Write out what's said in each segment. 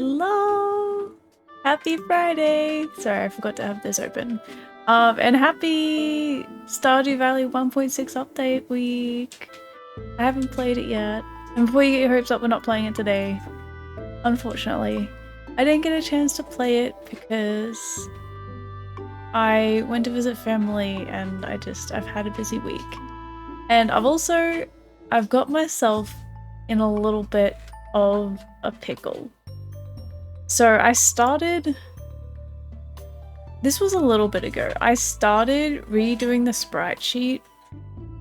Hello! Happy Friday! Sorry, I forgot to have this open. And happy Stardew Valley 1.6 update week! I haven't played it yet. And before you get your hopes up, we're not playing it today. Unfortunately. I didn't get a chance to play it because I went to visit family and I've had a busy week. And I've got myself in a little bit of a pickle. So this was a little bit ago. I started redoing the sprite sheet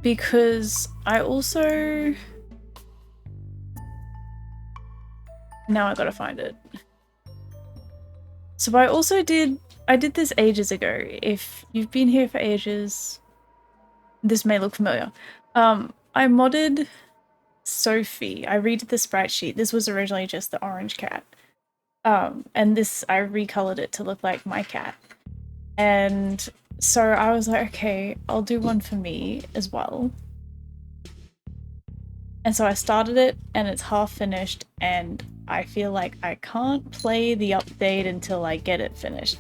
because now I gotta find it. So I did this ages ago. If you've been here for ages, this may look familiar. I modded Sophie. I redid the sprite sheet. This was originally just the orange cat. And this, I recolored it to look like my cat. And so I was like, okay, I'll do one for me as well. And so I started it and it's half finished and I feel like I can't play the update until I get it finished.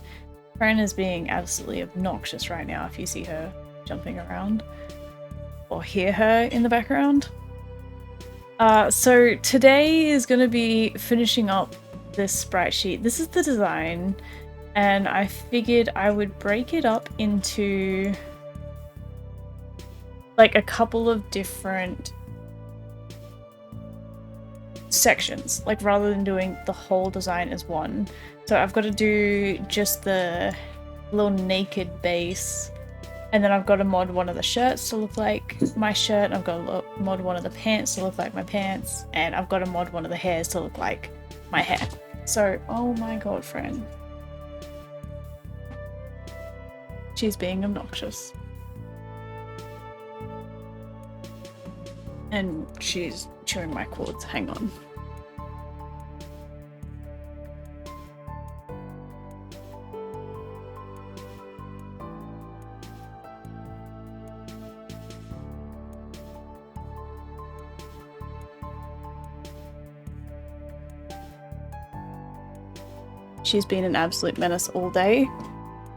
Fran is being absolutely obnoxious right now if you see her jumping around or hear her in the background. So today is going to be finishing up this sprite sheet. This is the design, and I figured I would break it up into like a couple of different sections, like rather than doing the whole design as one. So I've got to do just the little naked base, and then I've got to mod one of the shirts to look like my shirt, I've got to mod one of the pants to look like my pants, and I've got to mod one of the hairs to look like my hair. So, oh my god, friend. She's being obnoxious. And she's chewing my cords, hang on. She's been an absolute menace all day,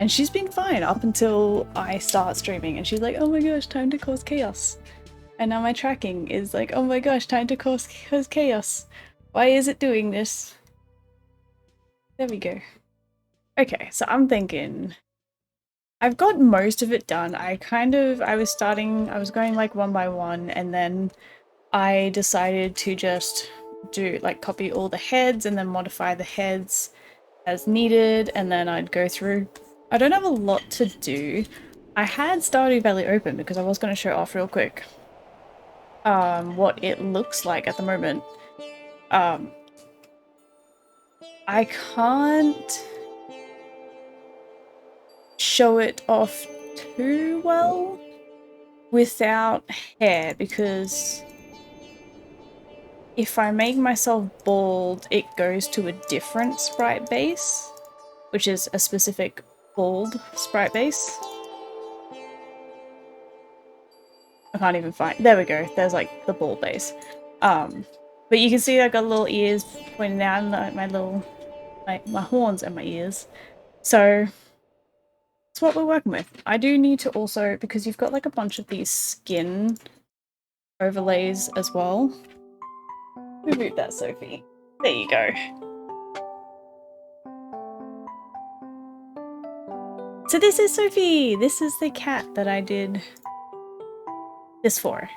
and she's been fine up until I start streaming, and she's like, oh my gosh, time to cause chaos. And now my tracking is like, oh my gosh, time to cause chaos. Why is it doing this? There we go. Okay, so I'm thinking I've got most of it done. I was going like one by one, and then I decided to just do like copy all the heads and then modify the heads as needed, and then I'd go through. I don't have a lot to do. I had Stardew Valley open because I was going to show off real quick what it looks like at the moment. I can't show it off too well without hair, because if I make myself bald, it goes to a different sprite base, which is a specific bald sprite base. I can't even find. There we go. There's like the bald base. But you can see I got little ears pointing out, and like my horns and my ears. So that's what we're working with. I do need to also, because you've got like a bunch of these skin overlays as well. Remove that, Sophie. There you go. So this is Sophie! This is the cat that I did this for.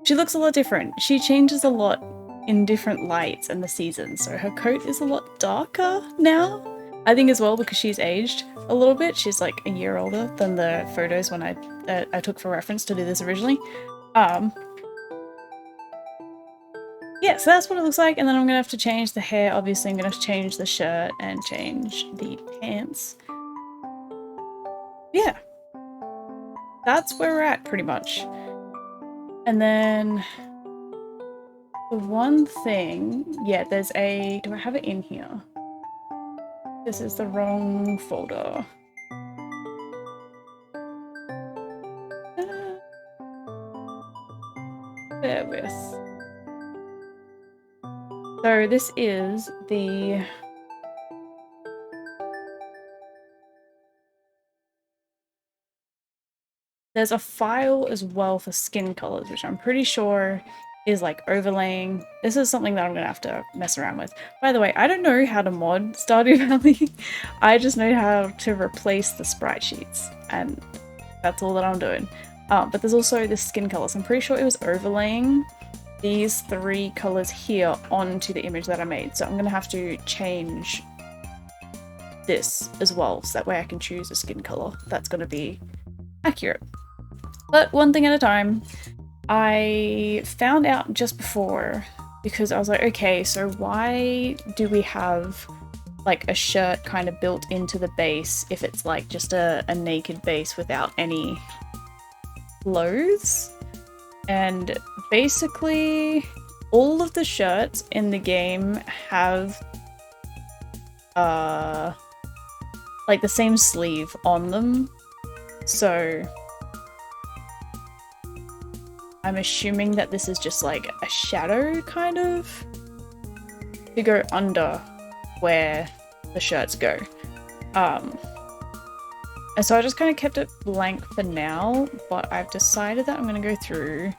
She looks a lot different. She changes a lot in different lights and the seasons, so her coat is a lot darker now. I think as well because she's aged a little bit. She's like a year older than the photos when I took for reference to do this originally. Yeah, so that's what it looks like, and then I'm gonna have to change the hair. Obviously, I'm gonna have to change the shirt and change the pants. Yeah. That's where we're at, pretty much. And then the one thing, yeah, there's a, do I have it in here? This is the wrong folder. Bear with. So So this is the... There's a file as well for skin colors, which I'm pretty sure is like overlaying. This is something that I'm gonna have to mess around with. By the way, I don't know how to mod Stardew Valley. I just know how to replace the sprite sheets, and that's all that I'm doing. But there's also the skin colors. I'm pretty sure it was overlaying these 3 colors here onto the image that I made. So I'm gonna have to change this as well, so that way I can choose a skin color that's gonna be accurate. But one thing at a time. I found out just before, because I was like, okay, so why do we have like a shirt kind of built into the base if it's like just a naked base without any clothes? And basically all of the shirts in the game have like the same sleeve on them, so I'm assuming that this is just like a shadow kind of to go under where the shirts go. And so I just kind of kept it blank for now, but I've decided that I'm going to go through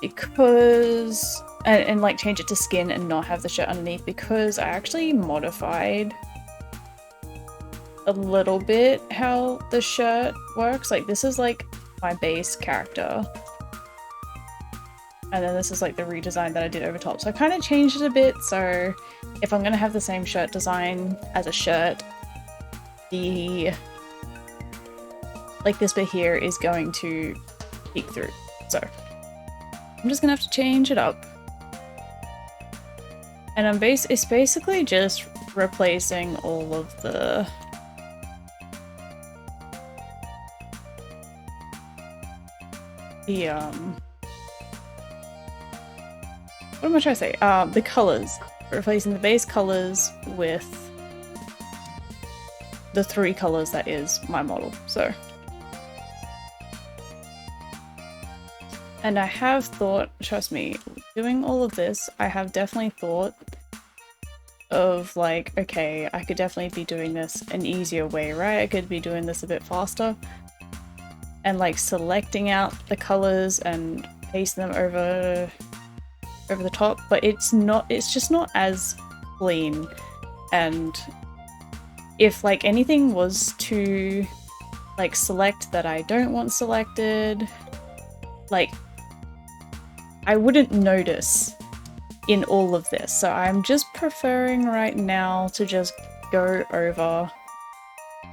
because and like change it to skin and not have the shirt underneath, because I actually modified a little bit how the shirt works. Like this is like my base character, and then this is like the redesign that I did over top. So I kind of changed it a bit, so if I'm going to have the same shirt design as a shirt, the like this bit here is going to peek through. So I'm just going to have to change it up. And it's basically just replacing all of the what am I trying to say? The colors. Replacing the base colors with the 3 colors that is my model. So, and I have thought, trust me, doing all of this, I have definitely thought of like, okay, I could definitely be doing this an easier way, right? I could be doing this a bit faster. And like selecting out the colors and pasting them over the top, but it's just not as clean. And if like anything was to like select that I don't want selected, like I wouldn't notice in all of this. So I'm just preferring right now to just go over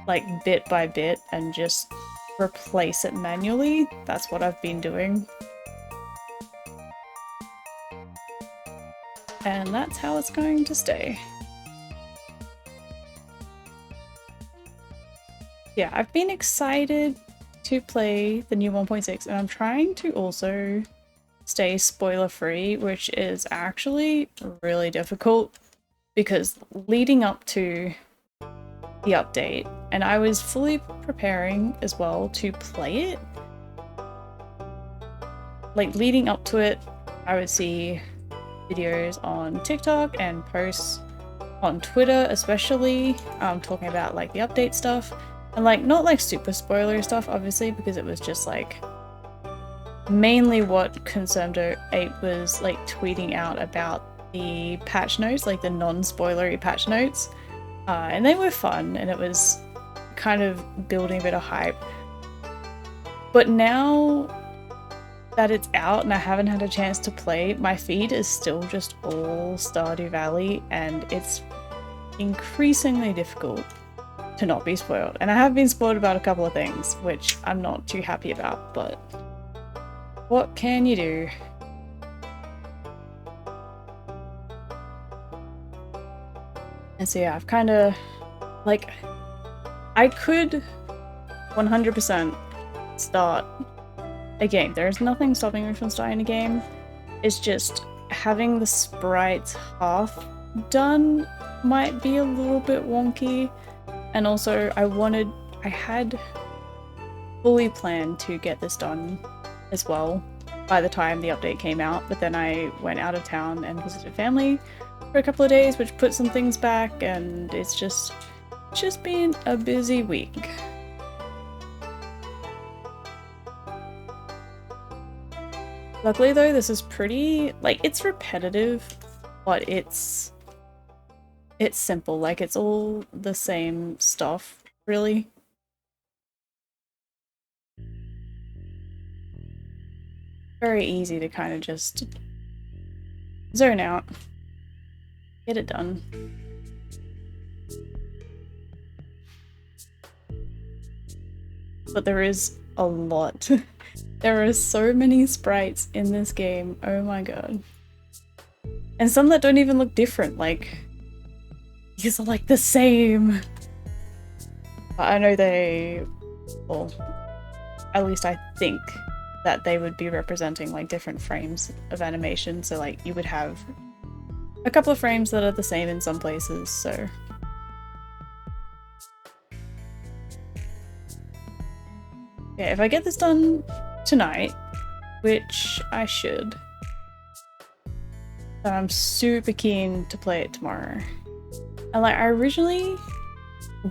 like bit by bit and just replace it manually. That's what I've been doing. And that's how it's going to stay. Yeah, I've been excited to play the new 1.6, and I'm trying to also stay spoiler free, which is actually really difficult because leading up to the update, and I was fully preparing as well to play it, like leading up to it, I would see videos on TikTok and posts on Twitter especially, talking about like the update stuff, and like not like super spoilery stuff obviously, because it was just like mainly what Concerndo8 was like tweeting out about the patch notes, like the non-spoilery patch notes, and they were fun and it was kind of building a bit of hype. But now that it's out and I haven't had a chance to play, my feed is still just all Stardew Valley, and it's increasingly difficult to not be spoiled. And I have been spoiled about a couple of things, which I'm not too happy about, but what can you do? And so yeah, I've kind of, like, I could 100% start a game. There's nothing stopping me from starting a game. It's just having the sprites half done might be a little bit wonky. And also I had fully planned to get this done as well by the time the update came out, but then I went out of town and visited family, for a couple of days, which put some things back, and it's just been a busy week. Luckily though, this is pretty, like, it's repetitive, but it's simple, like it's all the same stuff, really. Very easy to kind of just zone out, get it done. But there is a lot. There are so many sprites in this game, oh my god. And some that don't even look different, like, these are like the same. I know they, well, at least I think that they would be representing like different frames of animation, so like you would have a couple of frames that are the same in some places, so. Yeah, if I get this done tonight, which I should, then I'm super keen to play it tomorrow. And like, I originally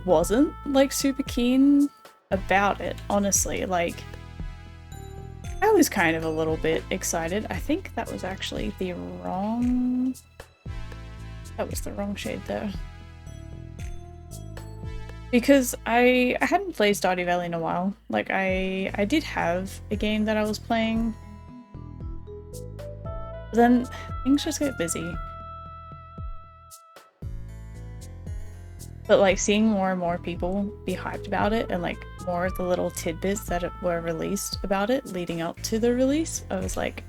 wasn't like super keen about it, honestly. Like, I was kind of a little bit excited. I think that was actually the wrong... That was the wrong shade there. Because I hadn't played Stardew Valley in a while. Like, I did have a game that I was playing. But then things just get busy. But like, seeing more and more people be hyped about it, and like more of the little tidbits that were released about it leading up to the release, I was like,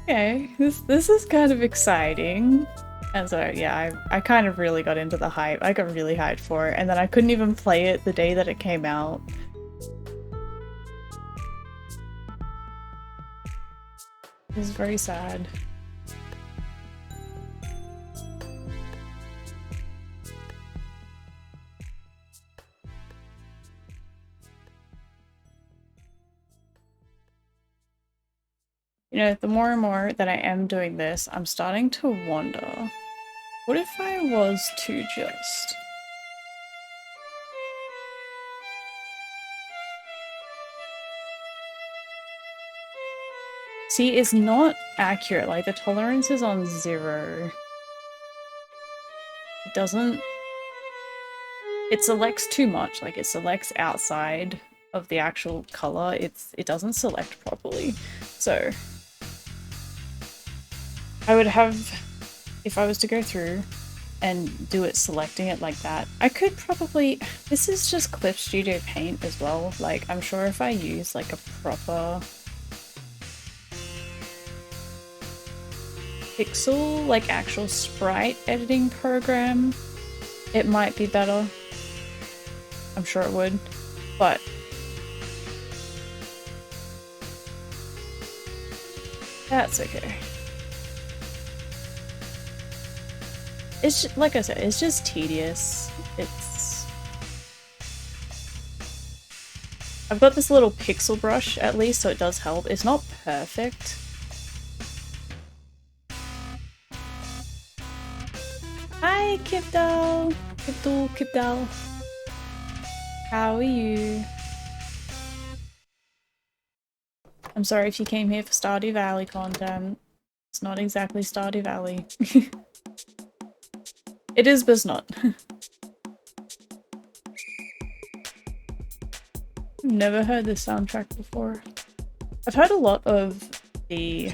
okay, this is kind of exciting. And so yeah, I kind of really got into the hype. I got really hyped for it, and then I couldn't even play it the day that it came out. It was very sad. You know, the more and more that I am doing this, I'm starting to wonder, what if I was to just... See, it's not accurate, like the tolerance is on 0. It doesn't... It selects too much, like it selects outside of the actual color. It doesn't select properly. So I would have, if I was to go through and do it selecting it like that, I could probably, this is just Clip Studio Paint as well. Like, I'm sure if I use like a proper pixel, like actual sprite editing program, it might be better. I'm sure it would, but that's okay. It's just, like I said, it's just tedious. I've got this little pixel brush at least, so it does help. It's not perfect. Hi, Kipdal! Kipdal. How are you? I'm sorry if you came here for Stardew Valley content. It's not exactly Stardew Valley. It is, but it's not. I've never heard this soundtrack before. I've heard a lot of the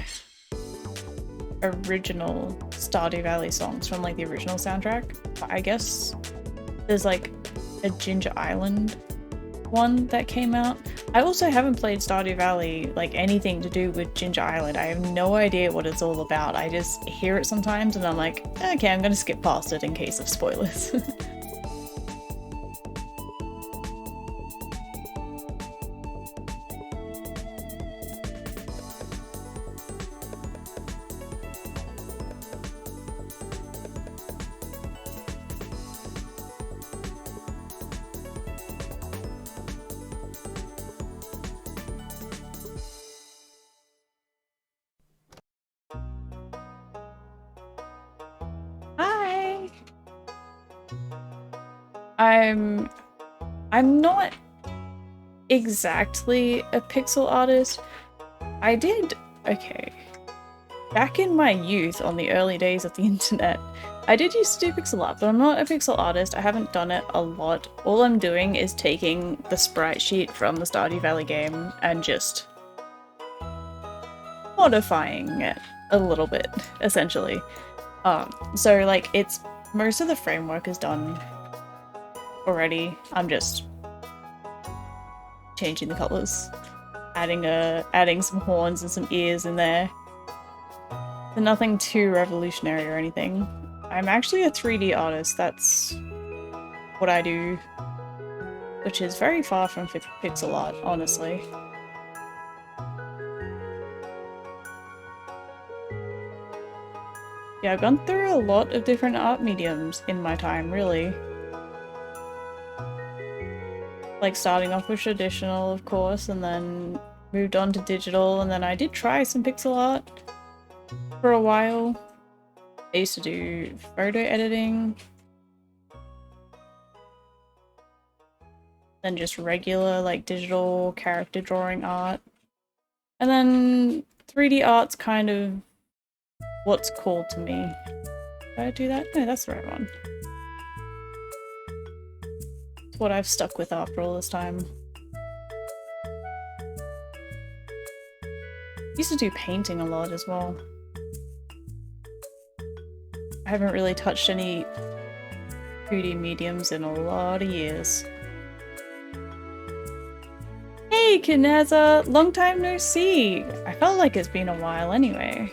original Stardew Valley songs from like the original soundtrack, but I guess there's like a Ginger Island one that came out. I also haven't played Stardew Valley, like anything to do with Ginger Island. I have no idea what it's all about. I just hear it sometimes and I'm like, okay, I'm gonna skip past it in case of spoilers. I'm not exactly a pixel artist. Okay. Back in my youth, on the early days of the internet, I did used to do pixel art, but I'm not a pixel artist. I haven't done it a lot. All I'm doing is taking the sprite sheet from the Stardew Valley game and just modifying it a little bit, essentially. So like most of the framework is done already. I'm just changing the colors, adding some horns and some ears in there. So nothing too revolutionary or anything. I'm actually a 3D artist. That's what I do, which is very far from pixel art, honestly. Yeah, I've gone through a lot of different art mediums in my time, really. Like starting off with traditional, of course, and then moved on to digital, and then I did try some pixel art for a while. I used to do photo editing, then just regular, like, digital character drawing art. And then 3D art's kind of what's cool to me. Did I do that? No, that's the right one. It's what I've stuck with after all this time. Used to do painting a lot as well. I haven't really touched any 2D mediums in a lot of years. Hey, Kineza! Long time no see! I felt like it's been a while anyway.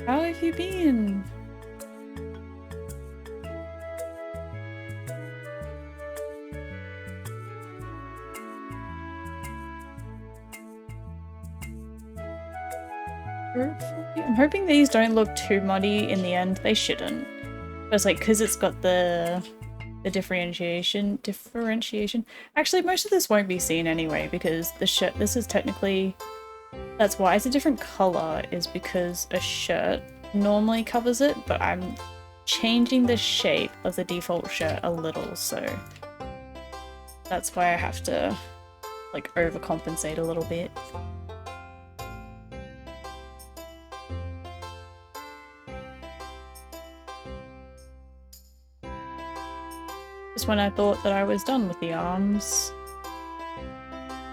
How have you been? I'm hoping these don't look too muddy in the end. They shouldn't. But it's like, because it's got the differentiation. Actually, most of this won't be seen anyway, because the shirt, this is technically, that's why it's a different color, is because a shirt normally covers it, but I'm changing the shape of the default shirt a little, so that's why I have to, like, overcompensate a little bit. Just when I thought that I was done with the arms.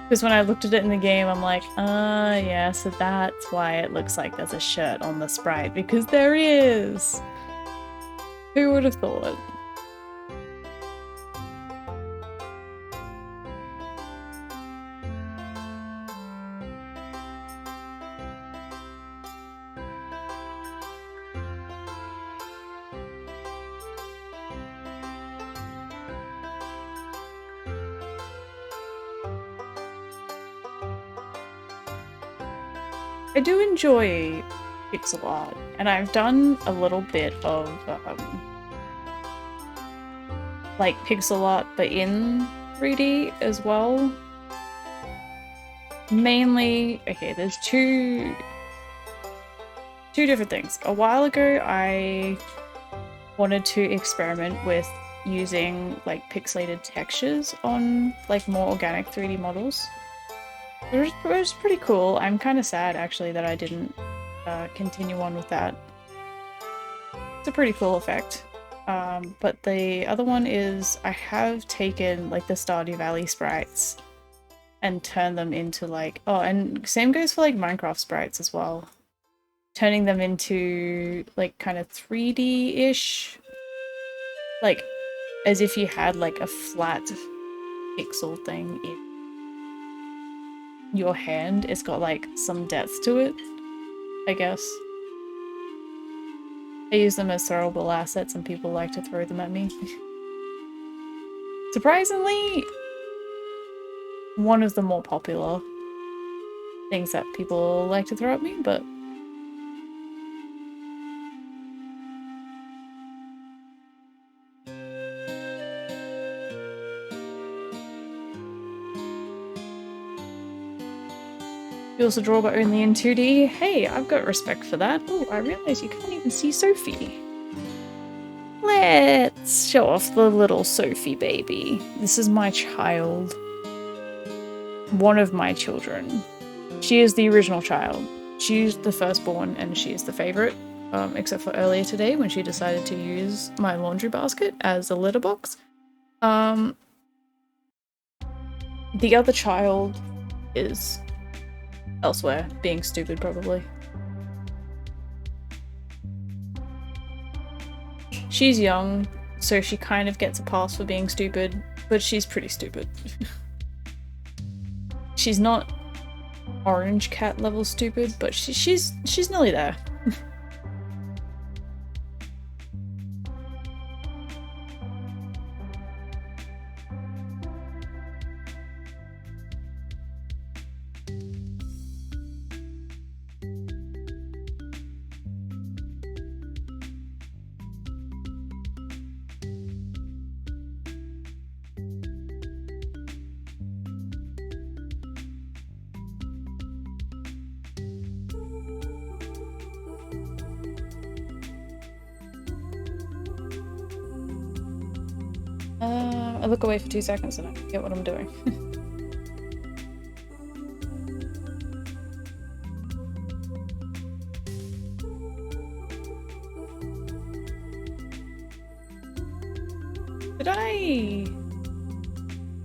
Because when I looked at it in the game, I'm like, yeah, so that's why it looks like there's a shirt on the sprite, because there is! Who would have thought? I do enjoy pixel art, and I've done a little bit of like pixel art but in 3D as well. Mainly, okay, there's two different things. A while ago I wanted to experiment with using like pixelated textures on like more organic 3D models. It was pretty cool. I'm kind of sad, actually, that I didn't continue on with that. It's a pretty cool effect. But the other one is I have taken, like, the Stardew Valley sprites and turned them into, like... Oh, and same goes for, like, Minecraft sprites as well. Turning them into, like, kind of 3D-ish. Like, as if you had, like, a flat pixel thing in your hand. It's got like some depth to it, I guess. I use them as throwable assets and people like to throw them at me. Surprisingly, one of the more popular things that people like to throw at me, but you also draw but only in 2D. Hey, I've got respect for that. Oh, I realize you can't even see Sophie. Let's show off the little Sophie baby. This is my child. One of my children. She is the original child. She's the firstborn and she is the favorite. Except for earlier today when she decided to use my laundry basket as a litter box. The other child is elsewhere, being stupid probably. She's young, so she kind of gets a pass for being stupid, but she's pretty stupid. She's not orange cat level stupid, but she's nearly there. I look away for 2 seconds and I forget what I'm doing. Did I...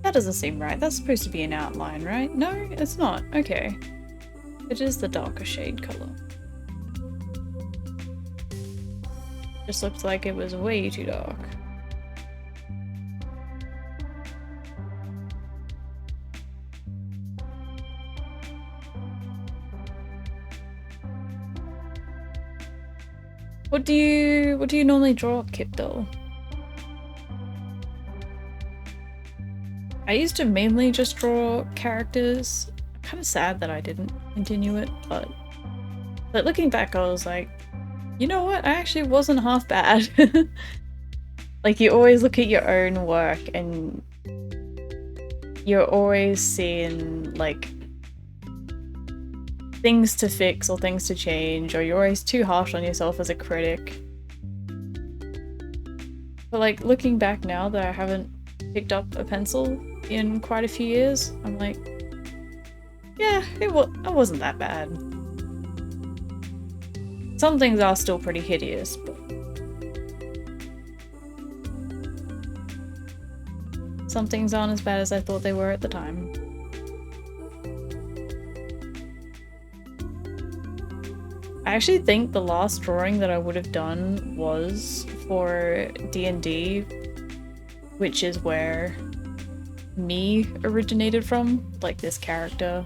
That doesn't seem right. That's supposed to be an outline, right? No, it's not. Okay. It is the darker shade color. Just looked like it was way too dark. What do you normally draw, Kip doll? I used to mainly just draw characters. I'm kind of sad that I didn't continue it, but looking back I was like, you know what? I actually wasn't half bad. Like, you always look at your own work and you're always seeing like things to fix or things to change, or you're always too harsh on yourself as a critic. But like, looking back now that I haven't picked up a pencil in quite a few years, I'm like, yeah, it wasn't that bad. Some things are still pretty hideous, but some things aren't as bad as I thought they were at the time. I actually think the last drawing that I would have done was for D&D, which is where me originated from, like this character.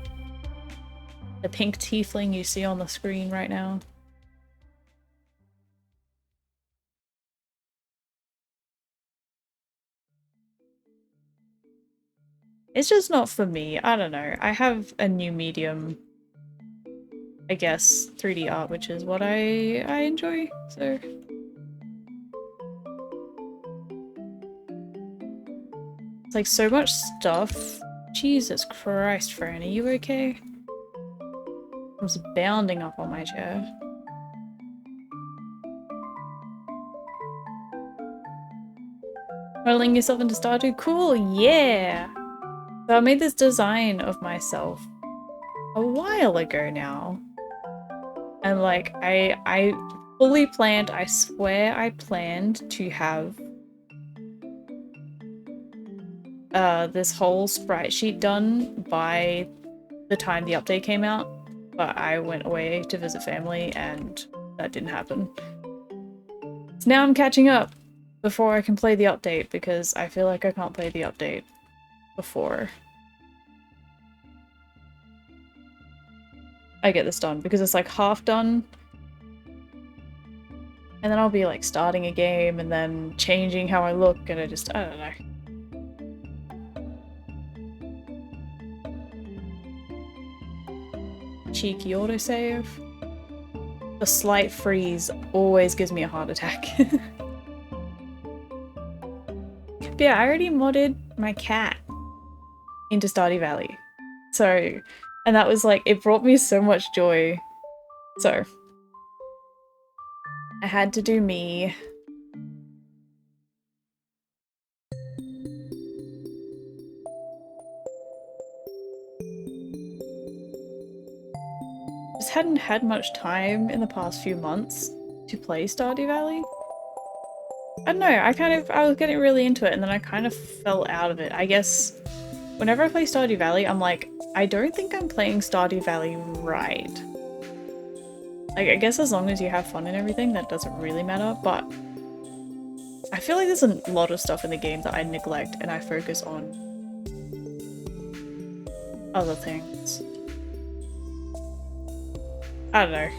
The pink tiefling you see on the screen right now. It's just not for me, I don't know. I have a new medium, I guess, 3D art, which is what I enjoy, so... It's like so much stuff. Jesus Christ, Fran, are you okay? I was bounding up on my chair. Modeling yourself into Stardew? Cool, yeah! So I made this design of myself a while ago now. And like, I fully planned, I swear I planned to have this whole sprite sheet done by the time the update came out, but I went away to visit family and that didn't happen. So now I'm catching up before I can play the update, because I feel like I can't play the update before I get this done, because it's like half done. And then I'll be like starting a game and then changing how I look, and I don't know. Cheeky autosave. The slight freeze always gives me a heart attack. But yeah, I already modded my cat into Stardew Valley. So, and that was like, it brought me so much joy. So, I had to do me. hadn't had much time in the past few months to play Stardew Valley. I don't know, I was getting really into it and then I kind of fell out of it. I guess whenever I play Stardew Valley, I'm like, I don't think I'm playing Stardew Valley right. Like, I guess as long as you have fun and everything, that doesn't really matter, but I feel like there's a lot of stuff in the game that I neglect and I focus on other things. I don't know.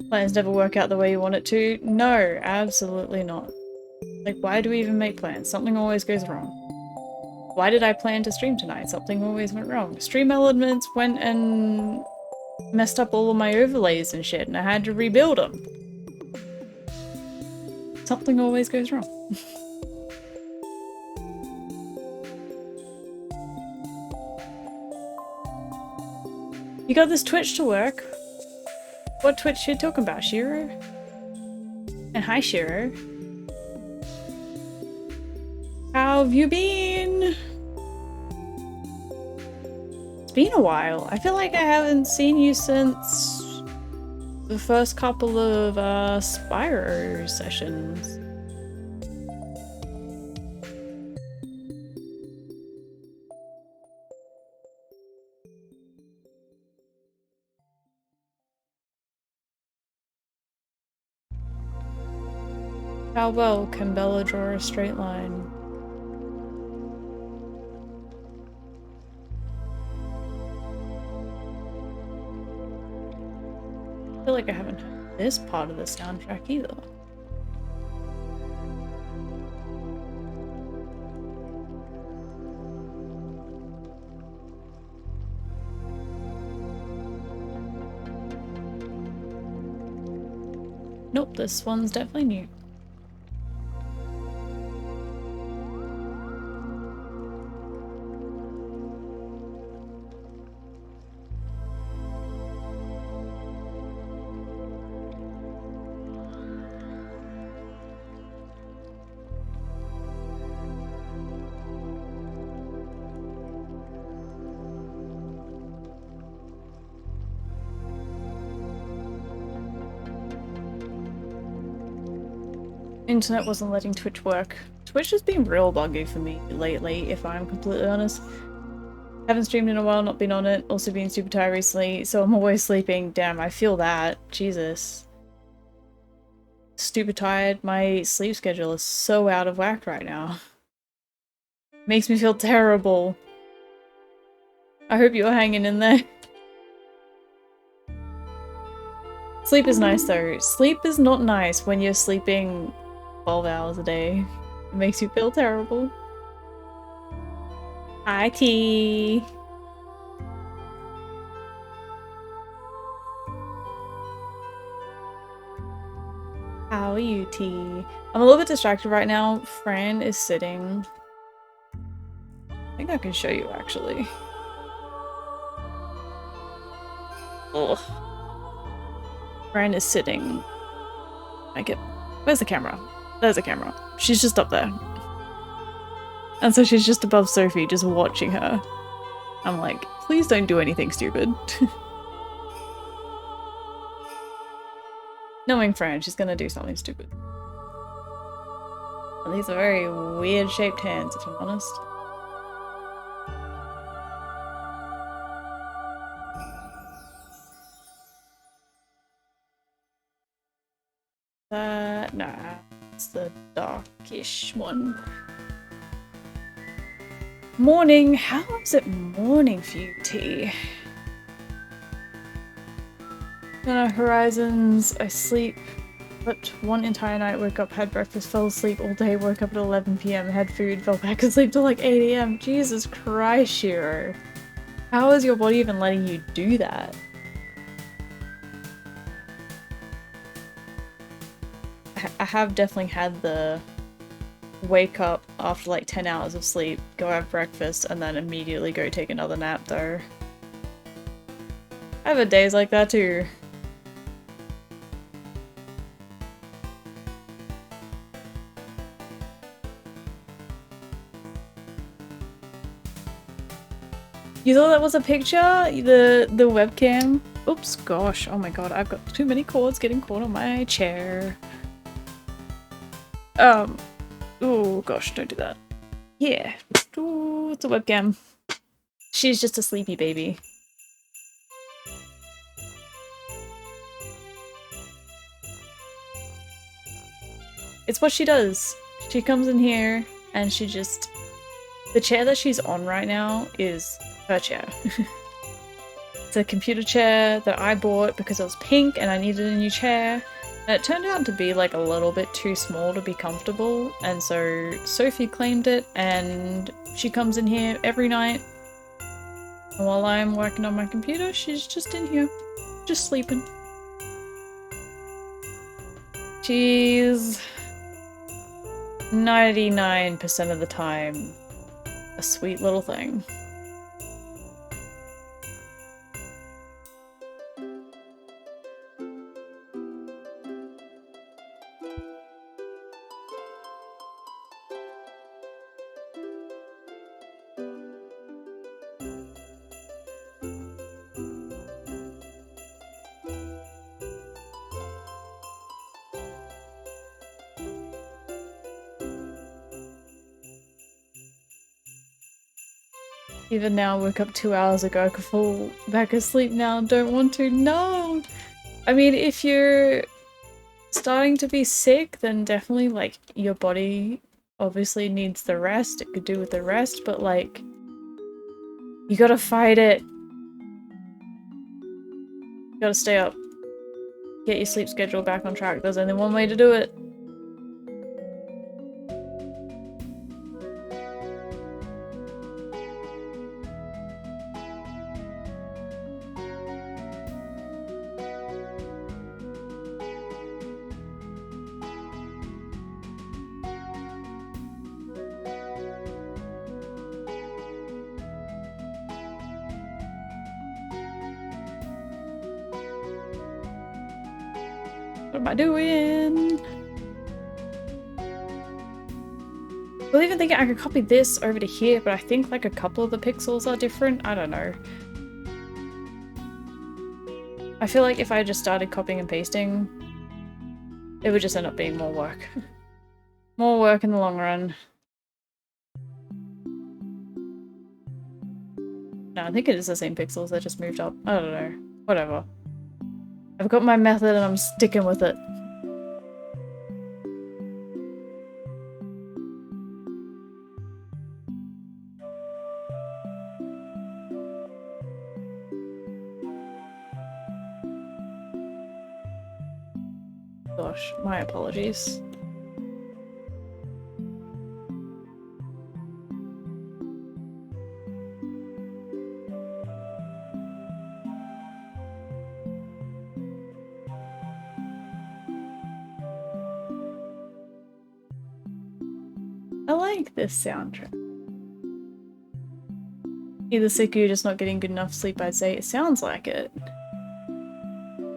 Plans never work out the way you want it to? No, absolutely not. Like, why do we even make plans? Something always goes wrong. Why did I plan to stream tonight? Something always went wrong. Stream elements went and messed up all of my overlays and shit, and I had to rebuild them. Something always goes wrong. You got this Twitch to work? What Twitch you talking about, Shiro? And hi, Shiro. How have you been? It's been a while. I feel like I haven't seen you since the first couple of Spyro sessions. How well can Bella draw a straight line? I feel like I haven't heard this part of the soundtrack either. Nope, this one's definitely new. Internet wasn't letting Twitch work. Twitch has been real buggy for me lately, if I'm completely honest. Haven't streamed in a while, not been on it, also been super tired recently, so I'm always sleeping. Damn, I feel that. Jesus. Stupid tired. My sleep schedule is so out of whack right now. Makes me feel terrible. I hope you're hanging in there. Sleep is nice though. Sleep is not nice when you're sleeping 12 hours a day. It makes you feel terrible. Hi, T. How are you, T? I'm a little bit distracted right now. Fran is sitting. I think I can show you actually. Ugh. Fran is sitting. Where's the camera? There's a camera. She's just up there. And so she's just above Sophie, just watching her. I'm like, please don't do anything stupid. Knowing Fran, she's gonna do something stupid. And these are very weird shaped hands, if I'm honest. Nah, it's the darkish one. Morning! How is it morning for you, T? No horizons, I slept one entire night, woke up, had breakfast, fell asleep all day, woke up at 11 PM, had food, fell back asleep till like 8 AM. Jesus Christ, Shiro. How is your body even letting you do that? I have definitely had the wake up after like 10 hours of sleep, go have breakfast, and then immediately go take another nap though. I've had days like that too. You thought that was a picture? The webcam? Oops, gosh. Oh my god, I've got too many cords getting caught on my chair. Oh gosh, don't do that. Yeah. Ooh, it's a webcam. She's just a sleepy baby. It's what she does. She comes in here and she just... The chair that she's on right now is her chair. It's a computer chair that I bought because it was pink and I needed a new chair. And it turned out to be like a little bit too small to be comfortable, and so Sophie claimed it and she comes in here every night. And while I'm working on my computer, she's just in here, just sleeping. She's 99% of the time a sweet little thing. Even now, woke up 2 hours ago, I could fall back asleep now, don't want to. No! I mean, if you're starting to be sick, then definitely, like, your body obviously needs the rest. It could do with the rest, but, like, you gotta fight it. You gotta stay up. Get your sleep schedule back on track. There's only one way to do it. What am I doing? I was even thinking I could copy this over to here, but I think like a couple of the pixels are different. I don't know. I feel like if I just started copying and pasting, it would just end up being more work. More work in the long run. No, I think it is the same pixels, they just moved up. I don't know. Whatever. I've got my method and I'm sticking with it. Gosh, my apologies. I like this soundtrack. Either sick or you're just not getting good enough sleep, I'd say. It sounds like it.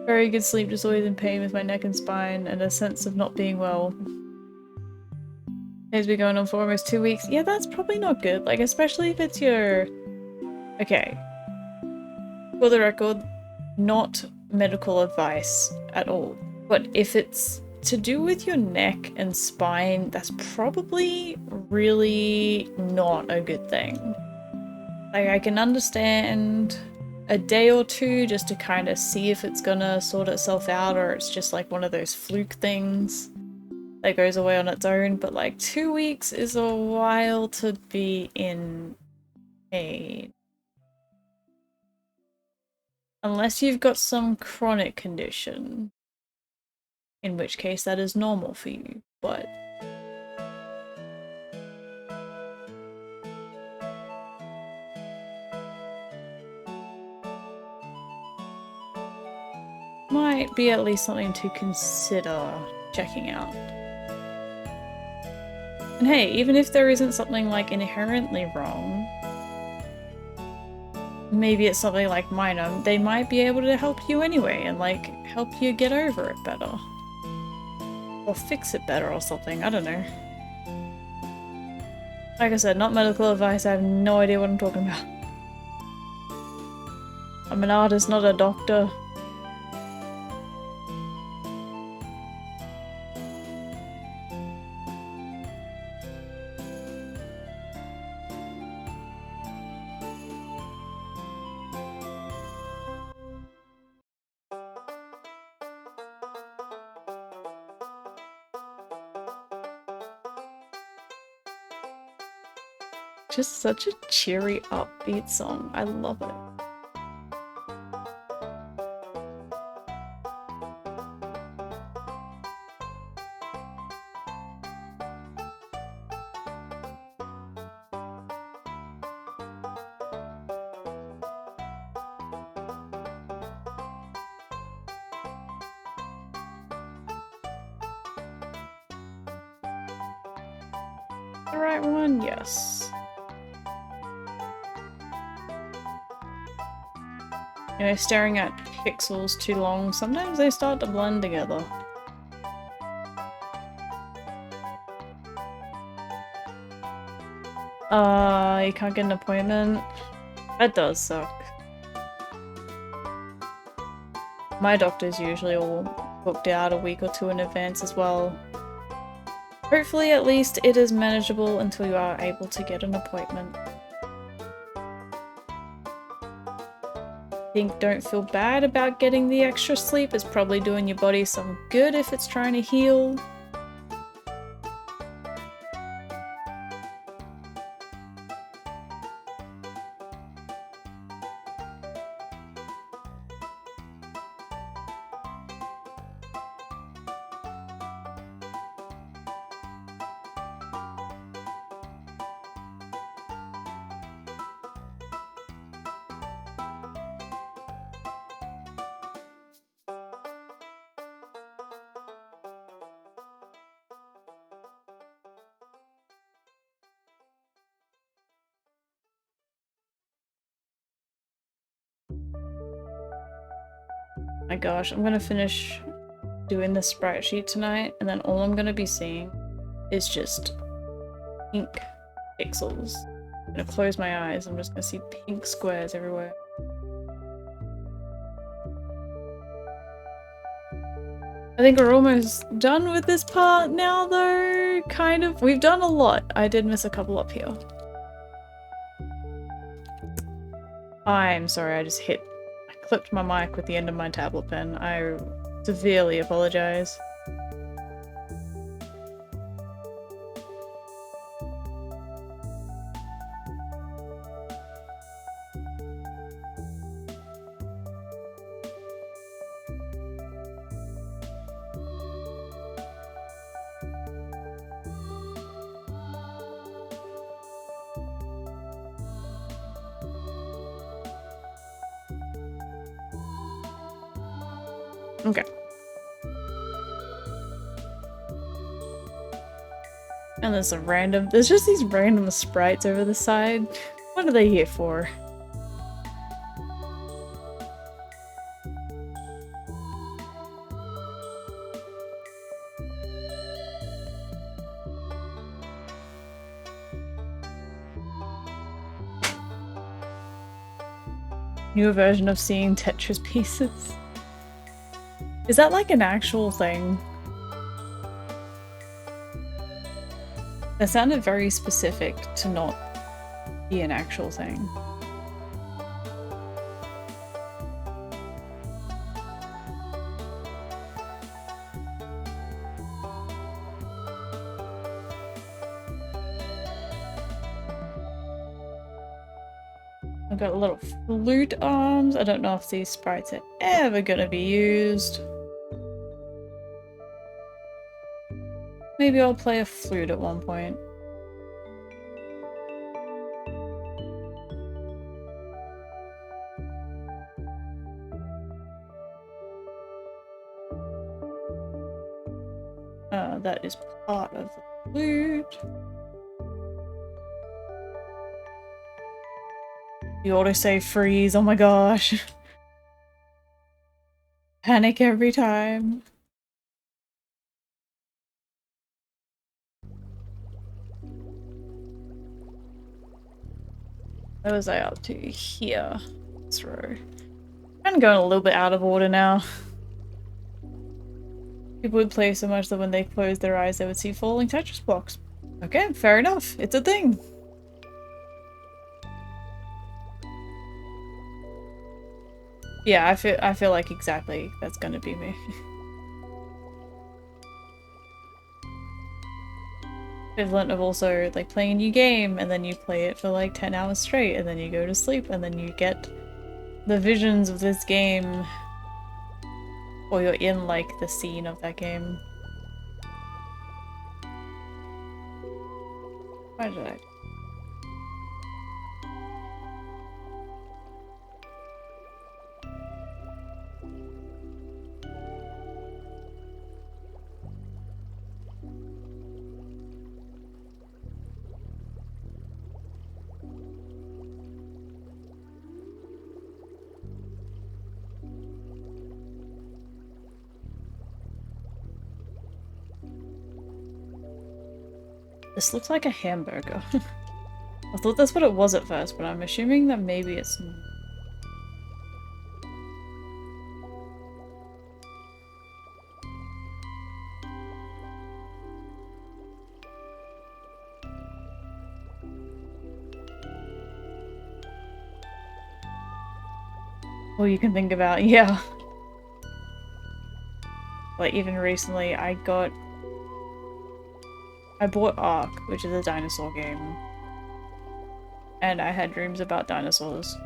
Very good sleep, just always in pain with my neck and spine and a sense of not being well. It's been going on for almost 2 weeks. Yeah, that's probably not good. Like, especially if it's your... Okay. For the record, not medical advice at all. But if it's to do with your neck and spine, that's probably really not a good thing. Like, I can understand a day or two just to kind of see if it's gonna sort itself out, or it's just like one of those fluke things that goes away on its own, but like 2 weeks is a while to be in pain. Unless you've got some chronic condition, in which case that is normal for you, but... might be at least something to consider checking out. And hey, even if there isn't something like inherently wrong, maybe it's something like minor, they might be able to help you anyway and like help you get over it better. Or fix it better or something, I don't know. Like I said, not medical advice, I have no idea what I'm talking about. I'm an artist, not a doctor. Just such a cheery, upbeat song. I love it. The right one? Yes. You know, staring at pixels too long, sometimes they start to blend together. You can't get an appointment? That does suck. My doctor's usually all booked out a week or two in advance as well. Hopefully at least it is manageable until you are able to get an appointment. Don't feel bad about getting the extra sleep. It's probably doing your body some good if it's trying to heal. My gosh, I'm gonna finish doing the sprite sheet tonight, and then all I'm gonna be seeing is just pink pixels. I'm gonna close my eyes, I'm just gonna see pink squares everywhere. I think we're almost done with this part now though, kind of. We've done a lot. I did miss a couple up here. I'm sorry, I clipped my mic with the end of my tablet pen. I severely apologize. Okay. And there's just these random sprites over the side. What are they here for? Newer version of seeing Tetris pieces. Is that like an actual thing? That sounded very specific to not be an actual thing. I've got little flute arms. I don't know if these sprites are ever gonna be used. Maybe I'll play a flute at one point. That is part of the flute. The autosave freeze, oh my gosh. Panic every time. What was I up to here? This row. Kind of going a little bit out of order now. People would play so much that when they closed their eyes they would see falling Tetris blocks. Okay, fair enough. It's a thing. Yeah, I feel like exactly that's gonna be me. Equivalent of also like playing a new game and then you play it for like 10 hours straight and then you go to sleep and then you get the visions of this game, or you're in like the scene of that game. Why did I? This looks like a hamburger. I thought that's what it was at first, but I'm assuming that maybe it's... Well, you can think about, yeah. Like, even recently, I bought Ark, which is a dinosaur game. And I had dreams about dinosaurs.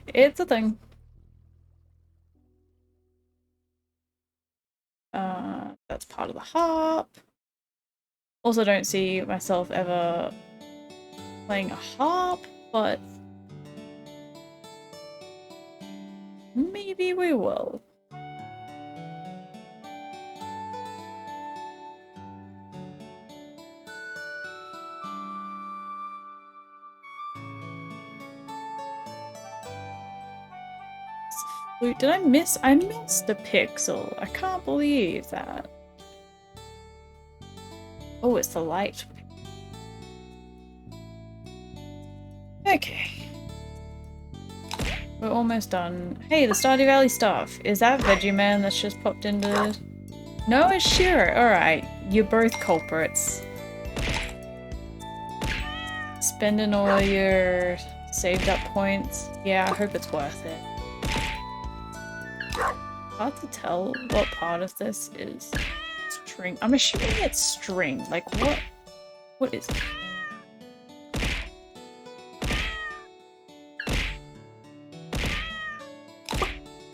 It's a thing. That's part of the harp. Also don't see myself ever playing a harp, but maybe we will. Wait, did I miss? I missed a pixel. I can't believe that. Oh, it's the light. Okay. We're almost done. Hey, the Stardew Valley stuff. Is that Veggie Man that's just popped into... No, it's Shiro. Alright, you're both culprits. Spending all your saved up points. Yeah, I hope it's worth it. Hard to tell what part of this is string. I'm assuming it's string. Like, what is it?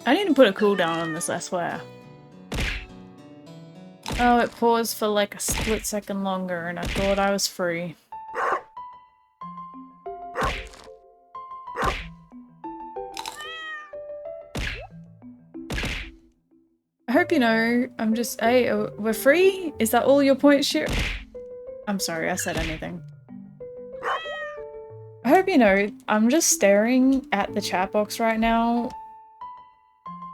I need to put a cooldown on this, I swear. Oh, it paused for like a split second longer and I thought I was free. I hope you know, I'm just- hey, we're free? Is that all your points, Shiro? I'm sorry, I said anything. I hope you know, I'm just staring at the chat box right now,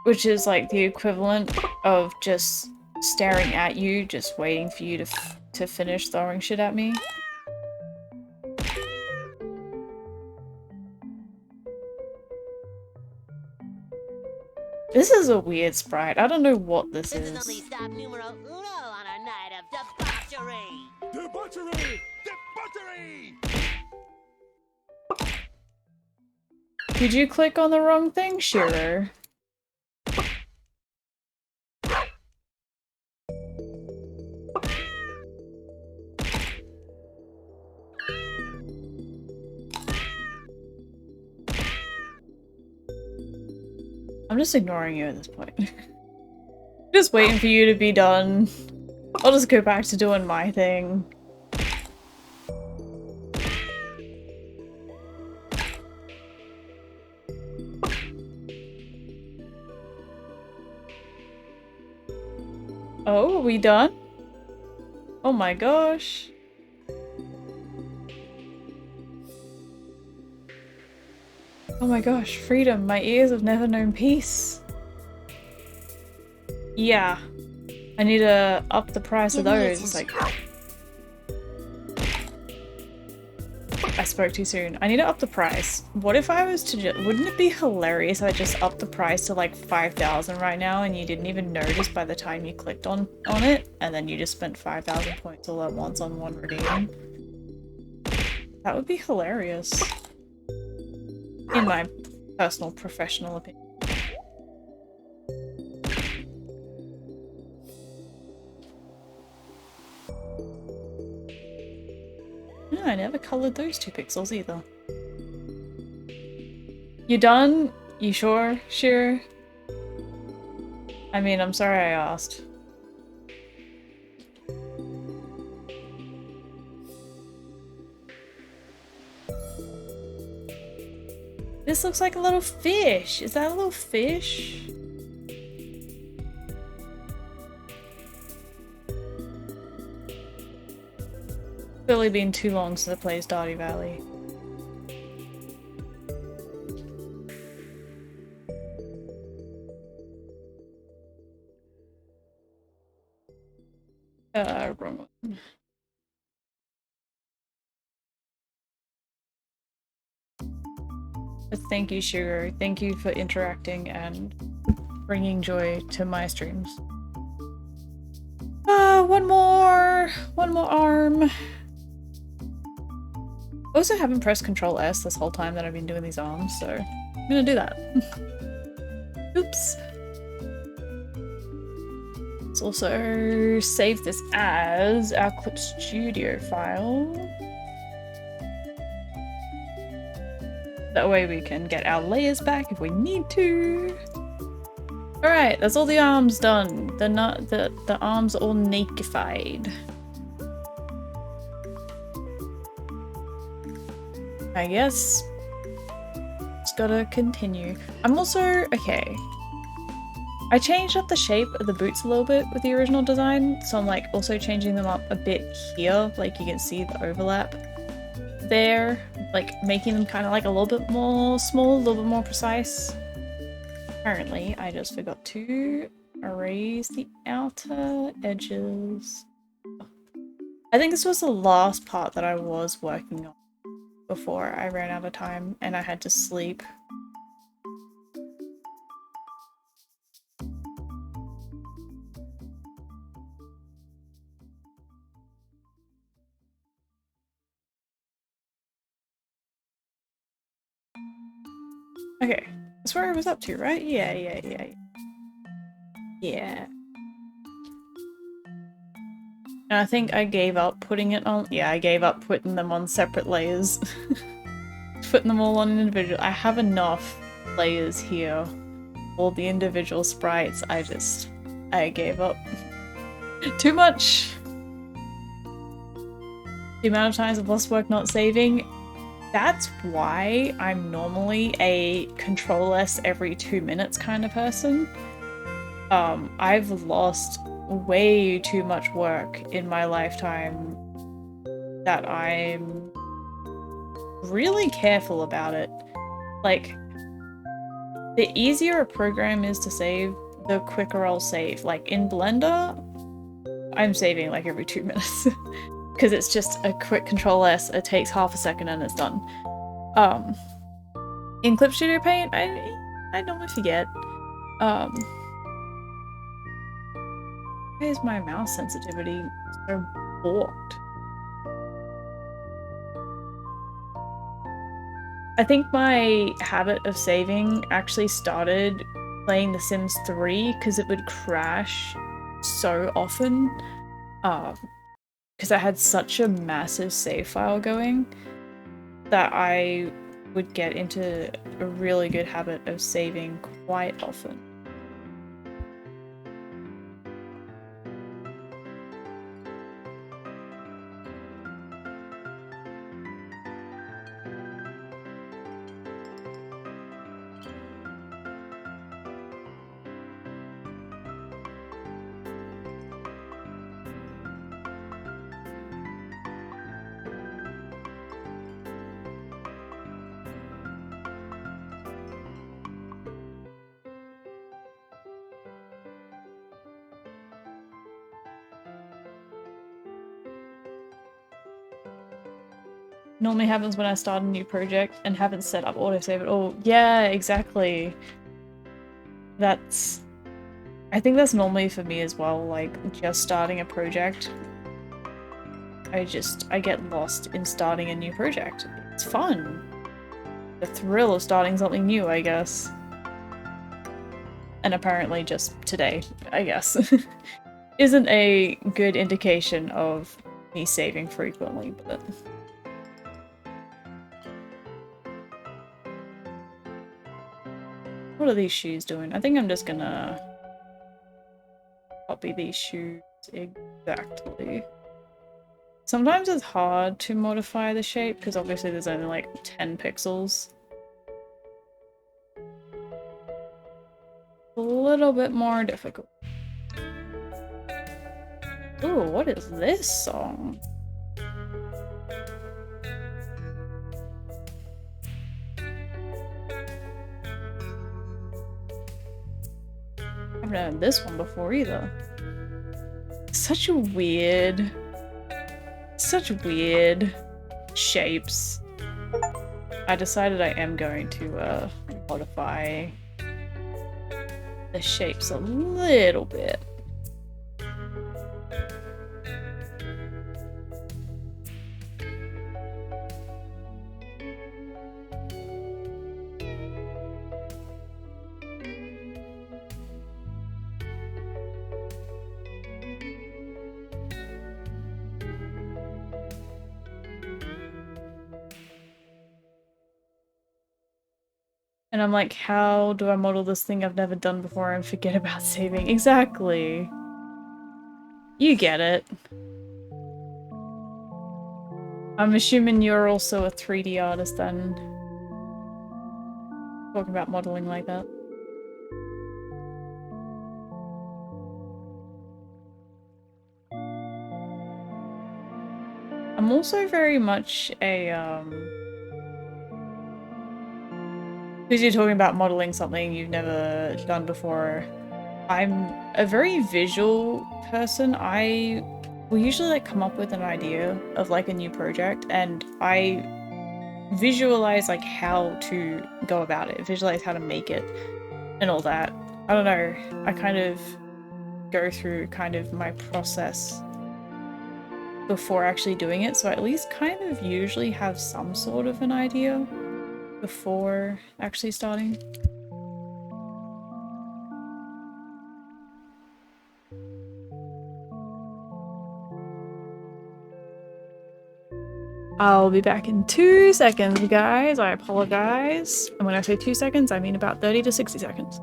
which is like the equivalent of just staring at you, just waiting for you to finish throwing shit at me. This is a weird sprite. I don't know what this is. Stop numero uno on our night of debauchery. Debauchery! Debauchery! Did you click on the wrong thing, Shiro? I'm just ignoring you at this point. Just waiting for you to be done. I'll just go back to doing my thing. Oh, are we done? Oh my gosh. Oh my gosh, freedom. My ears have never known peace. Yeah. I need to up the price of those. It's like... spoke too soon. I need to up the price. What if I was to just... Wouldn't it be hilarious if I just upped the price to like 5,000 right now and you didn't even notice by the time you clicked on it, and then you just spent 5,000 points all at once on one redeem? That would be hilarious. In my personal, professional opinion. No, I never coloured those 2 pixels either. You done? You sure? Sure? I mean, I'm sorry I asked. This looks like a little fish. Is that a little fish? Really been too long since I played Stardew Valley. Wrong one. But thank you, Sugar. Thank you for interacting and bringing joy to my streams. One more arm. I also haven't pressed Control S this whole time that I've been doing these arms, so I'm gonna do that. Oops. Let's also save this as our Clip Studio file. That way we can get our layers back if we need to. Alright, that's all the arms done. The arms are all nakedified. I guess just gotta continue. I'm also okay. I changed up the shape of the boots a little bit with the original design, so I'm like also changing them up a bit here, like you can see the overlap there, like making them kind of like a little bit more small, a little bit more precise. Apparently, I just forgot to erase the outer edges. I think this was the last part that I was working on before I ran out of time and I had to sleep. Okay, that's where I was up to, right? Yeah. And I think I gave up putting it on- yeah, I gave up putting them on separate layers. Putting them all on an individual. I have enough layers here. All the individual sprites, I gave up. Too much! The amount of times I've lost work not saving, that's why I'm normally a Control S every 2 minutes kind of person. I've lost way too much work in my lifetime that I'm really careful about it. Like, the easier a program is to save, the quicker I'll save. Like, in Blender, I'm saving like every 2 minutes. Because it's just a quick Control S, it takes half a second and it's done. In Clip Studio Paint, I normally forget. Why is my mouse sensitivity so balked? I think my habit of saving actually started playing The Sims 3 because it would crash so often. Because I had such a massive save file going that I would get into a really good habit of saving quite often. normally happens when I start a new project and haven't set up autosave at all. Yeah, exactly. I think that's normally for me as well, like just starting a project. I get lost in starting a new project. It's fun. The thrill of starting something new, I guess. And apparently just today, I guess, isn't a good indication of me saving frequently, but... What are these shoes doing? I think I'm just gonna copy these shoes exactly. Sometimes it's hard to modify the shape because obviously there's only like 10 pixels. A little bit more difficult. Ooh, what is this song? I haven't heard this one before either. Such weird shapes. I decided I am going to modify the shapes a little bit. And I'm like, how do I model this thing I've never done before and forget about saving? Exactly. You get it. I'm assuming you're also a 3D artist then. Talking about modeling like that. I'm also very much a, because you're talking about modeling something you've never done before, I'm a very visual person. I will usually like come up with an idea of like a new project and I visualize like how to go about it, visualize how to make it and all that. I don't know, I kind of go through kind of my process before actually doing it, so I at least kind of usually have some sort of an idea before actually starting. I'll be back in 2 seconds, guys. I apologize. And when I say 2 seconds, I mean about 30 to 60 seconds.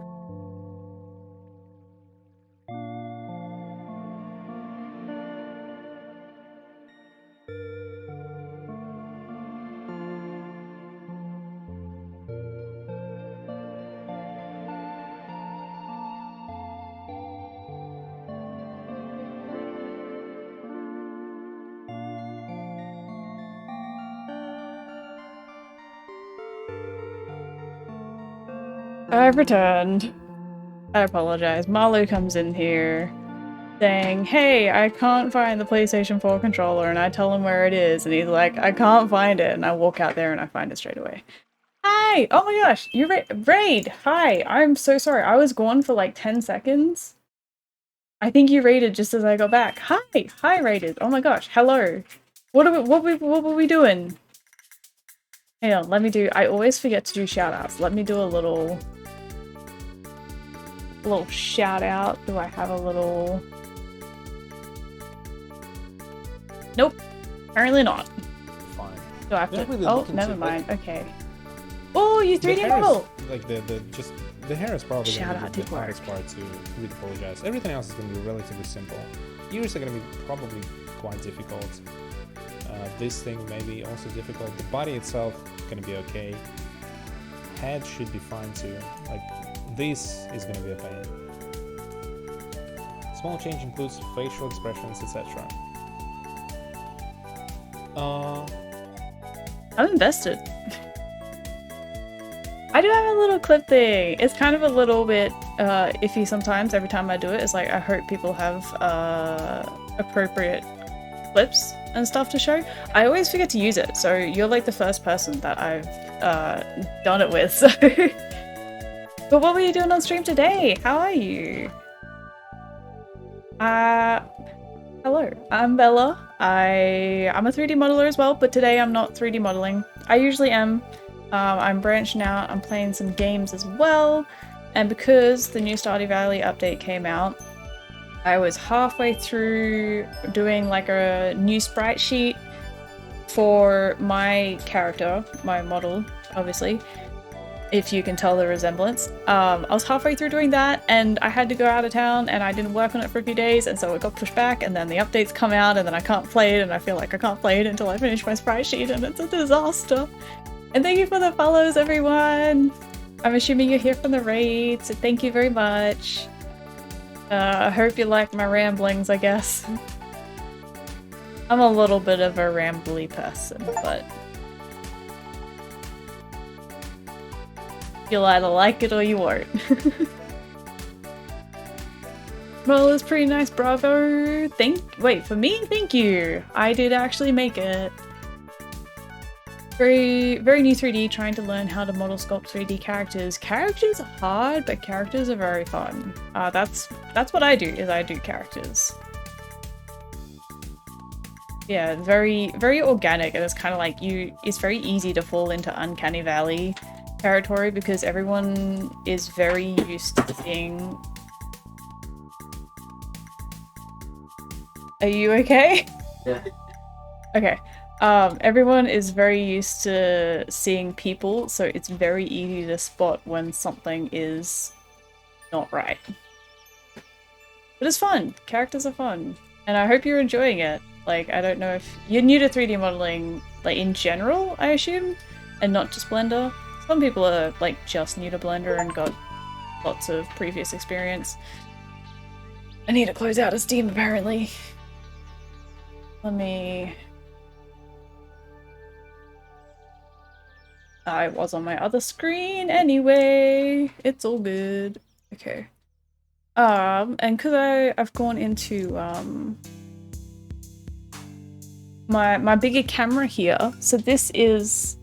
I've returned. I apologize. Malu comes in here saying, hey, I can't find the PlayStation 4 controller, and I tell him where it is, and he's like, I can't find it, and I walk out there and I find it straight away. Hi! Oh my gosh, you Raid! Hi! I'm so sorry, I was gone for like 10 seconds. I think you raided just as I got back. Hi! Hi, raided! Oh my gosh, hello! What were we doing? Hang on, let me do- I always forget to do shoutouts. Let me do a little shout out. Do I have a little... Nope. Apparently not. Fine. Do I have to... Really oh, never mind. Like, okay. Oh, you 3D model! Like the hair is probably Shout gonna out be to the hardest part to really apologize. Everything else is gonna be relatively simple. Ears are gonna be probably quite difficult. This thing may be also difficult. The body itself gonna be okay. Head should be fine too. Like this is gonna be a pain. Small change includes facial expressions, etc. I'm invested. I do have a little clip thing. It's kind of a little bit iffy sometimes. Every time I do it, it's like I hope people have appropriate clips and stuff to show. I always forget to use it, so you're like the first person that I've done it with. So. But what were you doing on stream today? How are you? Hello, I'm Bella. I'm a 3D modeler as well, but today I'm not 3D modeling. I usually am. I'm branching out, I'm playing some games as well, and because the new Stardew Valley update came out, I was halfway through doing like a new sprite sheet for my character, my model, obviously, if you can tell the resemblance. I was halfway through doing that and I had to go out of town and I didn't work on it for a few days, and so it got pushed back, and then the updates come out and then I can't play it, and I feel like I can't play it until I finish my sprite sheet, and it's a disaster. And thank you for the follows, everyone! I'm assuming you're here from the raid, so thank you very much. I hope you like my ramblings, I guess. I'm a little bit of a rambly person, but you'll either like it or you won't. Well, it's pretty nice, bravo! Wait, for me? Thank you! I did actually make it. Very new 3D, trying to learn how to model sculpt 3D characters. Characters are hard, but characters are very fun. That's what I do, is I do characters. Yeah, very organic, and it's kind of like it's very easy to fall into Uncanny Valley territory because everyone is very used to seeing... Are you okay? Yeah. Okay. Everyone is very used to seeing people, so it's very easy to spot when something is not right. But it's fun. Characters are fun. And I hope you're enjoying it. Like, I don't know if... You're new to 3D modeling, like, in general, I assume? And not just Blender? Some people are, like, just new to Blender and got lots of previous experience. I need to close out a Steam, apparently. Let me... I was on my other screen anyway. It's all good. Okay. And because I've gone into my bigger camera here. So this is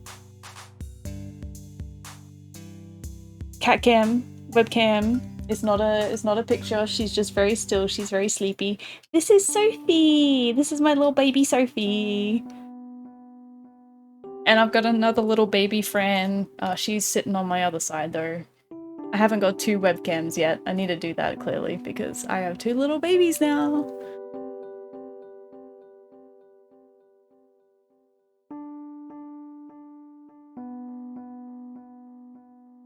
cat cam, webcam. It's not a picture. She's just very still. She's very sleepy. This is Sophie. This is my little baby Sophie. And I've got another little baby Fran. She's sitting on my other side though. I haven't got 2 webcams yet. I need to do that clearly because I have 2 little babies now.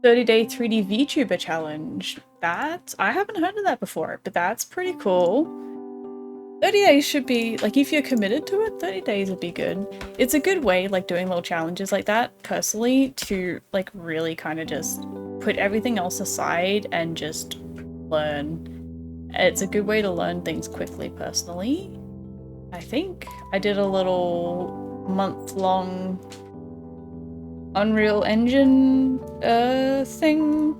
"30-day 3D VTuber challenge." I haven't heard of that before, but that's pretty cool. 30 days should be, like, if you're committed to it, 30 days would be good. It's a good way, like, doing little challenges like that, personally, to, like, really kind of just put everything else aside and just learn. It's a good way to learn things quickly, personally, I think. I did a little month-long Unreal Engine thing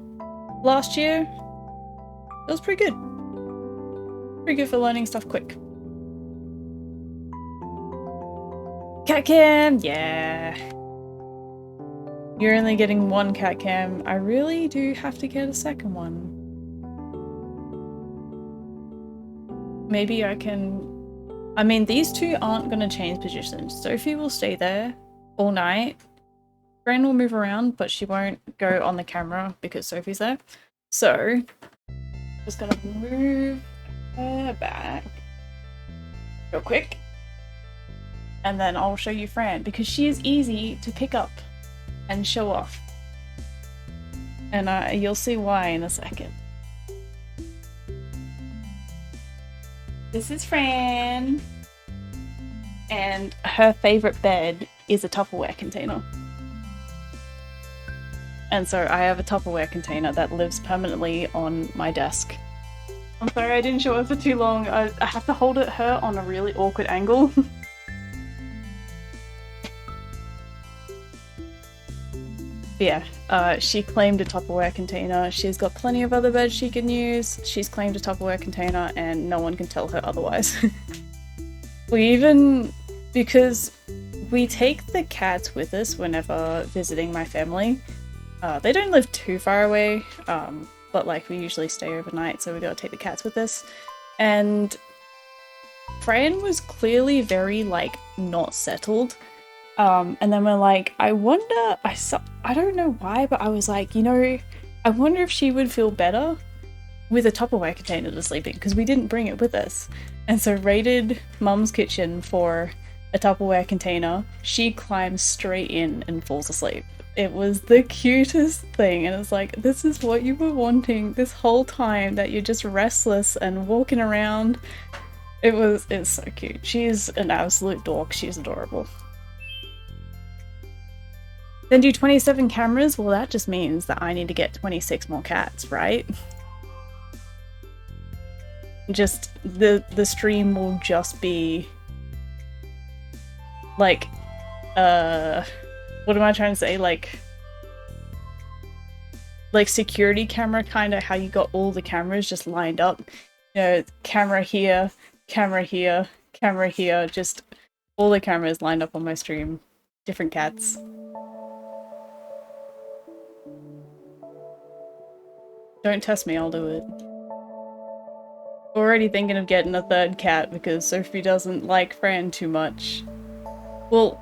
last year. It was pretty good. Pretty good for learning stuff quick. Cat cam! Yeah. You're only getting 1 cat cam. I really do have to get a second one. Maybe I can... I mean, these 2 aren't going to change positions. Sophie will stay there all night. Fran will move around, but she won't go on the camera because Sophie's there. So, just gonna move her back real quick. And then I'll show you Fran, because she is easy to pick up and show off. And you'll see why in a second. This is Fran. And her favourite bed is a Tupperware container. And so I have a Tupperware container that lives permanently on my desk. I'm sorry I didn't show it for too long. I have to hold her on a really awkward angle. Yeah, she claimed a Tupperware container. She's got plenty of other beds she can use. She's claimed a Tupperware container and no one can tell her otherwise. We even because we take the cats with us whenever visiting my family. They don't live too far away, but like we usually stay overnight, so we gotta take the cats with us. And Fran was clearly very like not settled. And then we're like, I wonder, I don't know why, but I was like, you know, I wonder if she would feel better with a Tupperware container to sleep in, because we didn't bring it with us. And so raided Mum's kitchen for a Tupperware container. She climbs straight in and falls asleep. It was the cutest thing, and it's like, this is what you were wanting this whole time, that you're just restless and walking around. It's so cute. She's an absolute dork. She's adorable. Then do 27 cameras? Well, that just means that I need to get 26 more cats, right? Just the stream will just be like what am I trying to say? Like security camera, kind of how you got all the cameras just lined up. You know, camera here, camera here, camera here, just all the cameras lined up on my stream. Different cats. Don't test me, I'll do it. Already thinking of getting a third cat because Sophie doesn't like Fran too much. Well,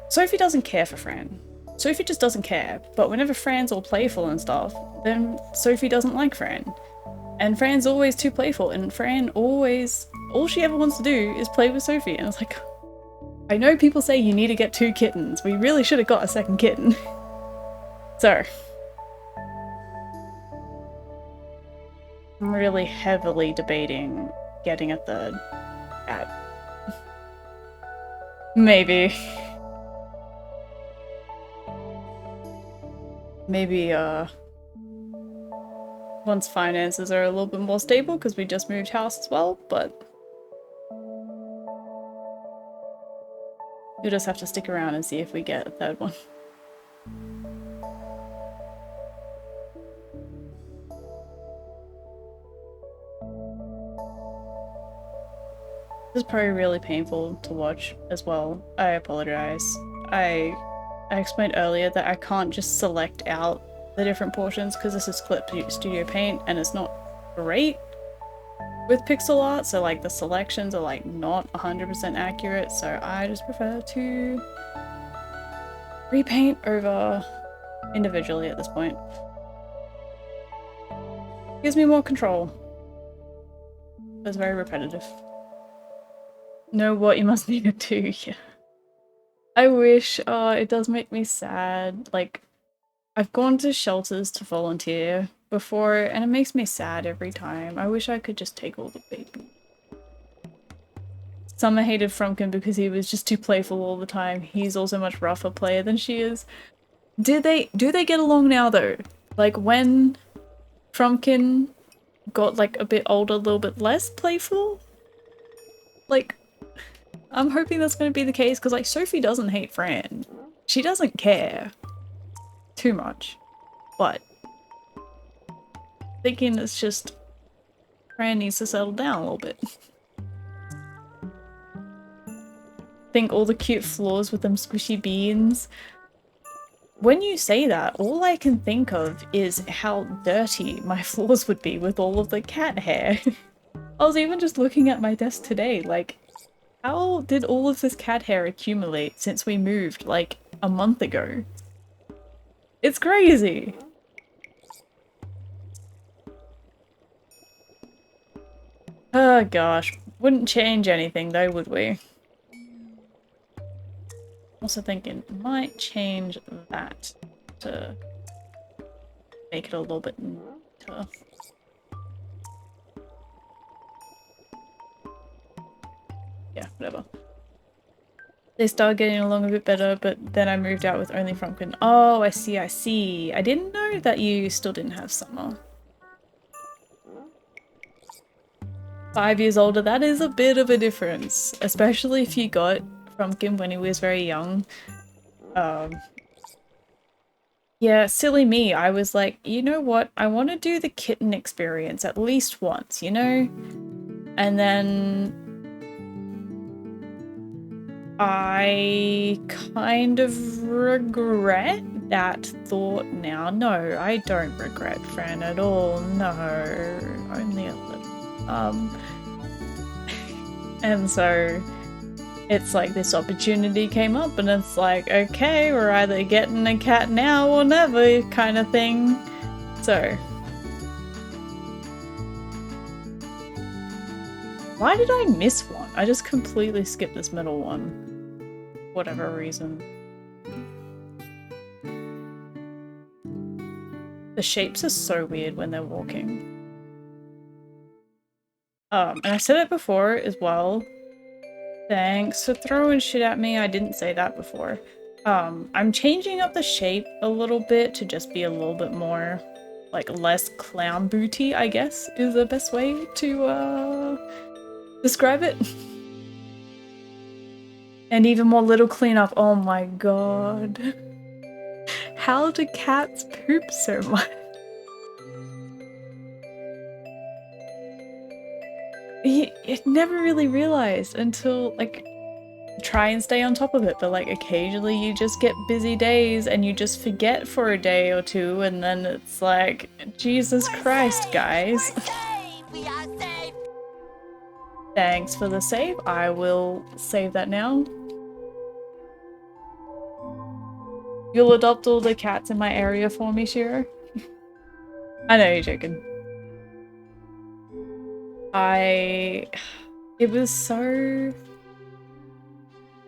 Sophie doesn't care for Fran. Sophie just doesn't care, but whenever Fran's all playful and stuff, then Sophie doesn't like Fran. And Fran's always too playful, and Fran always, all she ever wants to do is play with Sophie, and it's like, I know people say you need to get 2 kittens. We really should have got a second kitten. So, I'm really heavily debating getting a third cat. Maybe. Maybe, once finances are a little bit more stable, because we just moved house as well, but you'll just have to stick around and see if we get a third one. This is probably really painful to watch as well. I apologize. I explained earlier that I can't just select out the different portions because this is Clip Studio Paint and it's not great with pixel art, so like the selections are like not 100% accurate, so I just prefer to repaint over individually at this point. Gives me more control. It's very repetitive. Know what you must need to do, yeah. I wish, it does make me sad. Like, I've gone to shelters to volunteer before, and it makes me sad every time. I wish I could just take all the babies. Summer hated Frumpkin because he was just too playful all the time. He's also a much rougher player than she is. Do they get along now though? Like when Frumpkin got like a bit older, a little bit less playful? Like, I'm hoping that's going to be the case because like Sophie doesn't hate Fran. She doesn't care too much, but thinking it's just Fran needs to settle down a little bit. Think all the cute floors with them squishy beans. When you say that, all I can think of is how dirty my floors would be with all of the cat hair. I was even just looking at my desk today, like, how did all of this cat hair accumulate since we moved, like, a month ago? It's crazy! Oh gosh, wouldn't change anything though, would we? Also thinking, might change that to make it a little bit neater. Yeah, whatever. They started getting along a bit better, but then I moved out with only Frumpkin. Oh, I see, I see. I didn't know that you still didn't have summer. 5 years older, that is a bit of a difference. Especially if you got Frumpkin when he was very young. Yeah, silly me. I was like, you know what? I want to do the kitten experience at least once, you know? And then I kind of regret that thought now. No, I don't regret Fran at all. No, only a little. And so it's like this opportunity came up and it's like, okay, we're either getting a cat now or never kind of thing. So why did I miss one? I just completely skipped this middle one. Whatever reason. The shapes are so weird when they're walking. And I said it before as well. Thanks for throwing shit at me. I didn't say that before. I'm changing up the shape a little bit to just be a little bit more, like, less clown booty, I guess, is the best way to, describe it. And even more little cleanup. Oh my god. How do cats poop so much? I never really realized until, like, try and stay on top of it, but, like, occasionally you just get busy days and you just forget for a day or two, and then it's like, Jesus Christ, guys. We are safe. Thanks for the save. I will save that now. You'll adopt all the cats in my area for me, Shiro? I know you're joking. It was so...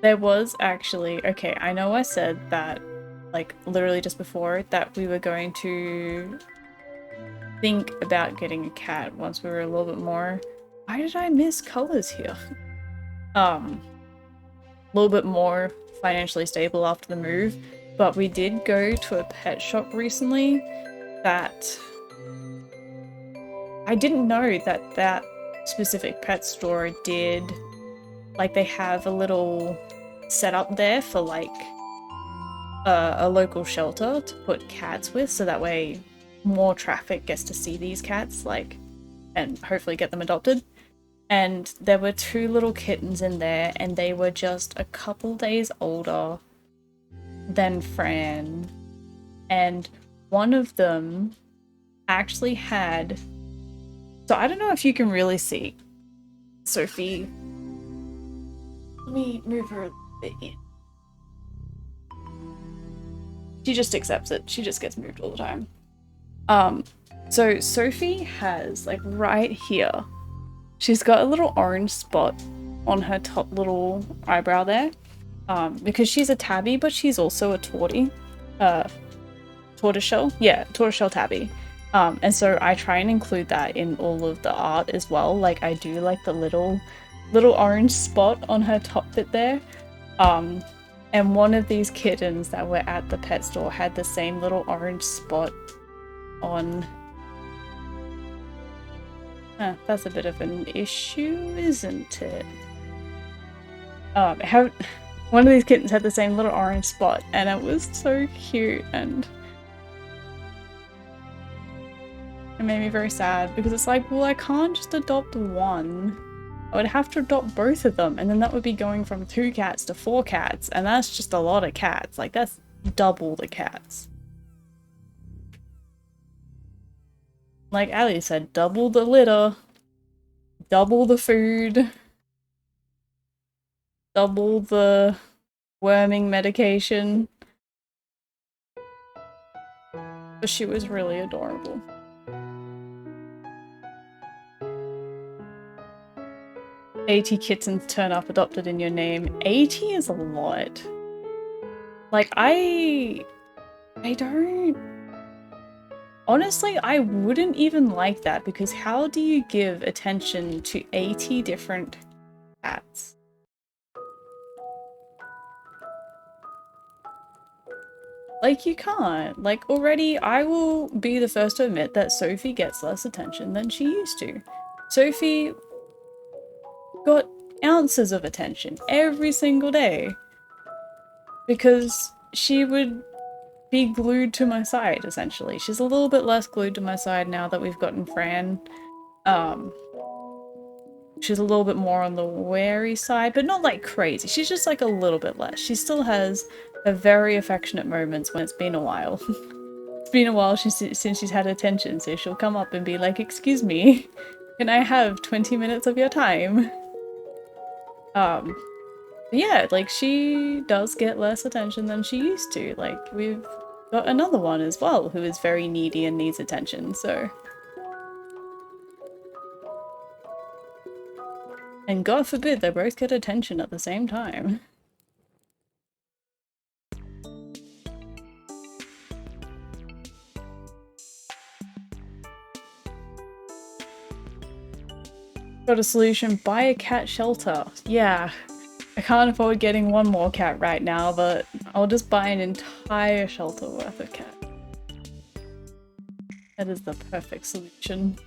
There was actually... Okay, I know I said that, like, literally just before, that we were going to think about getting a cat once we were a little bit more... Why did I miss colors here? A little bit more financially stable after the move, but we did go to a pet shop recently that I didn't know that that specific pet store did, like, they have a little setup there for, like, a local shelter to put cats with, so that way more traffic gets to see these cats, like, and hopefully get them adopted. And there were 2 little kittens in there, and they were just a couple days older than Fran. And one of them actually had... So I don't know if you can really see Sophie. Let me move her a bit in. She just accepts it. She just gets moved all the time. So Sophie has, like, right here, she's got a little orange spot on her top little eyebrow there. Because she's a tabby, but she's also a tortie. Tortoiseshell? Yeah, tortoiseshell tabby. And so I try and include that in all of the art as well. Like, I do like the little orange spot on her top bit there. And one of these kittens that were at the pet store had the same little orange spot on... that's a bit of an issue, isn't it? One of these kittens had the same little orange spot, and it was so cute, and it made me very sad, because it's like, well, I can't just adopt one. I would have to adopt both of them, and then that would be going from 2 cats to 4 cats, and that's just a lot of cats. Like, that's double the cats. Like Ali said, double the litter, double the food, double the worming medication. But she was really adorable. 80 kittens turn up adopted in your name. 80 is a lot. Like, I don't... Honestly, I wouldn't even like that, because how do you give attention to 80 different cats? Like, you can't. Like, already, I will be the first to admit that Sophie gets less attention than she used to. Sophie got ounces of attention every single day, because she would be glued to my side, essentially. She's a little bit less glued to my side now that we've gotten Fran. she's a little bit more on the wary side, but not like crazy. She's just like a little bit less. She still has her very affectionate moments when it's been a while. It's been a while since she's had attention, so she'll come up and be like, "Excuse me, can I have 20 minutes of your time?" Yeah, like she does get less attention than she used to. Like we've got another one as well who is very needy and needs attention, so. And God forbid they both get attention at the same time. Got a solution, buy a cat shelter. Yeah, I can't afford getting one more cat right now, but I'll just buy an entire shelter worth of cat. That is the perfect solution.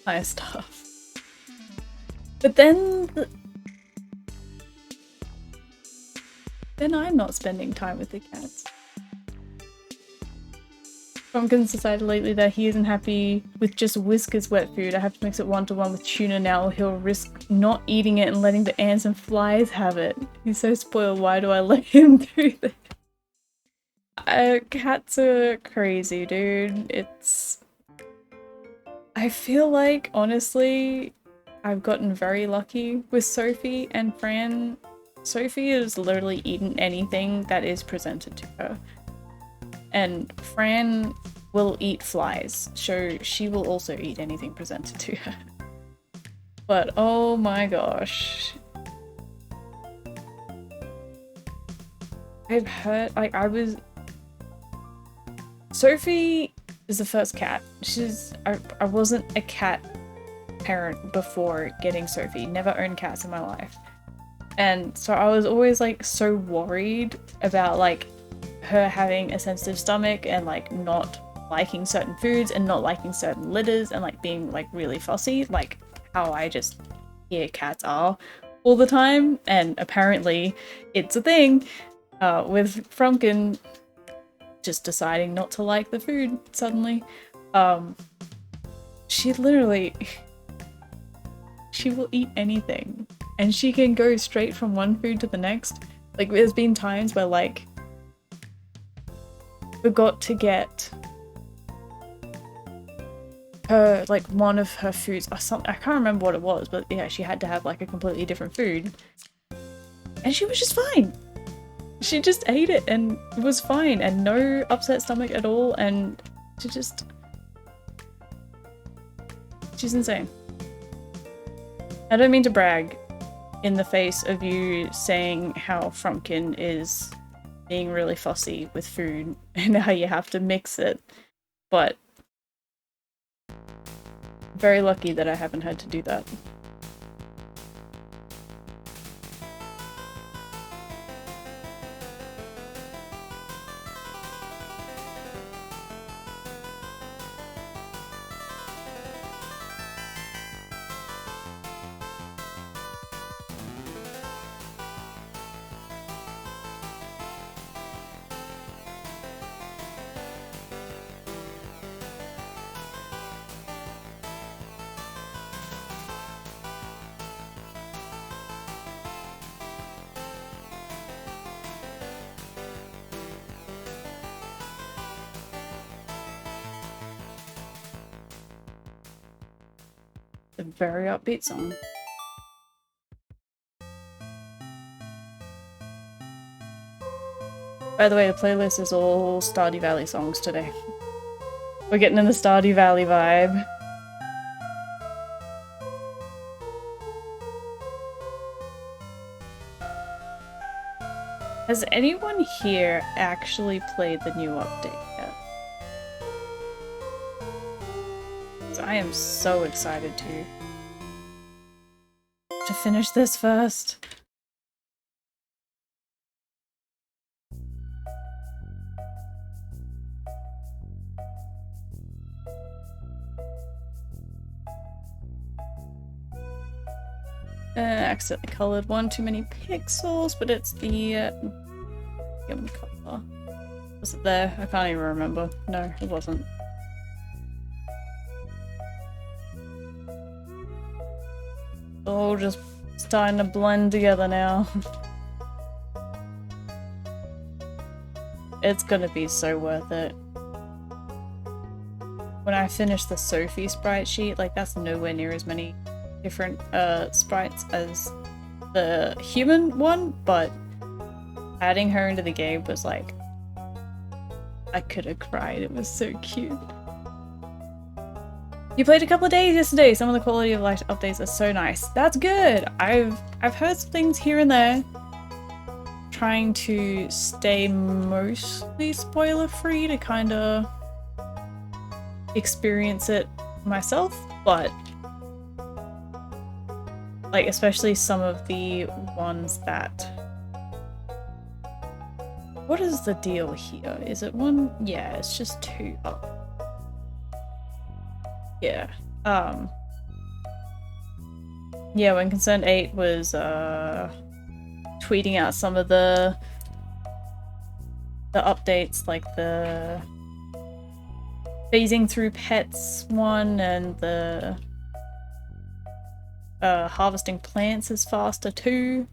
Nice stuff. But then I'm not spending time with the cats. Pumpkin's decided lately that he isn't happy with just Whisker's wet food. I have to mix it 1-to-1 with tuna now, or he'll risk not eating it and letting the ants and flies have it. He's so spoiled, why do I let him do this? Cats are crazy, dude. I feel like, honestly, I've gotten very lucky with Sophie and Fran. Sophie has literally eaten anything that is presented to her. And Fran will eat flies, so she will also eat anything presented to her. But oh my gosh. I've heard, like, Sophie is the first cat. I wasn't a cat parent before getting Sophie. Never owned cats in my life. And so I was always like so worried about like her having a sensitive stomach and like not liking certain foods and not liking certain litters and like being like really fussy, like how I just hear cats are all the time. And apparently it's a thing with Frumpkin just deciding not to like the food suddenly. She will eat anything and she can go straight from one food to the next. Like there's been times where like forgot to get her like one of her foods or something. I can't remember what it was, but yeah, she had to have like a completely different food and she was just fine. She just ate it and it was fine and no upset stomach at all, and she's insane. I don't mean to brag in the face of you saying how Frumpkin is being really fussy with food and how you have to mix it, but very lucky that I haven't had to do that. A very upbeat song. By the way, the playlist is all Stardew Valley songs today. We're getting in the Stardew Valley vibe. Has anyone here actually played the new update yet? I am so excited to finish this first. Accidentally colored one too many pixels, but it's the color. Was it there? I can't even remember. No, it wasn't. All just starting to blend together now. It's gonna be so worth it. When I finish the Sophie sprite sheet, like that's nowhere near as many different sprites as the human one, but adding her into the game was like, I could have cried. It was so cute. You played a couple of days yesterday. Some of the quality of life updates are so nice. That's good. I've heard some things here and there. Trying to stay mostly spoiler free to kind of experience it myself, but like especially some of the ones that. What is the deal here? Is it one? Yeah, it's just 2 up. Yeah. Yeah, when Concerned 8 was tweeting out some of the updates, like the phasing through pets one and the harvesting plants is faster too.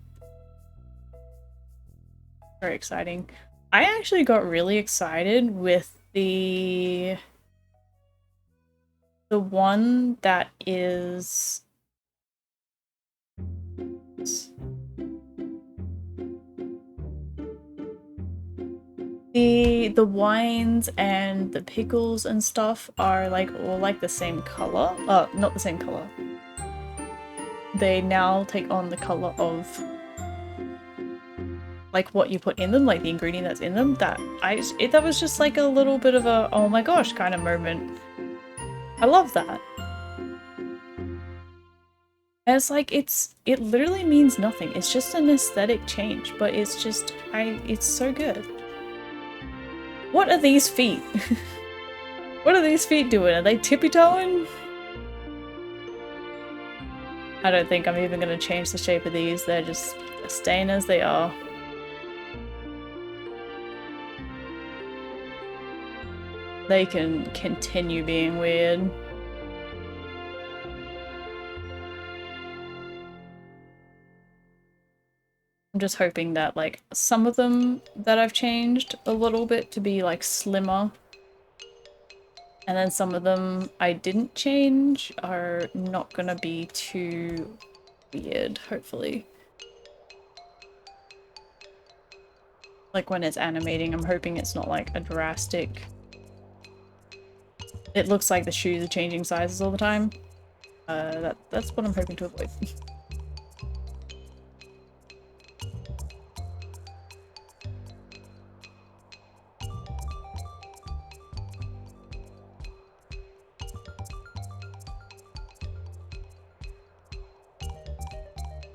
Very exciting. I actually got really excited with the one that is the wines and the pickles and stuff are like all like the same color. Not the same color. They now take on the color of like what you put in them, like the ingredient that's in them. That was just like a little bit of a oh my gosh kind of moment. I love that. And it's like it literally means nothing. It's just an aesthetic change, but it's just it's so good. What are these feet? What are these feet doing? Are they tippy-toeing? I don't think I'm even gonna change the shape of these. They're just staying as they are. They can continue being weird. I'm just hoping that like some of them that I've changed a little bit to be like slimmer, and then some of them I didn't change are not gonna be too weird, hopefully. Like when it's animating, I'm hoping it's not like a drastic. It looks like the shoes are changing sizes all the time. That's what I'm hoping to avoid.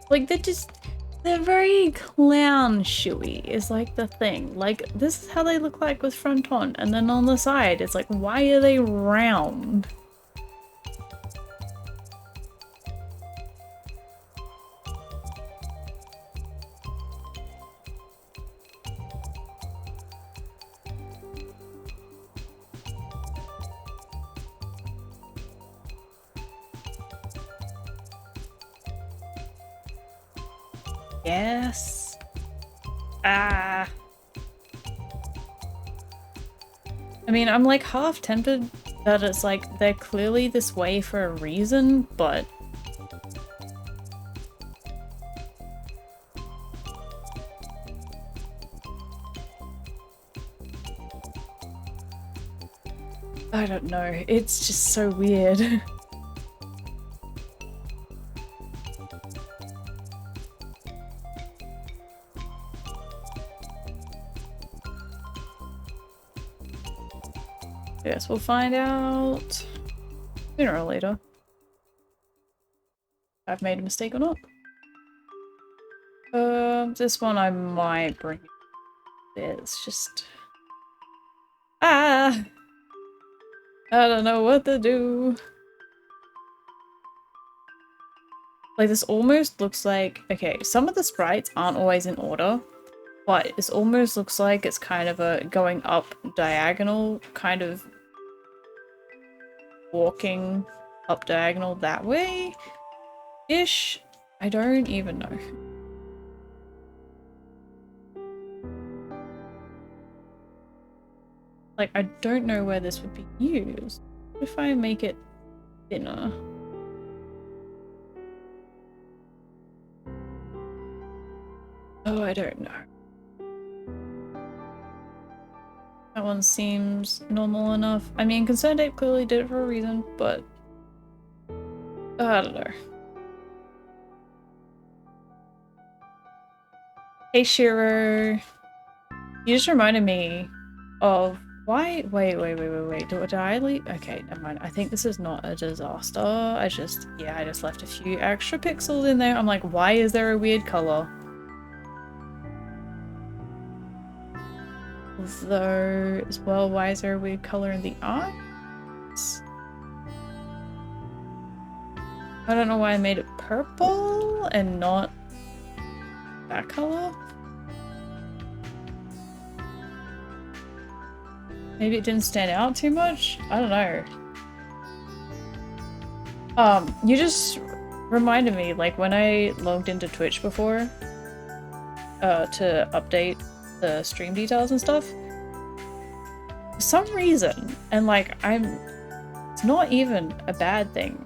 Like they're very clown shoey is like the thing. Like this is how they look like with front on, and then on the side it's like, why are they round? Yes. Ah. I mean, I'm like half tempted that it's like they're clearly this way for a reason, but I don't know. It's just so weird. Yes, we'll find out sooner or later if I've made a mistake or not. This one I might bring it. It's just... Ah! I don't know what to do. Like, this almost looks like... Okay, some of the sprites aren't always in order, but this almost looks like it's kind of a going up diagonal kind of walking up diagonal that way? Ish? I don't even know. Like, I don't know where this would be used. What if I make it thinner? Oh, I don't know. That one seems normal enough. I mean, Concerned Ape clearly did it for a reason, but I don't know. Hey Shiro, you just reminded me of why. Wait. Did I leave? Okay, never mind. I think this is not a disaster. I just left a few extra pixels in there. I'm like, why is there a weird color? Though, as well, why is there a weird color in the eyes? I don't know why I made it purple and not that color. Maybe it didn't stand out too much? I don't know. You just reminded me, like, when I logged into Twitch before, to update the stream details and stuff, for some reason, and like, it's not even a bad thing,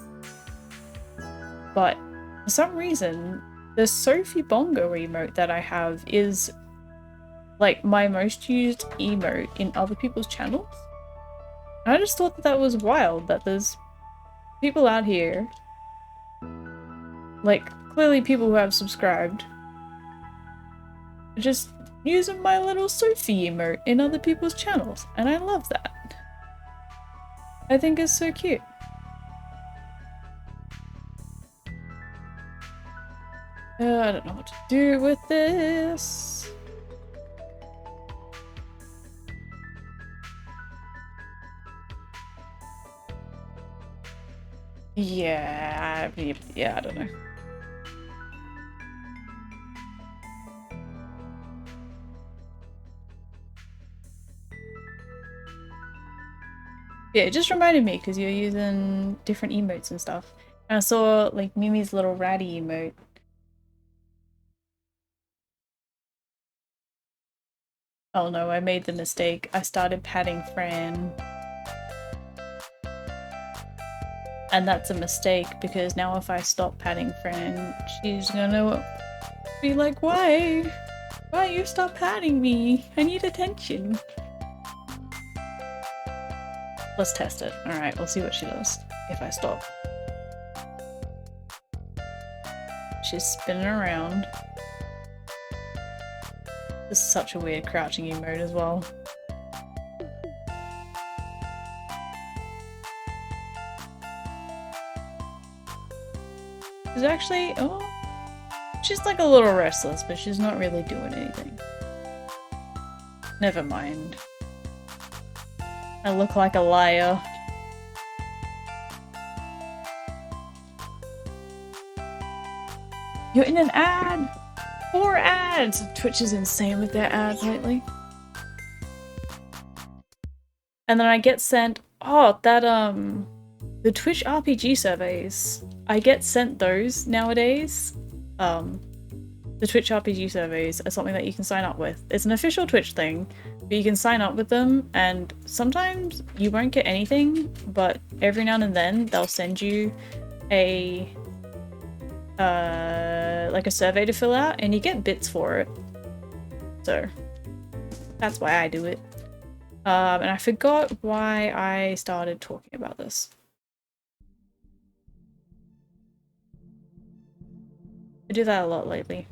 but for some reason, the Sophie Bongo emote that I have is like my most used emote in other people's channels. And I just thought that was wild, that there's people out here, like clearly people who have subscribed, just using my little Sophie emote in other people's channels, and I love that. I think it's so cute. I don't know what to do with this. Yeah, I don't know. Yeah, it just reminded me because you're using different emotes and stuff. And I saw like Mimi's little ratty emote. Oh no, I made the mistake. I started patting Fran. And that's a mistake because now if I stop patting Fran, she's gonna be like, why? Why you stop patting me? I need attention. Let's test it. Alright, we'll see what she does if I stop. She's spinning around. This is such a weird crouching emote as well. She's actually, oh, she's like a little restless, but she's not really doing anything. Never mind. I look like a liar. You're in an ad! 4 ads! Twitch is insane with their ads lately. And then I get sent, oh, that, the Twitch RPG surveys. I get sent those nowadays. The Twitch RPG surveys are something that you can sign up with. It's an official Twitch thing, but you can sign up with them, and sometimes you won't get anything, but every now and then they'll send you a like a survey to fill out, and you get bits for it. So that's why I do it. And I forgot why I started talking about this. I do that a lot lately.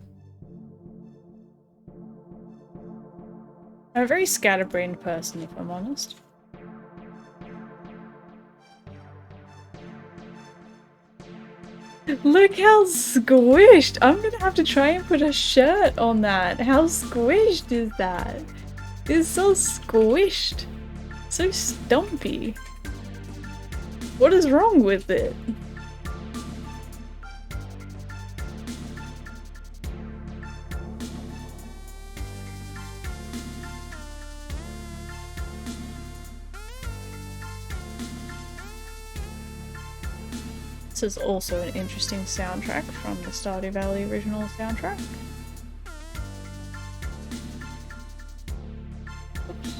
I'm a very scatterbrained person, if I'm honest. Look how squished! I'm gonna have to try and put a shirt on that. How squished is that? It's so squished. So stumpy. What is wrong with it? Ghosts is also an interesting soundtrack from the Stardew Valley original soundtrack. Oops.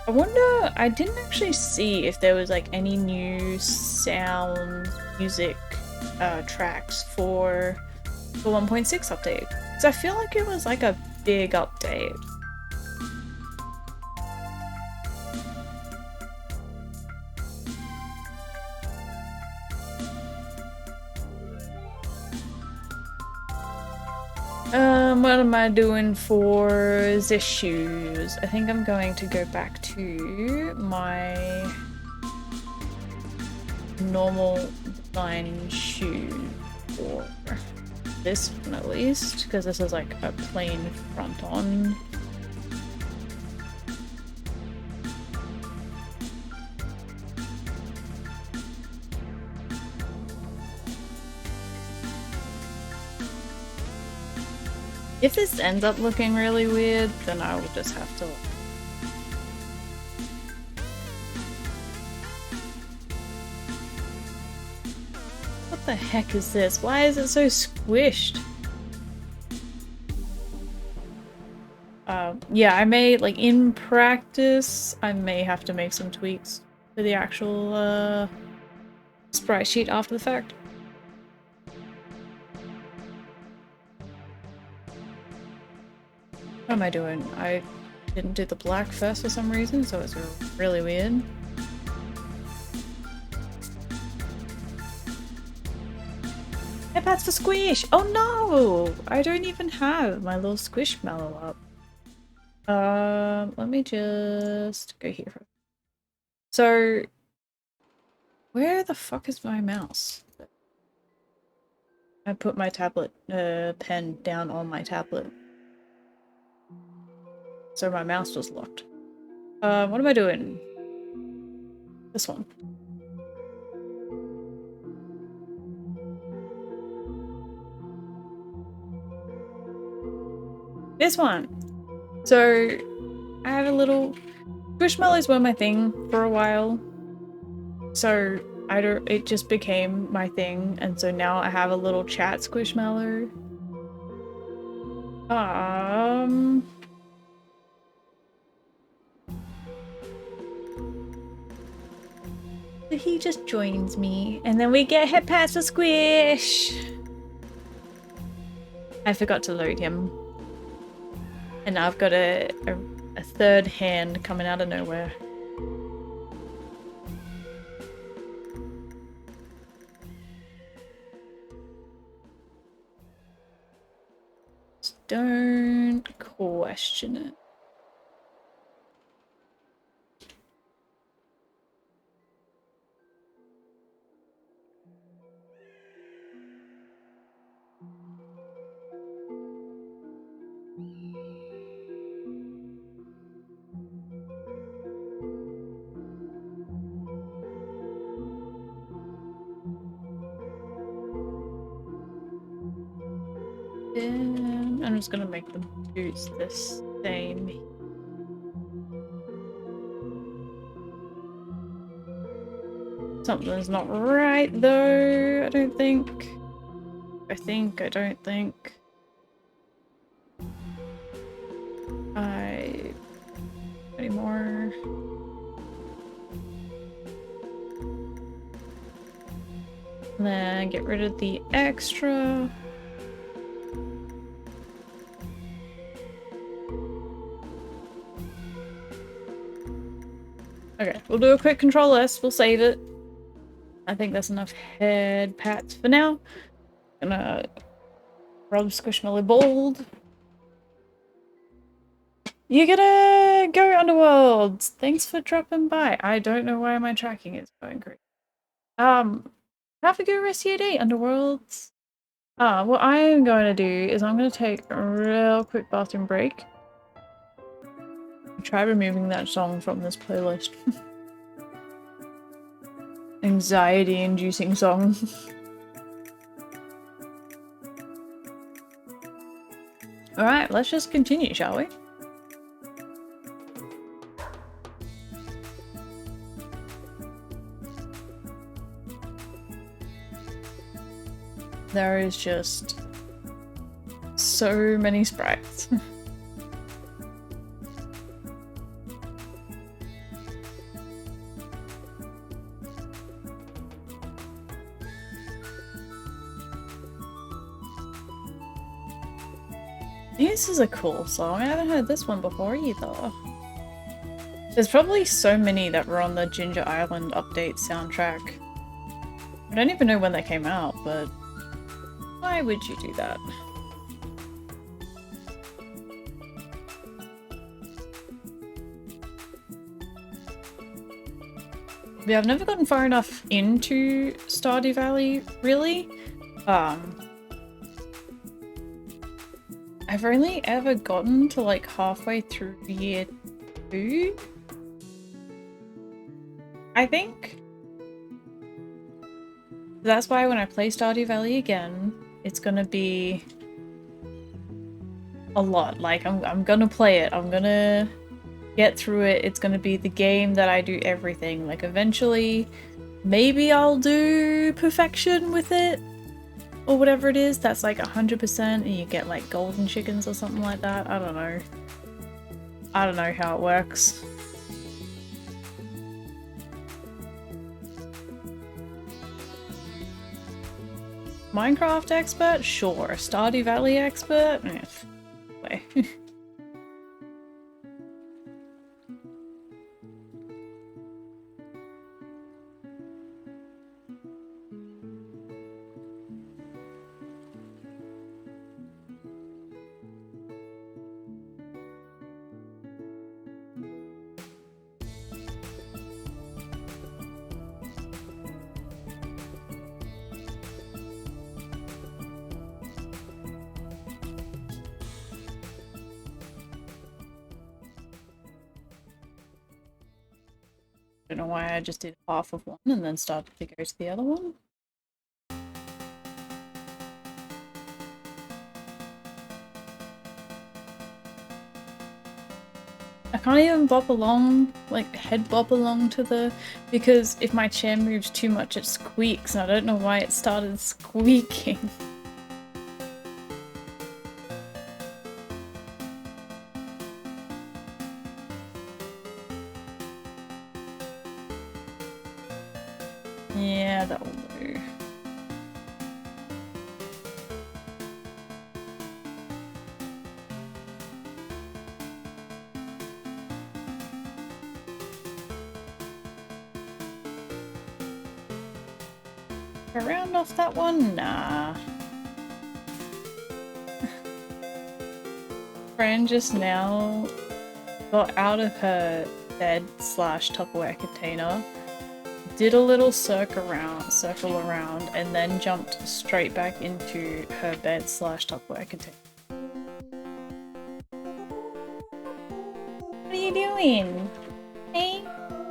I wonder, I didn't actually see if there was like any new sound music tracks for the 1.6 update. Because I feel like it was like a big update. What am I doing for the shoes? I think I'm going to go back to my normal design shoe for this one at least, because this is like a plain front on. If this ends up looking really weird, then I will just have to... What the heck is this? Why is it so squished? Yeah, I may, like, in practice, I may have to make some tweaks to the actual, sprite sheet after the fact. What am I doing? I didn't do the black first for some reason, so it's really weird. Hey, that's for squish! Oh no! I don't even have my little squishmallow up. Let me just go here. So, where the fuck is my mouse? I put my tablet, pen down on my tablet. So my mouse was locked. What am I doing? This one. This one! So, I had a little... Squishmallows were my thing for a while. So, it just became my thing, and so now I have a little chat squishmallow. He just joins me, and then we get hit past the squish! I forgot to load him. And now I've got a third hand coming out of nowhere. Just don't question it. I'm just gonna make the boots the same. Something's not right though, I don't think. I don't think. Anymore. Then get rid of the extra. Okay, we'll do a quick control S, we'll save it. I think that's enough head pats for now. Gonna rub Squishmallow bald. You gotta go Underworld! Thanks for dropping by. I don't know why my tracking is going great. Have a good rest of your day, Underworlds. What I'm going to do is I'm going to take a real quick bathroom break. Try removing that song from this playlist. Anxiety-inducing song. Alright, let's just continue, shall we? There is just so many sprites. This is a cool song. I haven't heard this one before either. There's probably so many that were on the Ginger Island update soundtrack. I don't even know when they came out, but why would you do that? Yeah, I've never gotten far enough into Stardew Valley, really. I've only ever gotten to like halfway through year 2, I think. That's why when I play Stardew Valley again, it's gonna be a lot. Like, I'm gonna play it, I'm gonna get through it, it's gonna be the game that I do everything. Like, eventually, maybe I'll do perfection with it, or whatever it is, that's like 100% and you get like golden chickens or something like that. I don't know. I don't know how it works. Minecraft expert? Sure. Stardew Valley expert? Way. I don't know why I just did half of one and then started to go to the other one. I can't even bop along, like head bop along to the, because if my chair moves too much it squeaks and I don't know why it started squeaking. Yeah, that will do. Round off that one? Nah. Fran just now got out of her bed / Tupperware container, did a little circle around, and then jumped straight back into her bed / Tupperware container. What are you doing? Hey,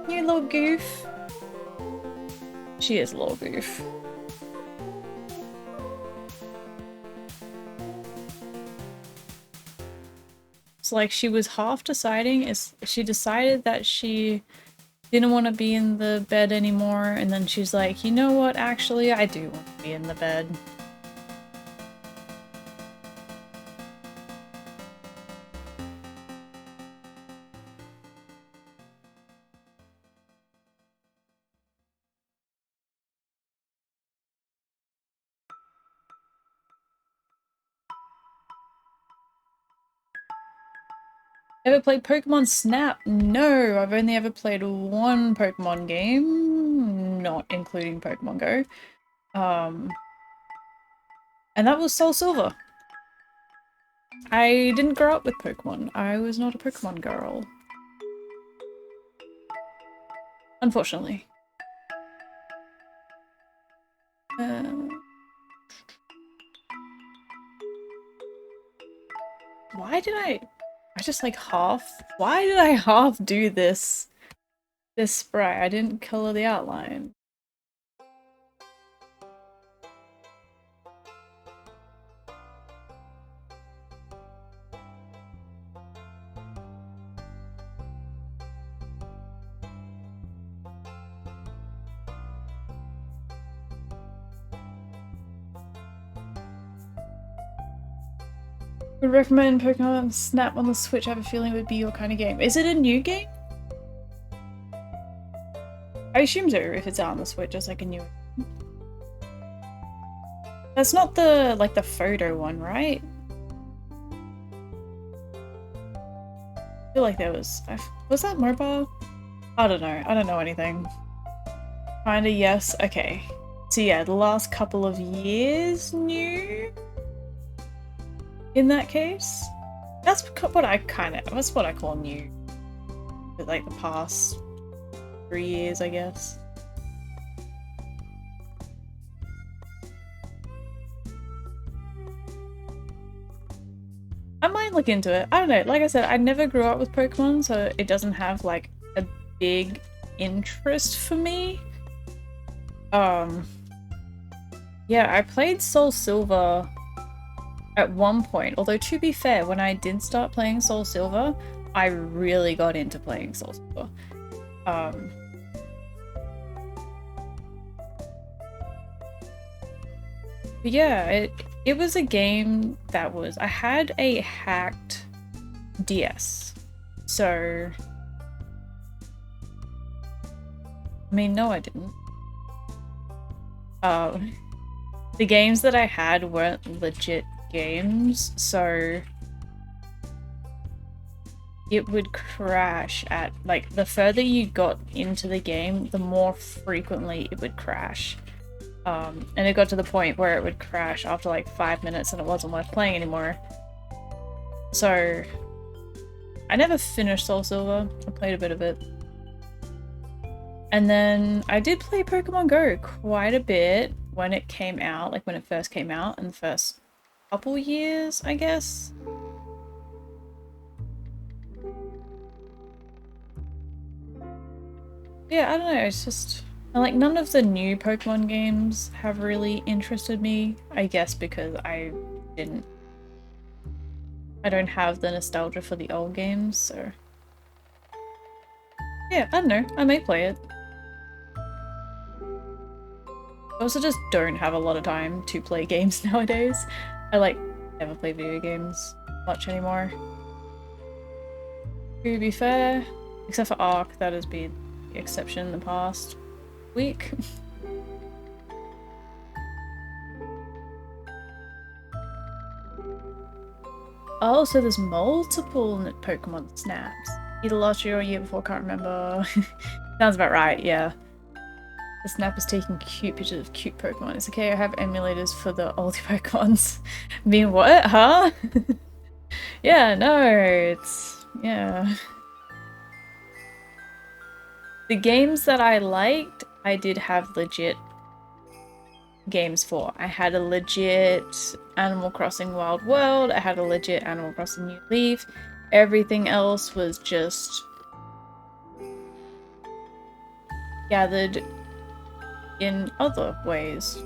you little goof. She is a little goof. It's like she was half deciding, she decided that she didn't want to be in the bed anymore, and then she's like, you know what, actually I do want to be in the bed. Ever played Pokemon Snap? No, I've only ever played one Pokemon game, not including Pokemon Go. And that was Soul Silver. I didn't grow up with Pokemon. I was not a Pokemon girl. Unfortunately. Why did I just like why did I half do this sprite? I didn't color the outline. Would recommend Pokemon Snap on the Switch. I have a feeling it would be your kind of game. Is it a new game? I assume so if it's out on the Switch, just like a new. That's not the like the photo one, right? I feel like there was. Was that mobile? I don't know. I don't know anything. Kinda yes. Okay. So yeah, the last couple of years new. In that case, that's what I call new. But like the past 3 years, I guess. I might look into it. I don't know. Like I said, I never grew up with Pokemon, so it doesn't have like a big interest for me. Yeah, I played Soul Silver at one point, although to be fair, when I did start playing Soul Silver, I really got into playing Soul Silver. But yeah, it was a game that was... I had a hacked DS, so... I mean, no I didn't. The games that I had weren't legit games, so it would crash at, like, the further you got into the game, the more frequently it would crash. And it got to the point where it would crash after like 5 minutes and it wasn't worth playing anymore. So I never finished Soul Silver. I played a bit of it. And then I did play Pokemon Go quite a bit when it came out, like when it first came out in the first couple years, I guess. Yeah, I don't know, it's just... like, none of the new Pokemon games have really interested me, I guess because I don't have the nostalgia for the old games, so... yeah, I don't know, I may play it. I also just don't have a lot of time to play games nowadays. I, like, never play video games much anymore. To be fair, except for Ark, that has been the exception in the past week. Oh, so there's multiple Pokemon Snaps. Either last year or year before, can't remember. Sounds about right, yeah. The Snap is taking cute pictures of cute Pokemon. It's okay, I have emulators for the oldie Pokemons. I mean, what? Huh? Yeah, no, it's... yeah. The games that I liked, I did have legit games for. I had a legit Animal Crossing Wild World, I had a legit Animal Crossing New Leaf. Everything else was just gathered in other ways.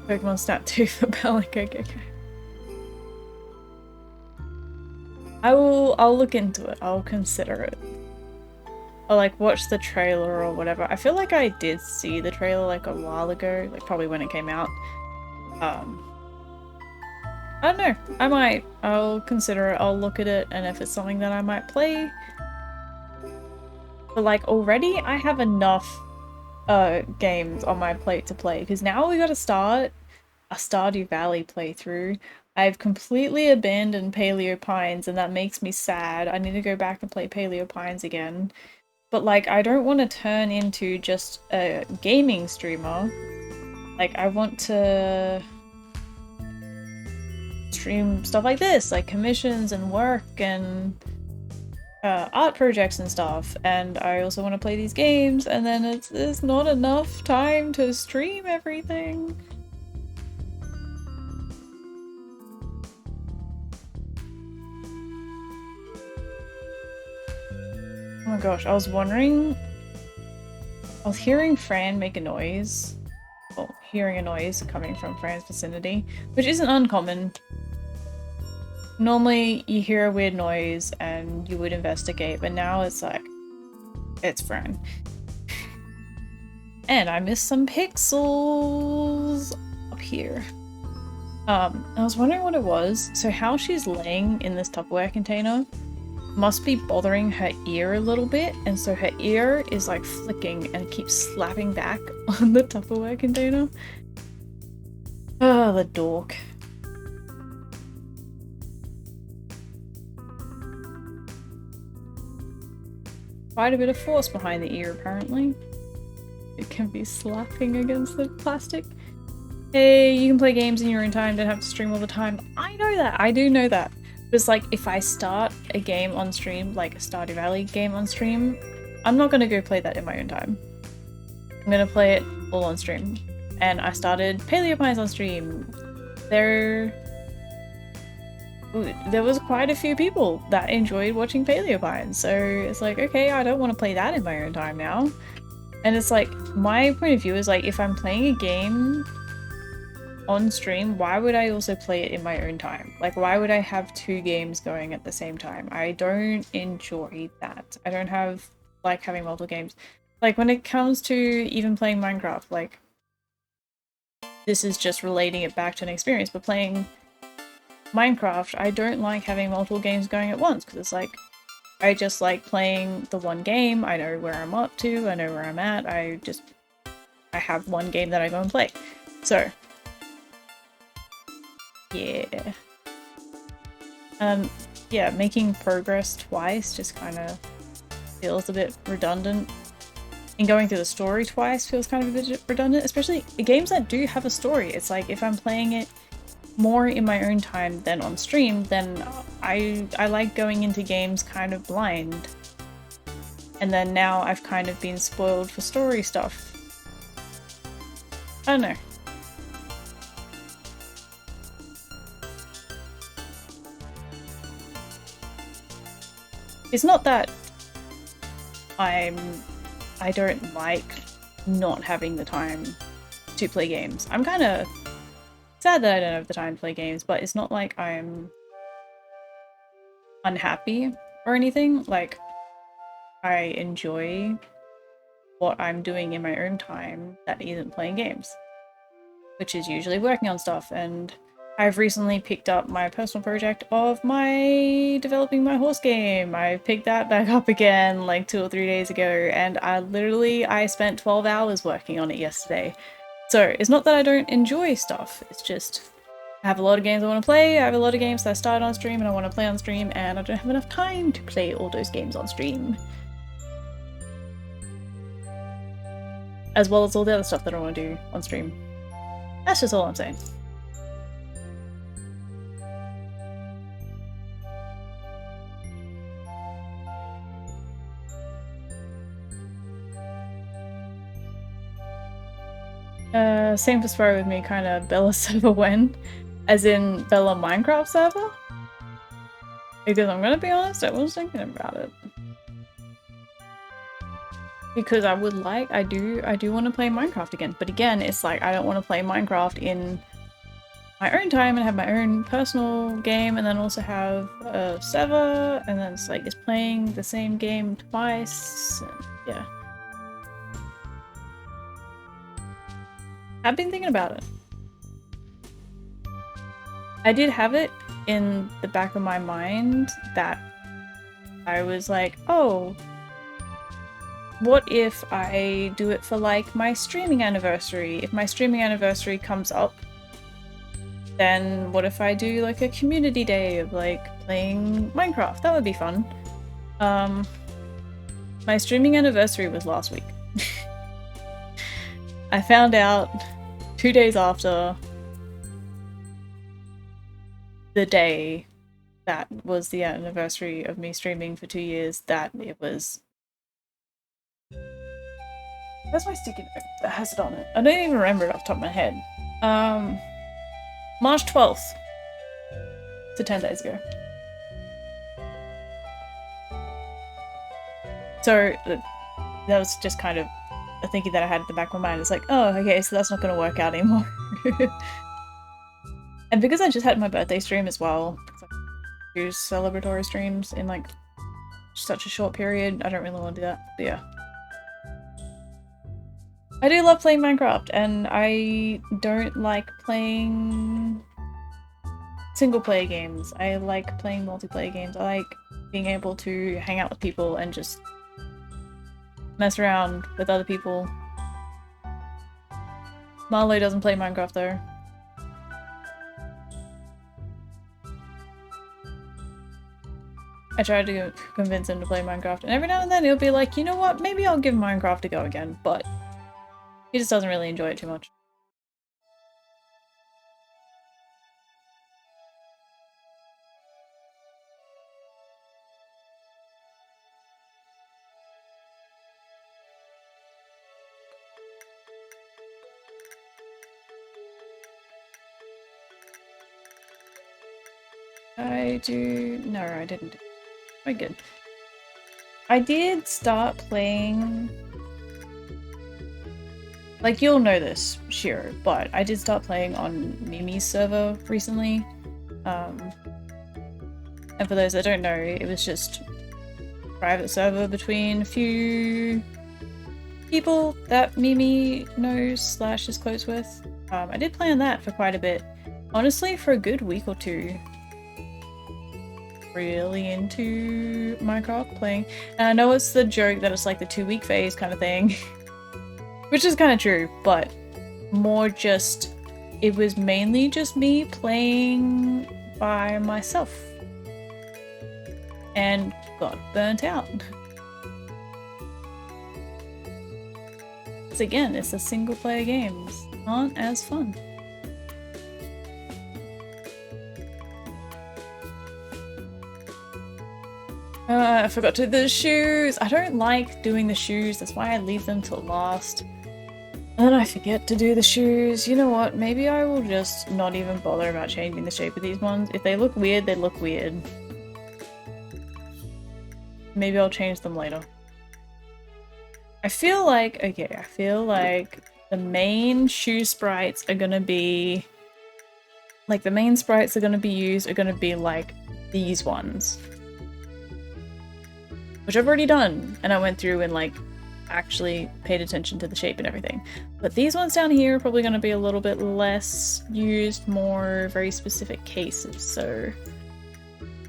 Pokemon Snap 2 for Bellic, okay. I'll look into it. I'll consider it. I'll like watch the trailer or whatever. I feel like I did see the trailer like a while ago, like probably when it came out. I don't know. I might. I'll consider it. I'll look at it, and if it's something that I might play. But like already I have enough games on my plate to play, because now we gotta start a Stardew Valley playthrough. I've completely abandoned Paleo Pines and that makes me sad. I need to go back and play Paleo Pines again. But like, I don't want to turn into just a gaming streamer. Like, I want to stream stuff like this, like commissions and work and art projects and stuff. And I also want to play these games, and then there's not enough time to stream everything. Oh my gosh, I was hearing Fran make a noise. Well, hearing a noise coming from Fran's vicinity, which isn't uncommon. Normally you hear a weird noise and you would investigate, but now it's like, it's Fran. And I missed some pixels up here. I was wondering what it was. So how she's laying in this Tupperware container must be bothering her ear a little bit, and so her ear is like flicking and keeps slapping back on the Tupperware container. Oh, the dork. Quite a bit of force behind the ear, apparently. It can be slapping against the plastic. Hey, you can play games in your own time, don't have to stream all the time. I know that, I do know that. But it's like, if I start a game on stream, like a Stardew Valley game on stream, I'm not gonna go play that in my own time. I'm gonna play it all on stream. And I started Paleopines on stream. There was quite a few people that enjoyed watching Paleopines, so it's like, okay, I don't want to play that in my own time now. And it's like, my point of view is like, if I'm playing a game on stream, why would I also play it in my own time? Like, why would I have two games going at the same time? I don't enjoy that. I don't like having multiple games. Like, when it comes to even playing Minecraft, like, this is just relating it back to an experience, but playing Minecraft, I don't like having multiple games going at once, because it's like, I just like playing the one game, I know where I'm up to, I know where I'm at, I have one game that I go and play. So, yeah. Yeah, making progress twice just kind of feels a bit redundant. And going through the story twice feels kind of a bit redundant, especially games that do have a story. It's like, if I'm playing it more in my own time than on stream, then I like going into games kind of blind. And then now I've kind of been spoiled for story stuff. I don't know. It's not that I don't like not having the time to play games. I'm kind of sad that I don't have the time to play games, but it's not like I'm unhappy or anything. Like, I enjoy what I'm doing in my own time that isn't playing games, which is usually working on stuff. And I've recently picked up my personal project of developing my horse game. I picked that back up again like 2 or 3 days ago, and I spent 12 hours working on it yesterday. So it's not that I don't enjoy stuff, it's just I have a lot of games I want to play, I have a lot of games that I started on stream and I want to play on stream, and I don't have enough time to play all those games on stream. As well as all the other stuff that I want to do on stream. That's just all I'm saying. Same for Spyro with me, kind of Bella server when? As in Bella Minecraft server? Because I'm gonna be honest, I was thinking about it. Because I do want to play Minecraft again, but again, it's like I don't want to play Minecraft in my own time and have my own personal game and then also have a server, and then it's like it's playing the same game twice, and yeah. I've been thinking about it. I did have it in the back of my mind that I was like, oh, what if I do it for like my streaming anniversary? If my streaming anniversary comes up, then what if I do like a community day of like playing Minecraft? That would be fun. My streaming anniversary was last week. I found out 2 days after the day that was the anniversary of me streaming for 2 years that it was... Where's my sticky note that has it on it? I don't even remember it off the top of my head. March 12th. So 10 days ago. So that was just kind of a thinking that I had at the back of my mind. It's like, oh, okay, so that's not going to work out anymore. And because I just had my birthday stream as well, I do celebratory streams in like such a short period, I don't really want to do that. But yeah. I do love playing Minecraft, and I don't like playing single player games. I like playing multiplayer games. I like being able to hang out with people and just mess around with other people. Marlo doesn't play Minecraft though. I tried to convince him to play Minecraft, and every now and then he'll be like, you know what, maybe I'll give Minecraft a go again, but he just doesn't really enjoy it too much. No, I didn't. Very good. I did start playing... Like, you'll know this, Shiro, but I did start playing on Mimi's server recently. And for those that don't know, it was just a private server between a few people that Mimi knows / is close with. I did play on that for quite a bit. Honestly, for a good week or two. Really into Minecraft playing. And I know it's the joke that it's like the 2-week phase kind of thing. Which is kind of true, but more just... It was mainly just me playing by myself. And got burnt out. Because again, it's the single player games. Aren't as fun. I forgot to do the shoes. I don't like doing the shoes. That's why I leave them till last. And then I forget to do the shoes. You know what? Maybe I will just not even bother about changing the shape of these ones. If they look weird, they look weird. Maybe I'll change them later. I feel like the main shoe sprites are gonna be... Like, the main sprites are gonna be like these ones. Which I've already done, and I went through and like actually paid attention to the shape and everything. But these ones down here are probably going to be a little bit less used, more very specific cases, so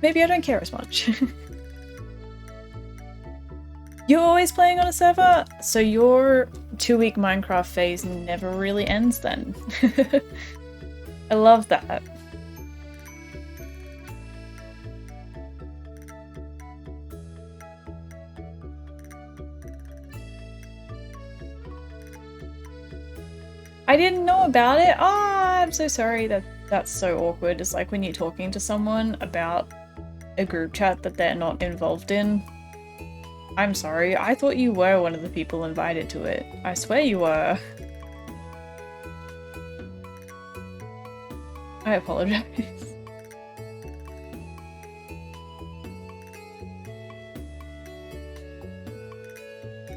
maybe I don't care as much. You're always playing on a server, so your 2-week Minecraft phase never really ends then. I love that. I didn't know about it. Ah, I'm so sorry. That's so awkward. It's like when you're talking to someone about a group chat that they're not involved in. I'm sorry. I thought you were one of the people invited to it. I swear you were. I apologize.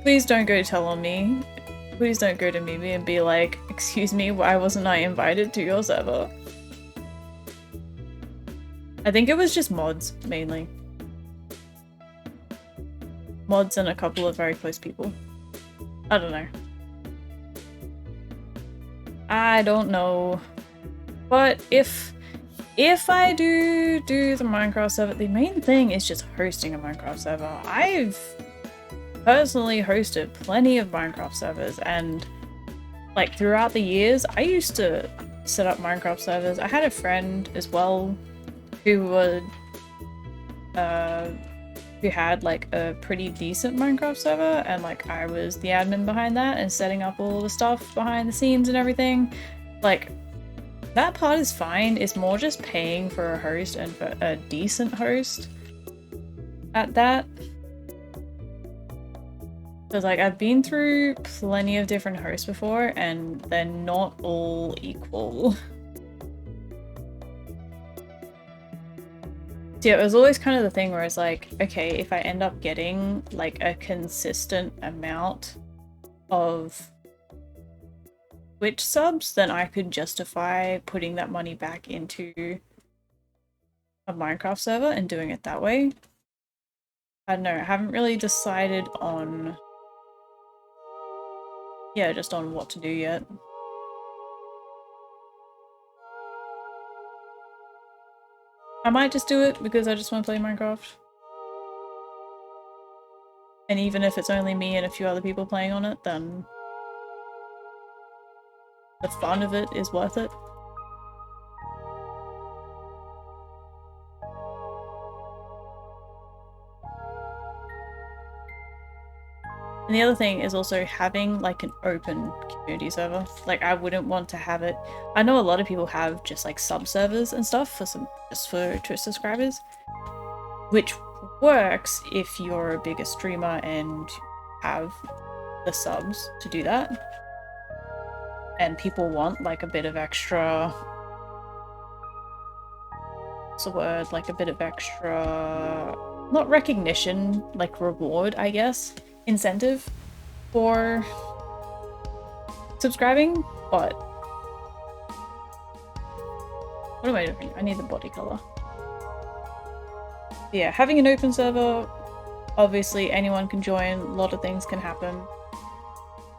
Please don't go tell on me. Please don't go to Mimi and be like, excuse me, why wasn't I invited to your server? I think it was just mods, mainly. Mods and a couple of very close people. I don't know. I don't know. But if I do the Minecraft server, the main thing is just hosting a Minecraft server. I've personally hosted plenty of Minecraft servers, and like throughout the years I used to set up Minecraft servers. I had a friend as well who had like a pretty decent Minecraft server, and like I was the admin behind that and setting up all the stuff behind the scenes and everything. Like, that part is fine. It's more just paying for a host, and for a decent host at that. Because like I've been through plenty of different hosts before, and they're not all equal. So yeah, it was always kind of the thing where it's like, okay, if I end up getting like a consistent amount of Twitch subs, then I could justify putting that money back into a Minecraft server and doing it that way. I don't know, I haven't really decided on... yeah, just on what to do yet. I might just do it because I just want to play Minecraft. And even if it's only me and a few other people playing on it, then the fun of it is worth it. And the other thing is also having like an open community server. Like I wouldn't want to have it. I know a lot of people have just like sub servers and stuff for just for Twitch subscribers, which works if you're a bigger streamer and have the subs to do that. And people want like a bit of extra, what's the word? Like a bit of extra, not recognition, like reward, I guess. Incentive for subscribing, but what am I doing? I need the body color. Yeah, having an open server, obviously anyone can join, a lot of things can happen.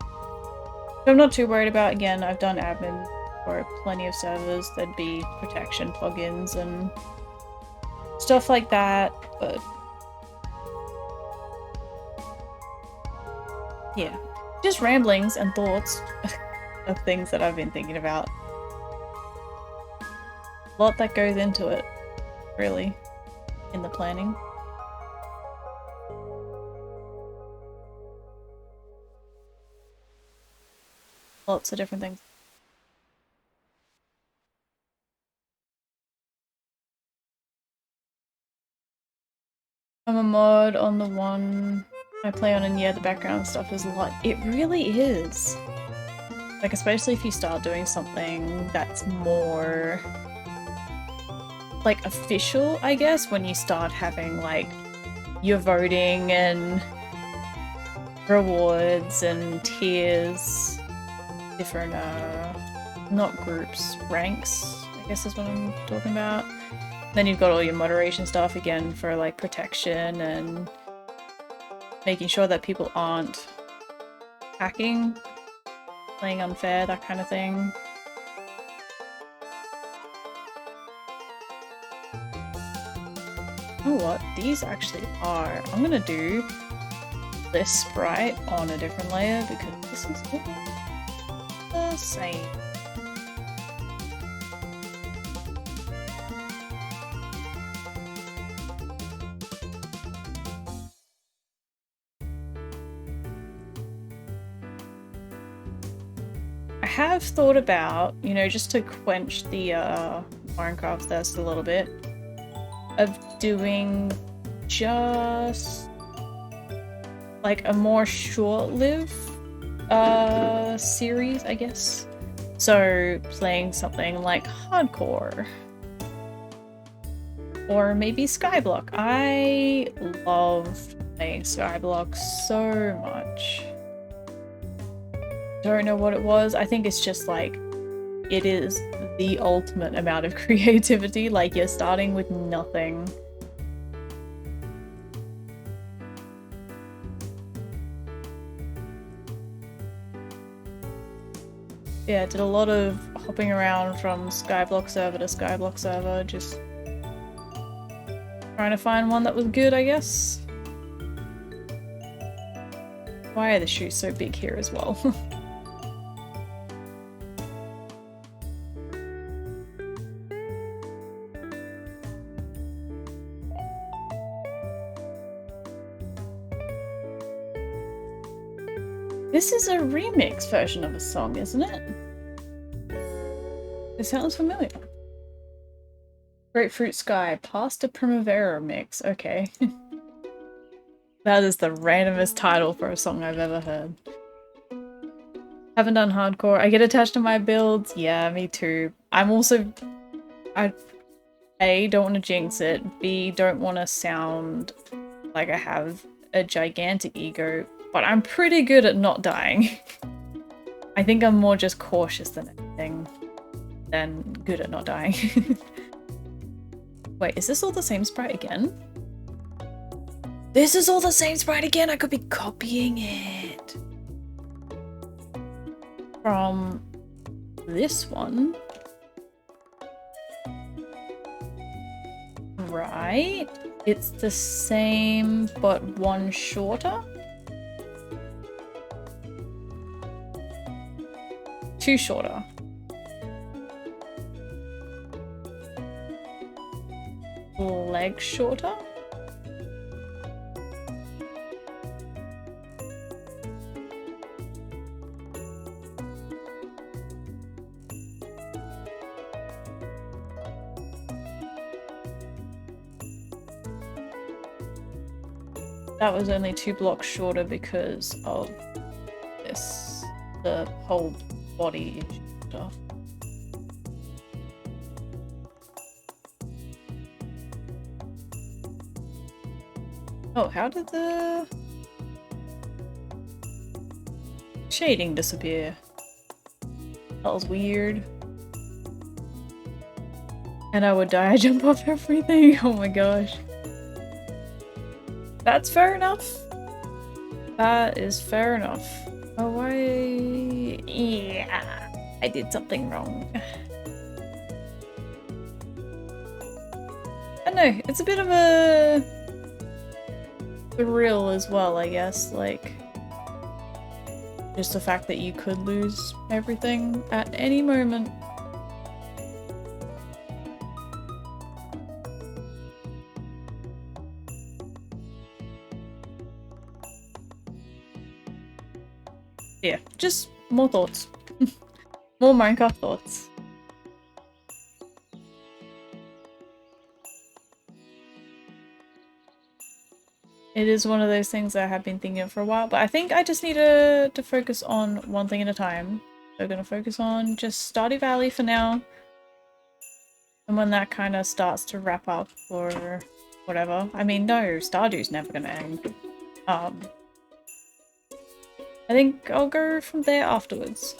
So I'm not too worried about, again, I've done admin for plenty of servers, there'd be protection plugins and stuff like that, but yeah, just ramblings and thoughts of things that I've been thinking about. A lot that goes into it, really, in the planning. Lots of different things. I'm a mod on the one I play on, and yeah, the background stuff is a lot. It really is. Like, especially if you start doing something that's more like official, I guess, when you start having like your voting and rewards and tiers, different not groups, ranks, I guess is what I'm talking about. Then you've got all your moderation stuff again for like protection and making sure that people aren't hacking, playing unfair, that kind of thing. You know what? These actually are. I'm gonna do this sprite on a different layer because this is the same. I have thought about, you know, just to quench the Minecraft thirst a little bit, of doing just like a more short-lived series, I guess. So playing something like hardcore or maybe Skyblock. I loved playing Skyblock so much. Don't know what it was. I think it's just like, it is the ultimate amount of creativity. Like, you're starting with nothing. Yeah, did a lot of hopping around from Skyblock server to Skyblock server, just trying to find one that was good, I guess. Why are the shoes so big here as well? This is a remix version of a song, isn't it? It sounds familiar. Grapefruit Sky, Pasta Primavera mix. Okay. That is the randomest title for a song I've ever heard. Haven't done hardcore. I get attached to my builds. Yeah, me too. I'm also... A, don't want to jinx it. B, don't want to sound like I have a gigantic ego. But I'm pretty good at not dying. I think I'm more just cautious than anything than good at not dying. Wait, is this all the same sprite again? This is all the same sprite again? I could be copying it. from this one. Right. It's the same, but one shorter. 2 shorter. Leg shorter. That was only 2 blocks shorter because of this. The whole body stuff. Oh, how did the shading disappear? That was weird. And I would die, I jump off everything. Oh my gosh. That's fair enough. That is fair enough. Oh, yeah, I did something wrong. I don't know, it's a bit of a thrill as well, I guess, like just the fact that you could lose everything at any moment. Yeah, just more thoughts. More Minecraft thoughts. It is one of those things that I have been thinking of for a while, but I think I just need to focus on one thing at a time. So I'm gonna focus on just Stardew Valley for now. And when that kind of starts to wrap up or whatever. I mean, no, Stardew's never gonna end. I think I'll go from there afterwards.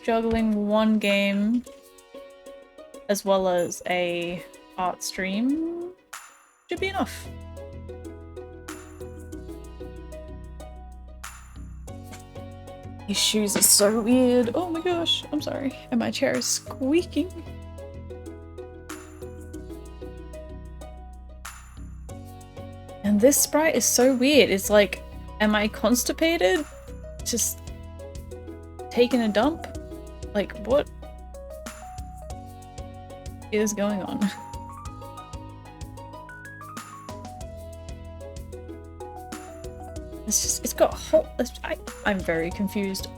Juggling one game as well as a art stream should be enough. These shoes are so weird. Oh my gosh, I'm sorry. And my chair is squeaking. And this sprite is so weird. It's like, am I constipated? Just taking a dump? Like, what is going on? It's just, it's got a whole, I'm very confused.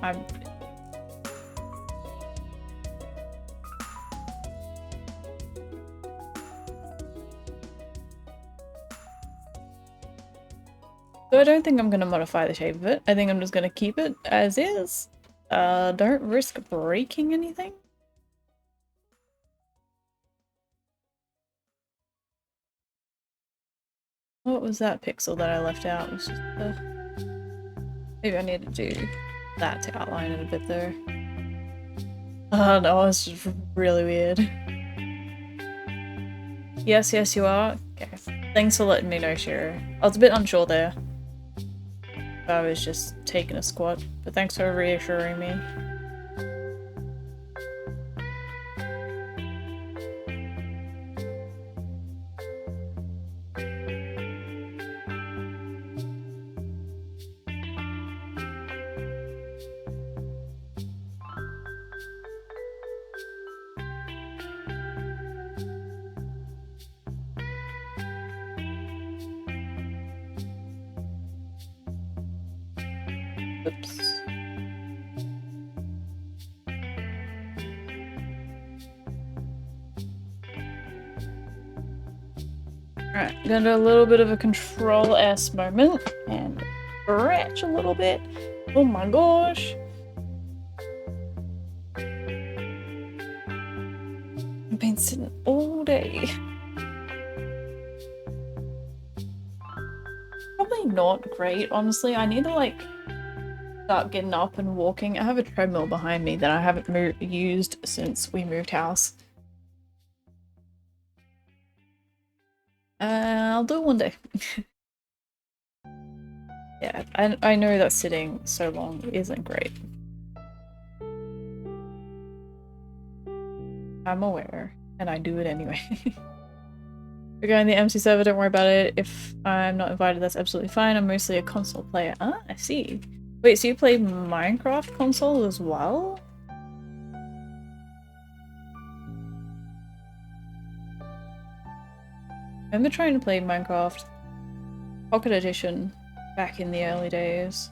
So I don't think I'm gonna modify the shape of it. I think I'm just gonna keep it as is. Don't risk breaking anything. What was that pixel that I left out? It was just maybe I need to do that to outline it a bit there. Oh no, it's just really weird. Yes, yes you are. Okay. Thanks for letting me know, Shiro. I was a bit unsure there. I was just taking a squat, but thanks for reassuring me. Oops. Alright, gonna do a little bit of a control S moment and stretch a little bit. Oh my gosh. I've been sitting all day. Probably not great, honestly. I need to like start getting up and walking. I have a treadmill behind me that I haven't used since we moved house. I'll do it one day. Yeah, I know that sitting so long isn't great. I'm aware, and I do it anyway. We're going to the MC server, don't worry about it. If I'm not invited, that's absolutely fine. I'm mostly a console player. Ah, I see. Wait, so you play Minecraft console as well? I remember trying to play Minecraft Pocket Edition back in the early days.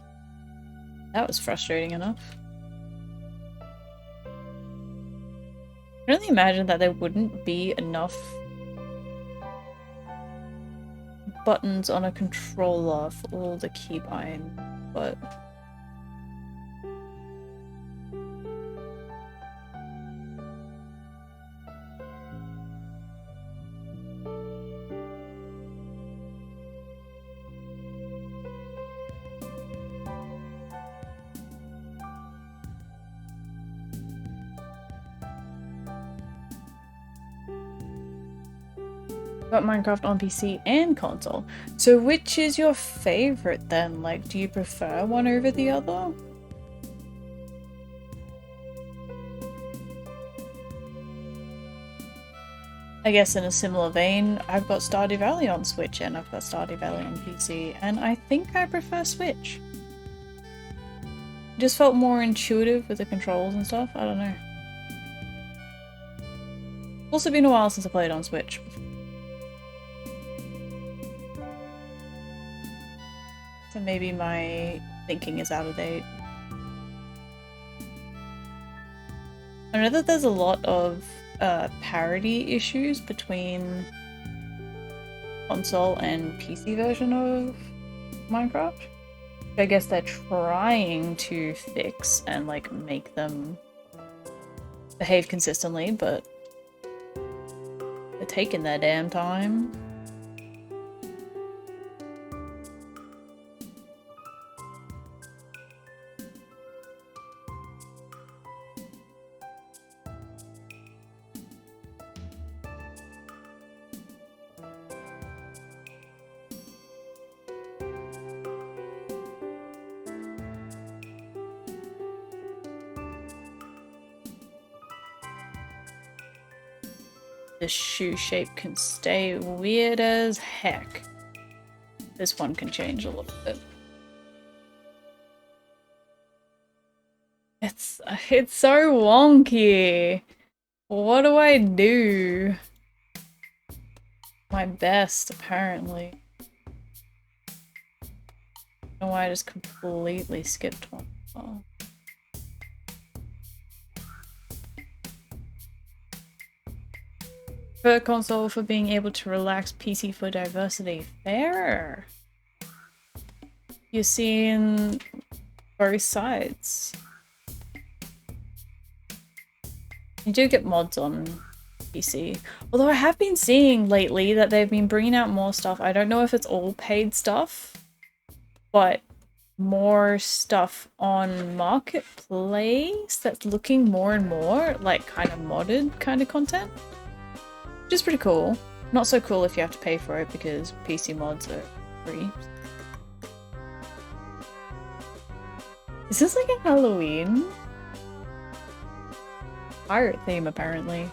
That was frustrating enough. I can only imagine that there wouldn't be enough buttons on a controller for all the keybind, but got Minecraft on PC and console. So which is your favorite then? Like, do you prefer one over the other? I guess in a similar vein, I've got Stardew Valley on Switch and I've got Stardew Valley on PC, and I think I prefer Switch. It just felt more intuitive with the controls and stuff, I don't know. It's also been a while since I played on Switch. So maybe my thinking is out of date. I know that there's a lot of parity issues between console and PC version of Minecraft. I guess they're trying to fix and like make them behave consistently, but they're taking their damn time. The shoe shape can stay weird as heck. This one can change a little bit. It's so wonky. What do I do? My best, apparently. I don't know why I just completely skipped one. Oh. Per console for being able to relax, PC for diversity. Fair. You're seeing both sides. You do get mods on PC. Although I have been seeing lately that they've been bringing out more stuff. I don't know if it's all paid stuff, but more stuff on Marketplace that's looking more and more like kind of modded kind of content. Which is pretty cool. Not so cool if you have to pay for it because PC mods are free. Is this like a Halloween pirate theme apparently?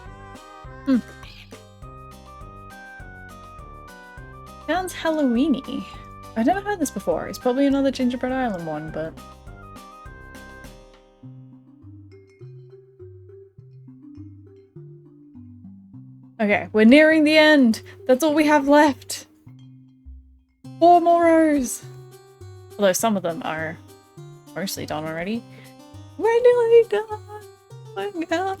Sounds Halloween-y. I've never heard this before. It's probably another Gingerbread Island one, but okay, we're nearing the end! That's all we have left! 4 more rows! Although some of them are mostly done already. We're nearly done! Oh my gosh!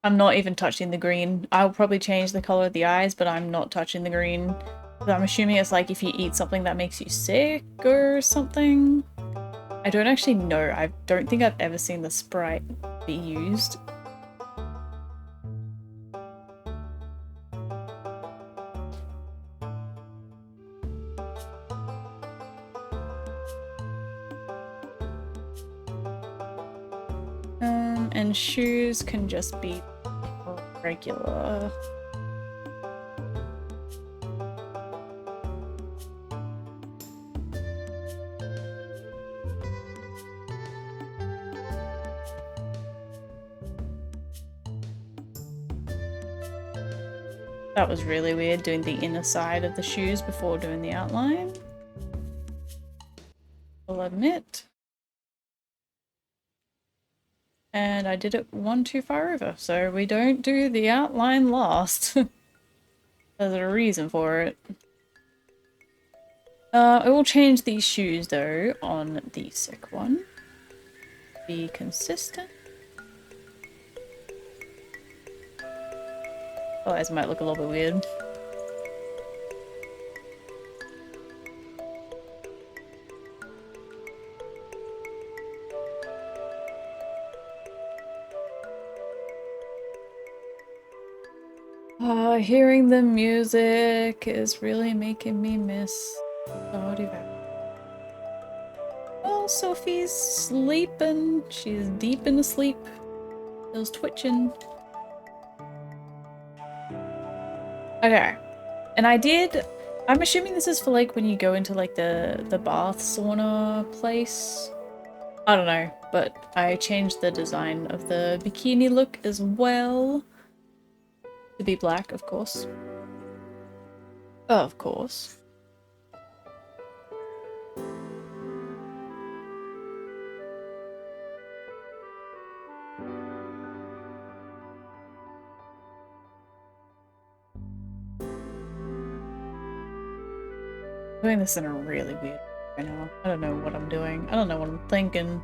I'm not even touching the green. I'll probably change the color of the eyes, but I'm not touching the green. I'm assuming it's like if you eat something that makes you sick or something. I don't actually know. I don't think I've ever seen the sprite be used. And shoes can just be regular. That was really weird, doing the inner side of the shoes before doing the outline. I'll admit. And I did it one too far over, so we don't do the outline last. There's a reason for it. I will change these shoes though on the sick one. Be consistent. Otherwise it might look a little bit weird. Hearing the music is really making me miss Stardew Valley. Well, Sophie's sleeping. She's deep in the sleep. Feels twitching. Okay. And I'm assuming this is for like when you go into like the bath sauna place. I don't know, but I changed the design of the bikini look as well. To be black, of course. Of course. Doing this in a really weird way right now. I don't know what I'm doing. I don't know what I'm thinking.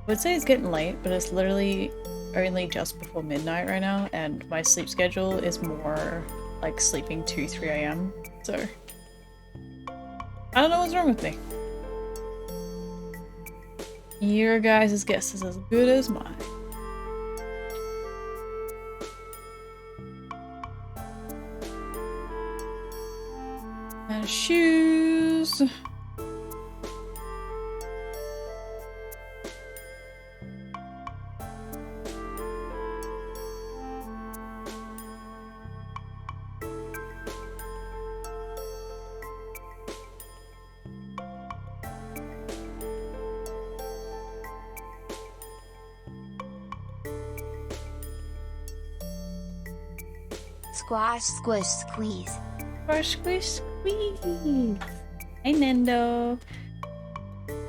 I would say it's getting late, but it's literally only just before midnight right now, and my sleep schedule is more like sleeping 2-3 a.m. So I don't know what's wrong with me. Your guys' guess is as good as mine. And shoes. Squash, squish, squeeze. Squish, squish, squeeze. Hey, Nendo.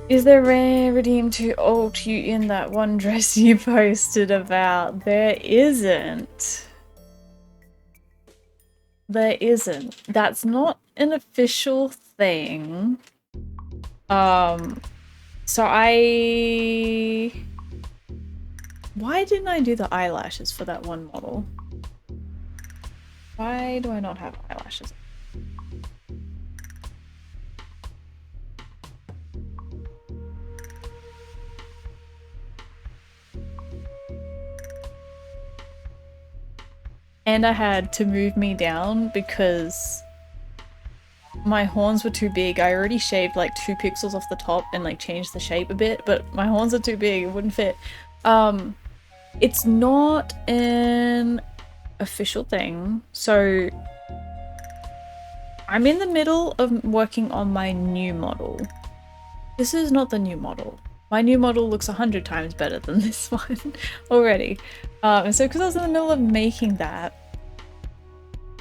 Is there a redeem to alt you in that one dress you posted about? There isn't. There isn't. That's not an official thing. So why didn't I do the eyelashes for that one model? Why do I not have eyelashes? And I had to move me down because my horns were too big. I already shaved like 2 pixels off the top and like changed the shape a bit, but my horns are too big, it wouldn't fit. It's not an official thing. So I'm in the middle of working on my new model. This is not the new model. My new model looks 100 times better than this one already. And so because I was in the middle of making that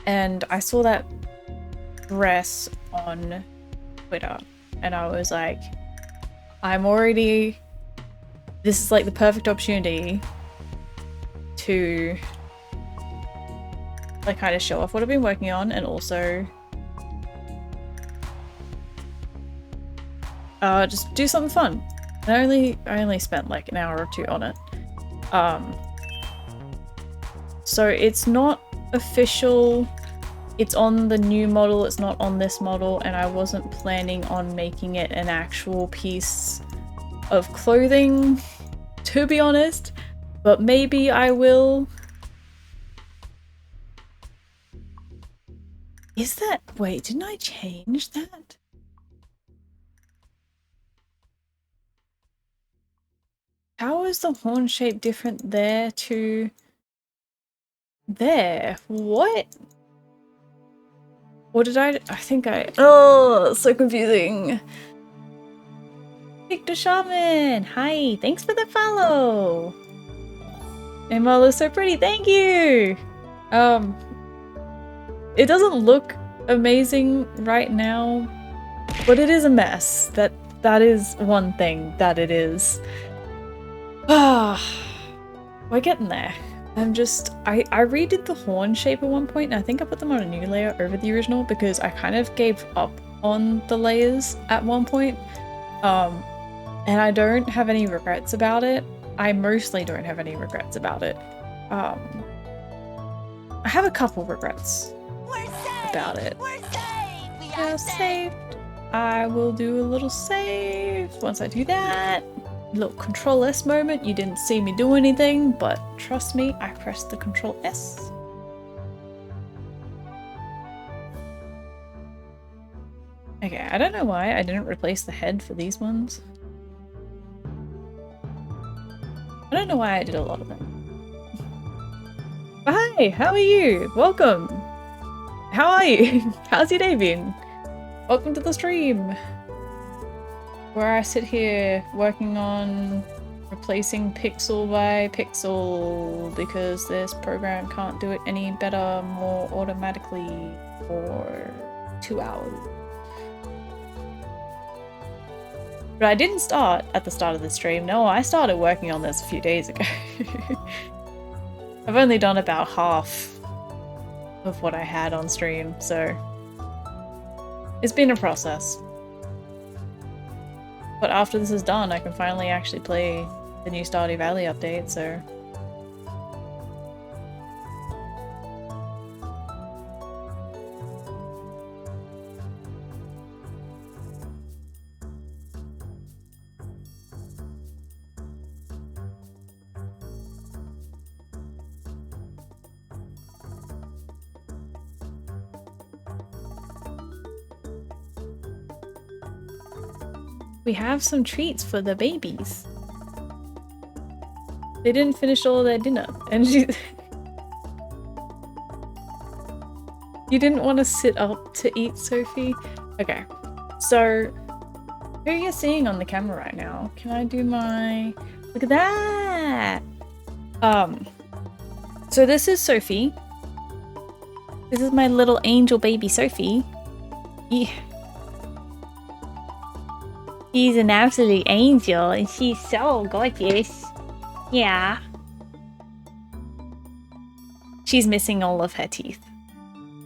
and I saw that dress on Twitter and I was like, this is like the perfect opportunity to like kind of show off what I've been working on and also just do something fun. And I only spent like an hour or 2 on it. So it's not official. It's on the new model, it's not on this model, and I wasn't planning on making it an actual piece of clothing, to be honest, but maybe I will. Is that... Wait, didn't I change that? How is the horn shape different there to... there? What? Or did I think I... Oh, so confusing. Victor Shaman! Hi, thanks for the follow! Emma is so pretty, thank you! It doesn't look amazing right now, but it is a mess. That is one thing that it is. Ah, we're getting there. I redid the horn shape at one point, and I think I put them on a new layer over the original because I kind of gave up on the layers at one point. And I don't have any regrets about it. I mostly don't have any regrets about it. I have a couple regrets about it. We're saved! We Yeah, are saved. I will do a little save once I do that. Little Control S moment. You didn't see me do anything, but trust me, I pressed the Control S. Okay, I don't know why I didn't replace the head for these ones. I don't know why I did a lot of them. Hi, how are you? Welcome. How are you? How's your day been? Welcome to the stream, where I sit here working on replacing pixel by pixel because this program can't do it any better, more automatically for 2 hours. But I didn't start at the start of the stream. No, I started working on this a few days ago. I've only done about half of what I had on stream, so it's been a process. But after this is done, I can finally actually play the new Stardew Valley update, so... We have some treats for the babies. They didn't finish all their dinner, and she... You didn't want to sit up to eat, Sophie? Okay, so who are you seeing on the camera right now? Can I do my... Look at that! So this is Sophie. This is my little angel baby Sophie. Yeah. She's an absolute angel, and she's so gorgeous. Yeah. She's missing all of her teeth.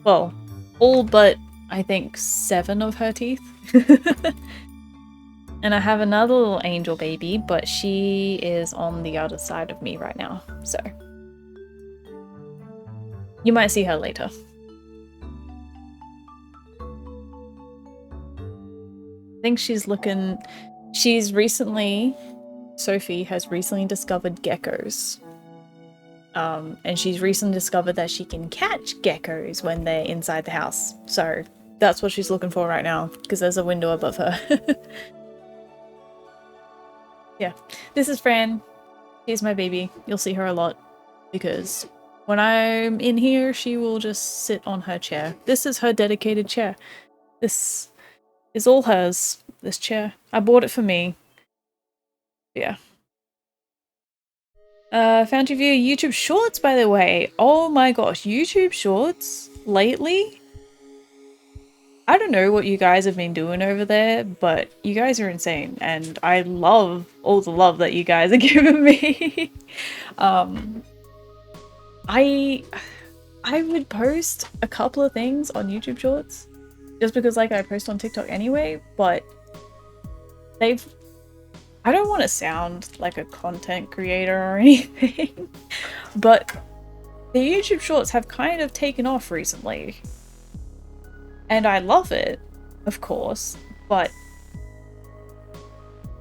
Well, all but, I think, 7 of her teeth. And I have another little angel baby, but she is on the other side of me right now, so... You might see her later. I think she's looking... Sophie has recently discovered geckos. And she's recently discovered that she can catch geckos when they're inside the house. So that's what she's looking for right now, because there's a window above her. Yeah, this is Fran. She's my baby. You'll see her a lot, because when I'm in here, she will just sit on her chair. This is her dedicated chair. This is all hers, this chair. I bought it for me. Yeah. Found you via YouTube Shorts, by the way. Oh my gosh, YouTube Shorts lately? I don't know what you guys have been doing over there, but you guys are insane, and I love all the love that you guys are giving me. I would post a couple of things on YouTube Shorts, just because like I post on TikTok anyway, but I don't want to sound like a content creator or anything, but the YouTube Shorts have kind of taken off recently. And I love it, of course, but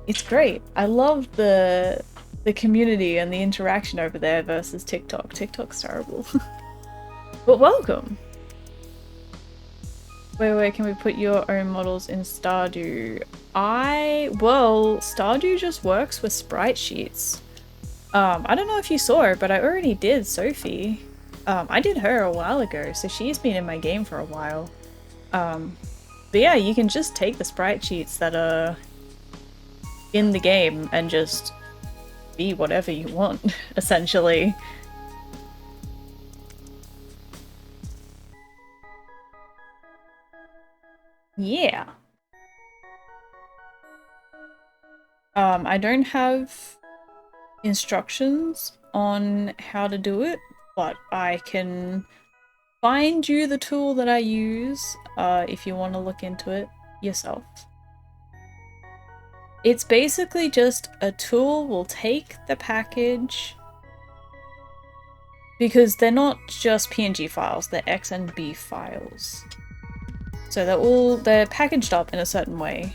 it's great. I love the community and the interaction over there versus TikTok. TikTok's terrible. But welcome. Where can we put your own models in Stardew? Well, Stardew just works with sprite sheets. I don't know if you saw her, but I already did Sophie. I did her a while ago, so she's been in my game for a while. But yeah, you can just take the sprite sheets that are in the game and just be whatever you want, essentially. Yeah. I don't have instructions on how to do it, but I can find you the tool that I use if you want to look into it yourself. It's basically just a tool will take the package, because they're not just PNG files, they're XNB files. So they're packaged up in a certain way.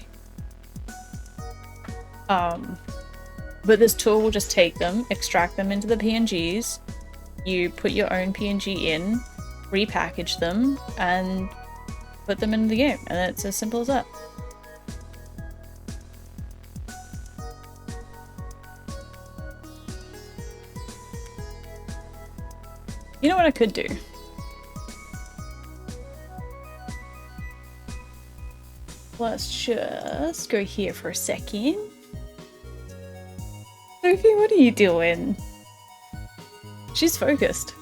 But this tool will just take them, extract them into the PNGs, you put your own PNG in, repackage them, and put them into the game, and it's as simple as that. You know what I could do? Let's just go here for a second. Sophie, what are you doing? She's focused.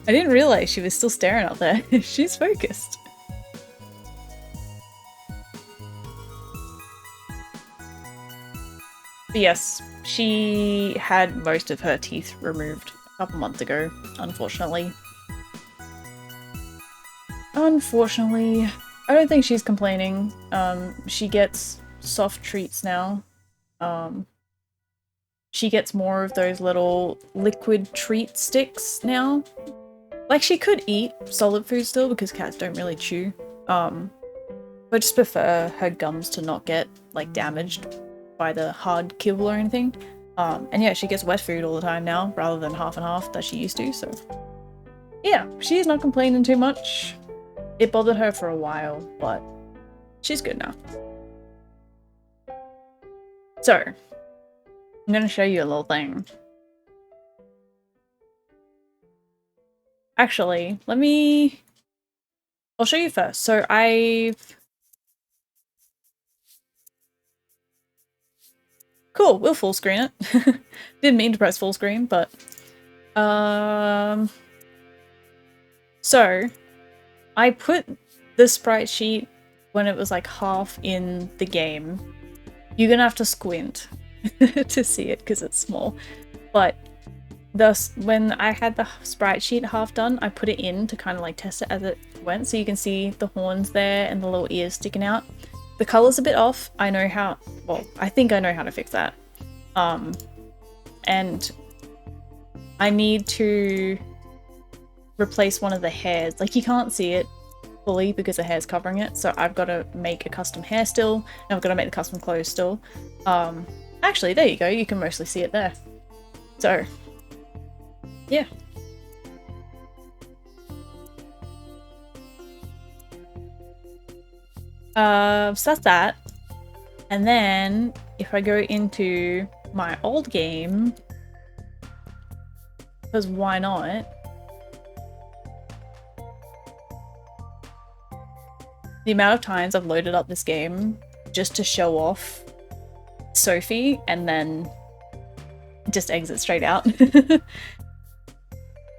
I didn't realize she was still staring out there. She's focused. But yes, she had most of her teeth removed a couple months ago, unfortunately. Unfortunately, I don't think she's complaining. She gets soft treats now. She gets more of those little liquid treat sticks now. Like, she could eat solid food still because cats don't really chew. But I just prefer her gums to not get, like, damaged by the hard kibble or anything. And yeah, she gets wet food all the time now rather than half and half that she used to, so. Yeah, she's not complaining too much. It bothered her for a while, but she's good now. So, I'm gonna show you a little thing. Actually, I'll show you first. So Cool, we'll full screen it. Didn't mean to press full screen, but... So, I put the sprite sheet when it was like half in the game. You're gonna have to squint to see it because it's small. But thus, when I had the sprite sheet half done, I put it in to kind of like test it as it went, so you can see the horns there and the little ears sticking out. The color's a bit off. I know how, well, I think I know how to fix that. And I need to replace one of the hairs. Like, you can't see it fully because the hair's covering it, so I've got to make a custom hair still, and I've got to make the custom clothes still. Actually, there you go, you can mostly see it there. So, yeah. So that's that. And then, if I go into my old game, because why not? The amount of times I've loaded up this game just to show off Sophie and then just exit straight out.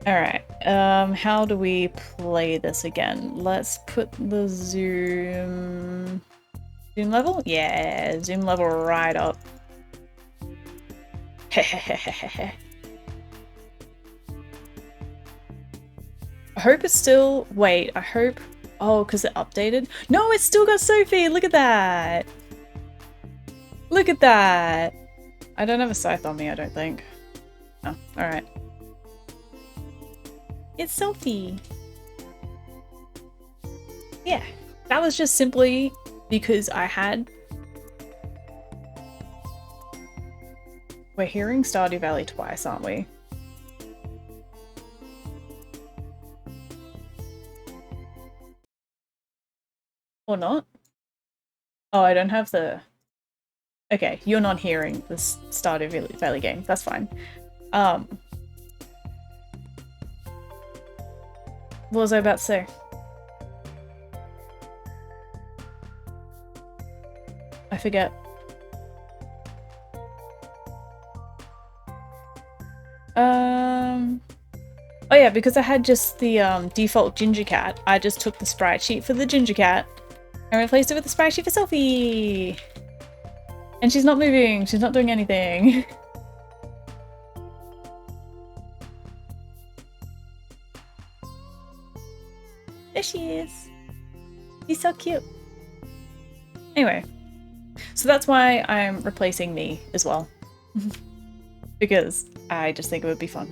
Alright, how do we play this again? Let's put the zoom level? Yeah, zoom level right up. I hope it's still, wait, I hope, oh, because it updated? No, it's still got Sophie, look at that! Look at that! I don't have a scythe on me, I don't think. Oh, alright. It's Sophie! Yeah, that was just simply because I had... We're hearing Stardew Valley twice, aren't we? Or not? Oh, I don't have the... Okay, you're not hearing the Stardew Valley game. That's fine. What was I about to say? I forget. Oh yeah, because I had just the default ginger cat, I just took the sprite sheet for the ginger cat and replaced it with the sprite sheet for Sophie! And she's not moving, she's not doing anything. There she is! She's so cute! Anyway, so that's why I'm replacing me as well. Because I just think it would be fun.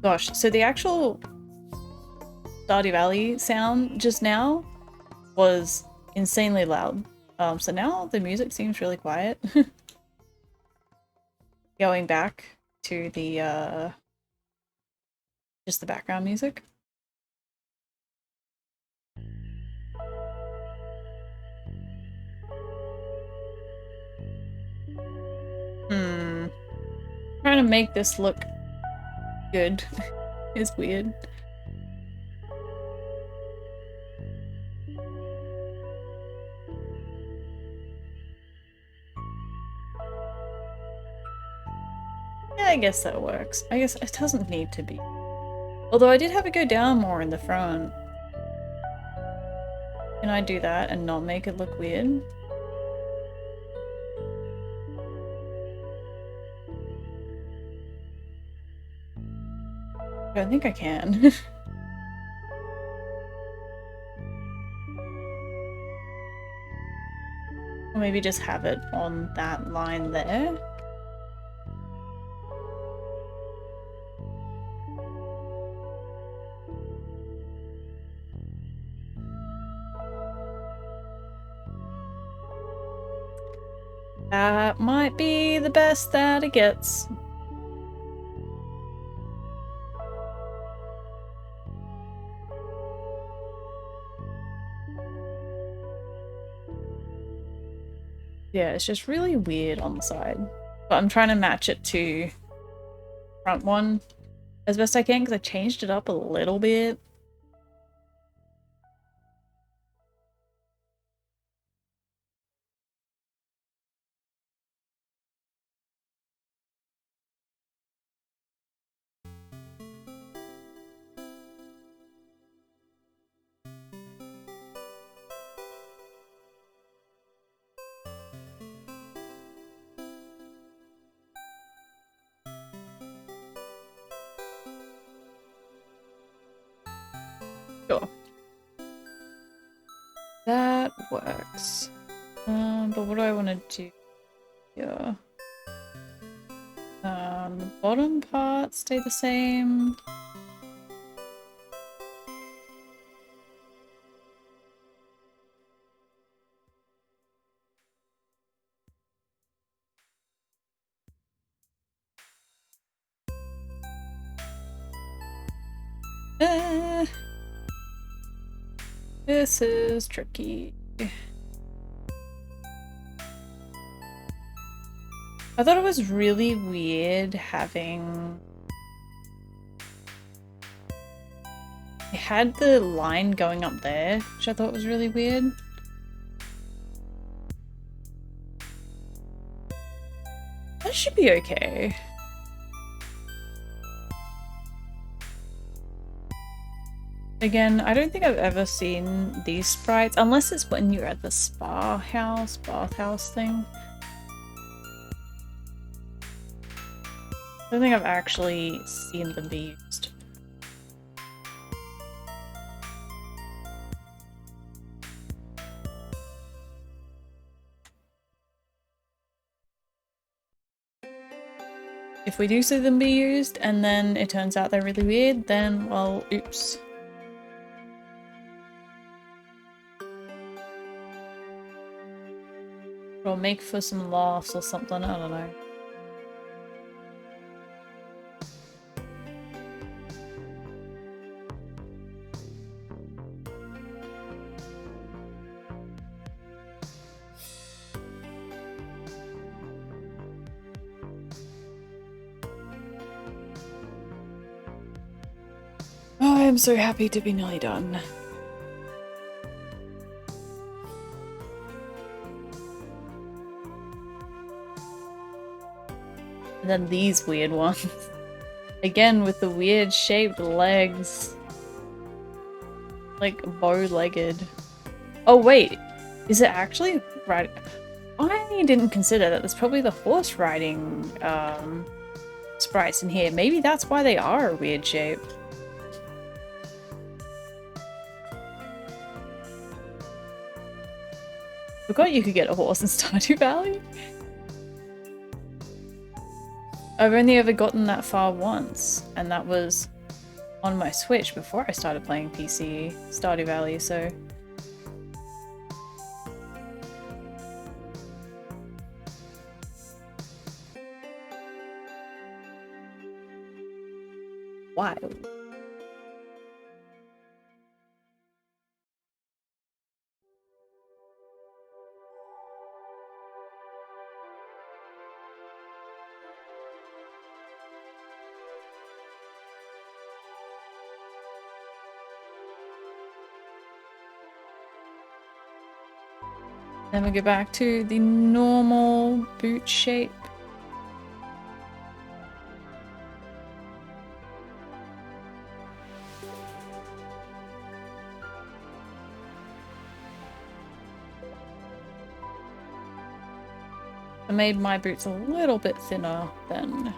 Gosh, so the actual Stardew Valley sound just now was insanely loud. So now the music seems really quiet. Going back to the just the background music. Trying to make this look good is weird. Yeah, I guess that works. I guess it doesn't need to be. Although I did have it go down more in the front. Can I do that and not make it look weird? I don't think I can. Or maybe just have it on that line there. That might be the best that it gets. Yeah, it's just really weird on the side. But I'm trying to match it to front one as best I can because I changed it up a little bit. Sure. That works. But what do I want to do here? The bottom part stay the same. This is tricky. I thought it was really weird having... It had the line going up there, which I thought was really weird. That should be okay. Again, I don't think I've ever seen these sprites, unless it's when you're at the bathhouse thing. I don't think I've actually seen them be used. If we do see them be used and then it turns out they're really weird, then, well, oops. Or make for some laughs or something, I don't know. Oh, I am so happy to be nearly done. And then these weird ones. Again, with the weird shaped legs. Like, bow-legged. Oh, wait. Is it actually right? I didn't consider that. There's probably the horse riding sprites in here. Maybe that's why they are a weird shape. Forgot you could get a horse in Stardew Valley. I've only ever gotten that far once, and that was on my Switch before I started playing PC Stardew Valley, so... Wild. Then we go back to the normal boot shape. I made my boots a little bit thinner than...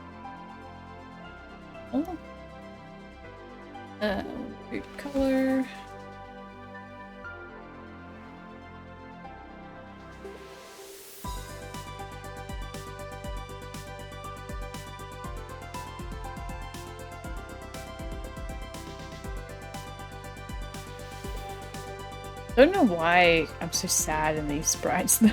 Oh. Boot color... I don't know why I'm so sad in these sprites though.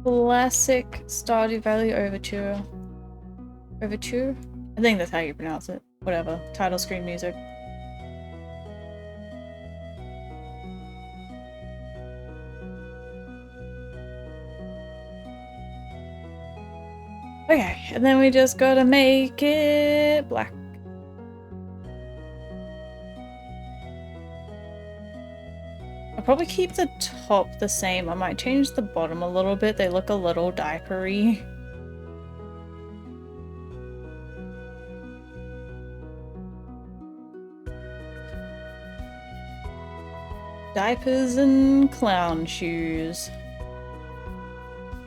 Classic Stardew Valley Overture. Overture? I think that's how you pronounce it. Whatever. Title screen music. Okay, and then we just gotta make it black. I'll probably keep the top the same. I might change the bottom a little bit. They look a little diapery. Diapers and clown shoes.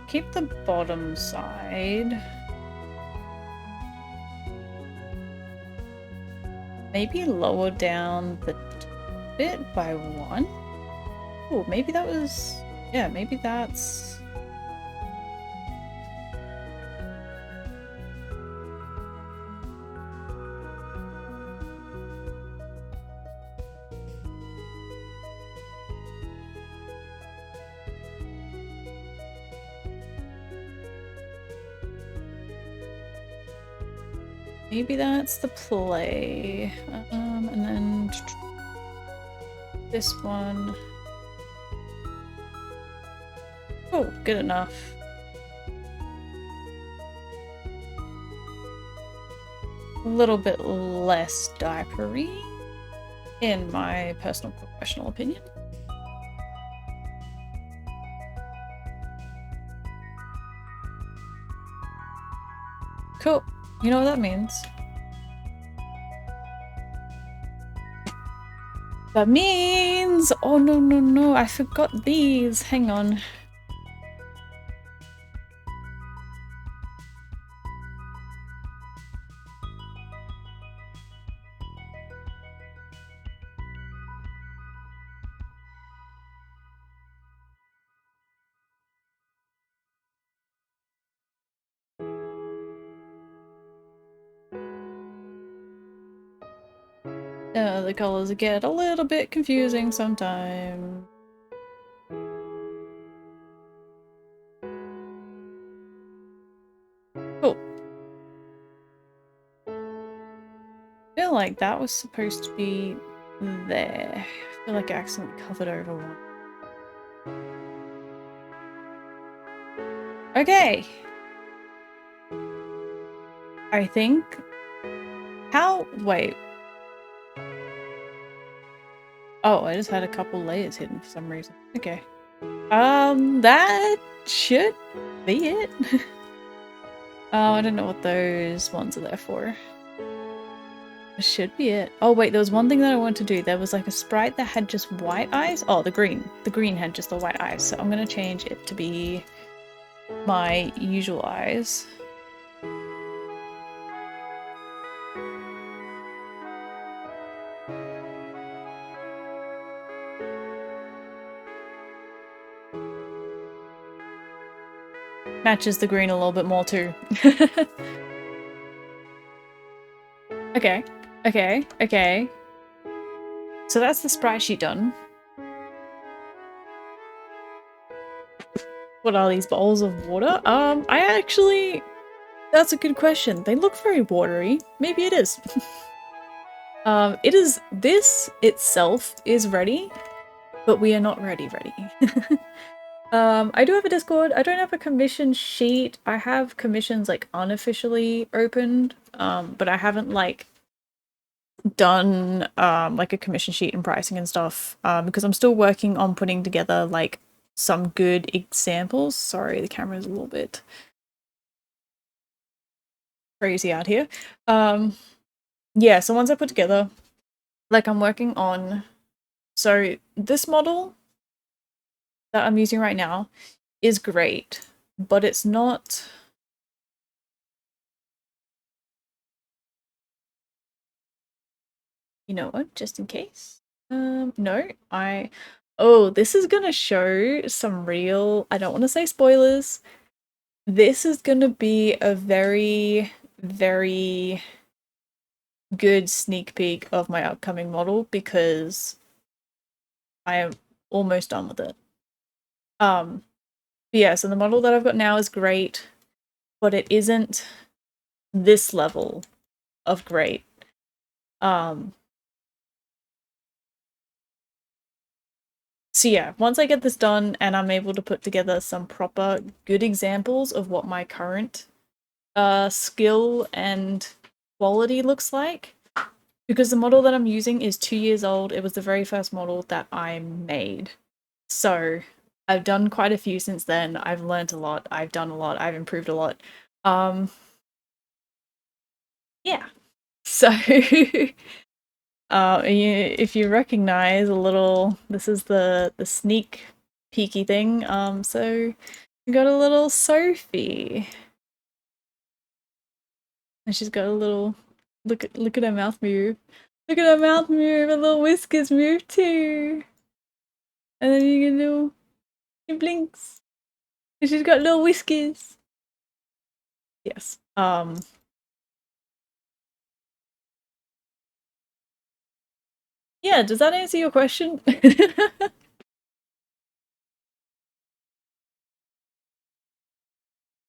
Keep the bottom side. Maybe lower down the bit by one. Oh, maybe that was... yeah, maybe that's... maybe that's the play. And then... this one... oh, good enough. A little bit less diapery, in my personal professional opinion. Cool. You know what that means? That means... Oh, no, no, no. I forgot these. Hang on. The colors get a little bit confusing sometimes. Cool. I feel like that was supposed to be there. I feel like I accidentally covered over one. Okay. I think... How? Wait. Oh, I just had a couple layers hidden for some reason. Okay. That should be it. Oh, I don't know what those ones are there for. It should be it. Oh wait, there was one thing that I wanted to do. There was like a sprite that had just white eyes. Oh, the green. The green had just the white eyes. So I'm gonna change it to be my usual eyes. Matches the green a little bit more too. Okay, okay, okay. So that's the sprite sheet done. What are these bowls of water? That's a good question. They look very watery. Maybe it is. This itself is ready, but we are not ready. I do have a Discord. I don't have a commission sheet. I have commissions like unofficially opened, but I haven't like done like a commission sheet and pricing and stuff because I'm still working on putting together like some good examples. Sorry, the camera's a little bit crazy out here. Yeah, so once I put together, like I'm working on, so this model that I'm using right now is great, but it's not... You know what, just in case? No, Oh, this is gonna show some real... I don't want to say spoilers. This is gonna be a very, very good sneak peek of my upcoming model because I am almost done with it. Yeah, so the model that I've got now is great, but it isn't this level of great. So yeah, once I get this done and I'm able to put together some proper good examples of what my current skill and quality looks like, because the model that I'm using is 2 years old. It was the very first model that I made. So I've done quite a few since then. I've learned a lot. I've done a lot. I've improved a lot. Yeah. So if you recognize a little, this is the sneak peeky thing. So we got a little Sophie, and she's got a little look at her mouth move. Look at her mouth move. Her little whiskers move too, and then you can do it blinks, and she's got little whiskers. Yes. Yeah, does that answer your question?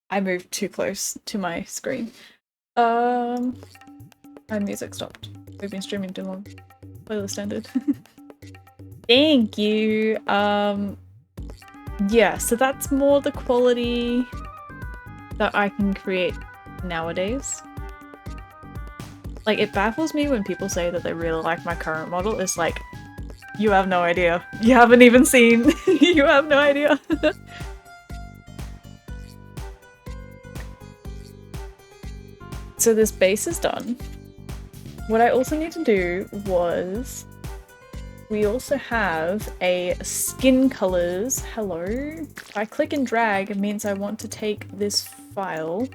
I moved too close to my screen. My music stopped. We've been streaming too long. Playlist ended. Thank you. Yeah, so that's more the quality that I can create nowadays. Like, it baffles me when people say that they really like my current model. It's like, you have no idea. You haven't even seen. You have no idea. So this base is done. What I also need to do was, we also have a skin colors. Hello. If I click and drag, it means I want to take this file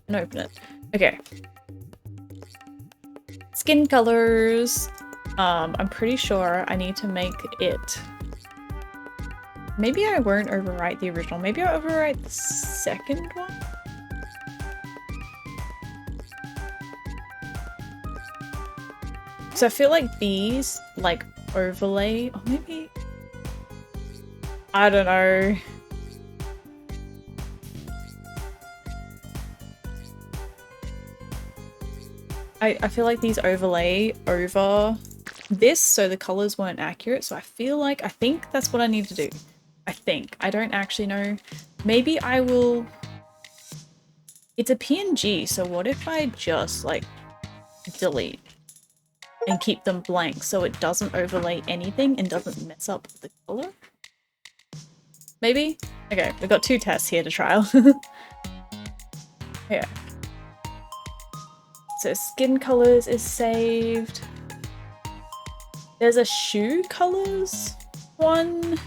and open it. Okay. Skin colors. I'm pretty sure I need to make it. Maybe I won't overwrite the original. Maybe I'll overwrite the second one. So I feel like these, like, overlay, or maybe, I don't know. I feel like these overlay over this, so the colors weren't accurate. So I think that's what I need to do. I don't actually know. Maybe I will, it's a PNG, so what if I just like delete and keep them blank so it doesn't overlay anything and doesn't mess up the color? Maybe? Okay, we've got 2 tests here to trial. Yeah. So skin colors is saved. There's a shoe colors one,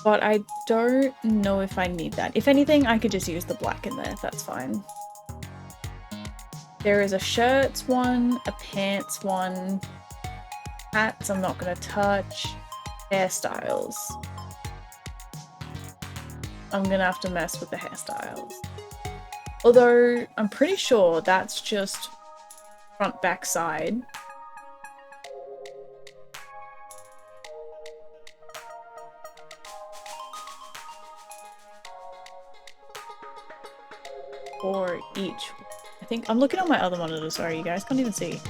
but I don't know if I need that. If anything, I could just use the black in there, that's fine. There is a shirts one, a pants one, hats I'm not gonna touch, hairstyles. I'm gonna have to mess with the hairstyles. Although, I'm pretty sure that's just front, back, side. For each, I think, I'm looking on my other monitor, sorry, you guys can't even see.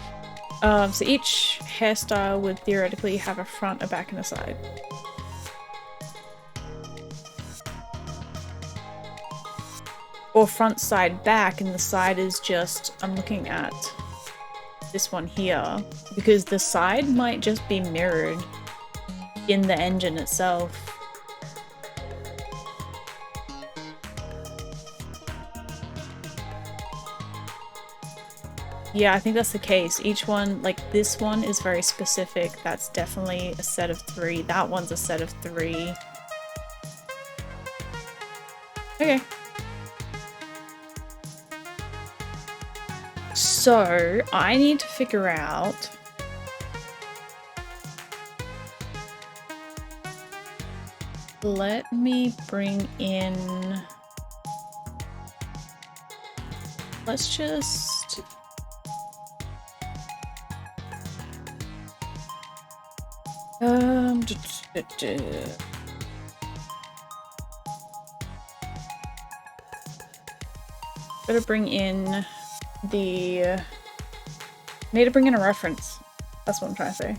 So each hairstyle would theoretically have a front, a back, and a side. Or front, side, back, and the side is just, I'm looking at this one here, because the side might just be mirrored in the engine itself. Yeah, I think that's the case. Each one, like this one is very specific. That's definitely a set of 3. That one's a set of 3. Okay. So, I need to figure out let me bring in, let's just better bring in the, need to bring in a reference. That's what I'm trying to say.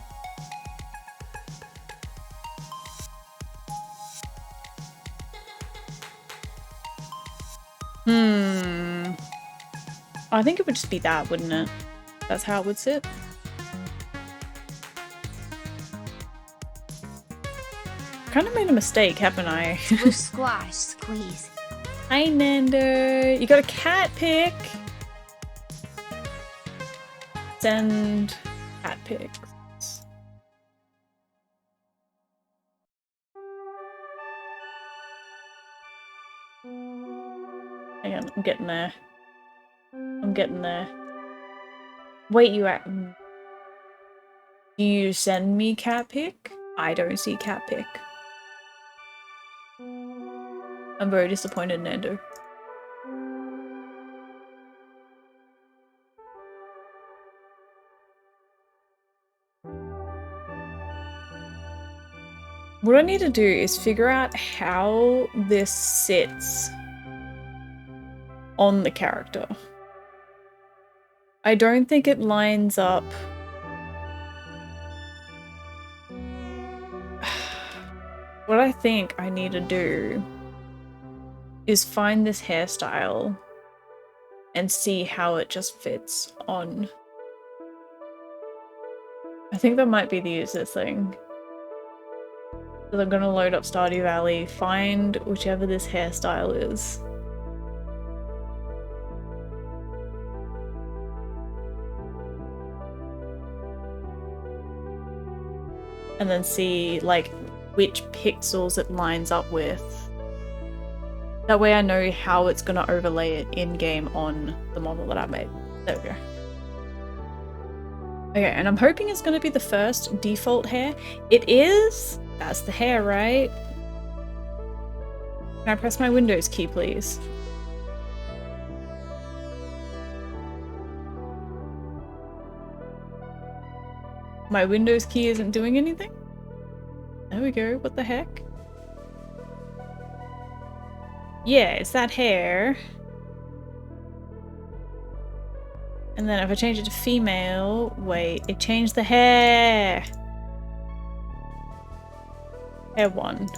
I think it would just be that, wouldn't it? That's how it would sit. Kind of made a mistake, haven't I? Squish, squash, squeeze. Hi, Nando. You got a cat pic. Send cat pics. Hang on, I'm getting there. I'm getting there. Wait, do you send me cat pic? I don't see cat pic. I'm very disappointed, Nando. What I need to do is figure out how this sits on the character. I don't think it lines up. What I think I need to do is find this hairstyle and see how it just fits on. I think that might be the easiest thing. So I'm gonna load up Stardew Valley, find whichever this hairstyle is. and then see like which pixels it lines up with. That way I know how it's going to overlay it in-game on the model that I made. There we go. Okay, and I'm hoping it's going to be the first default hair. It is! That's the hair, right? Can I press my Windows key, please? My Windows key isn't doing anything? There we go, what the heck? Yeah, it's that hair. And then if I change it to female, wait, it changed the hair! Hair 1.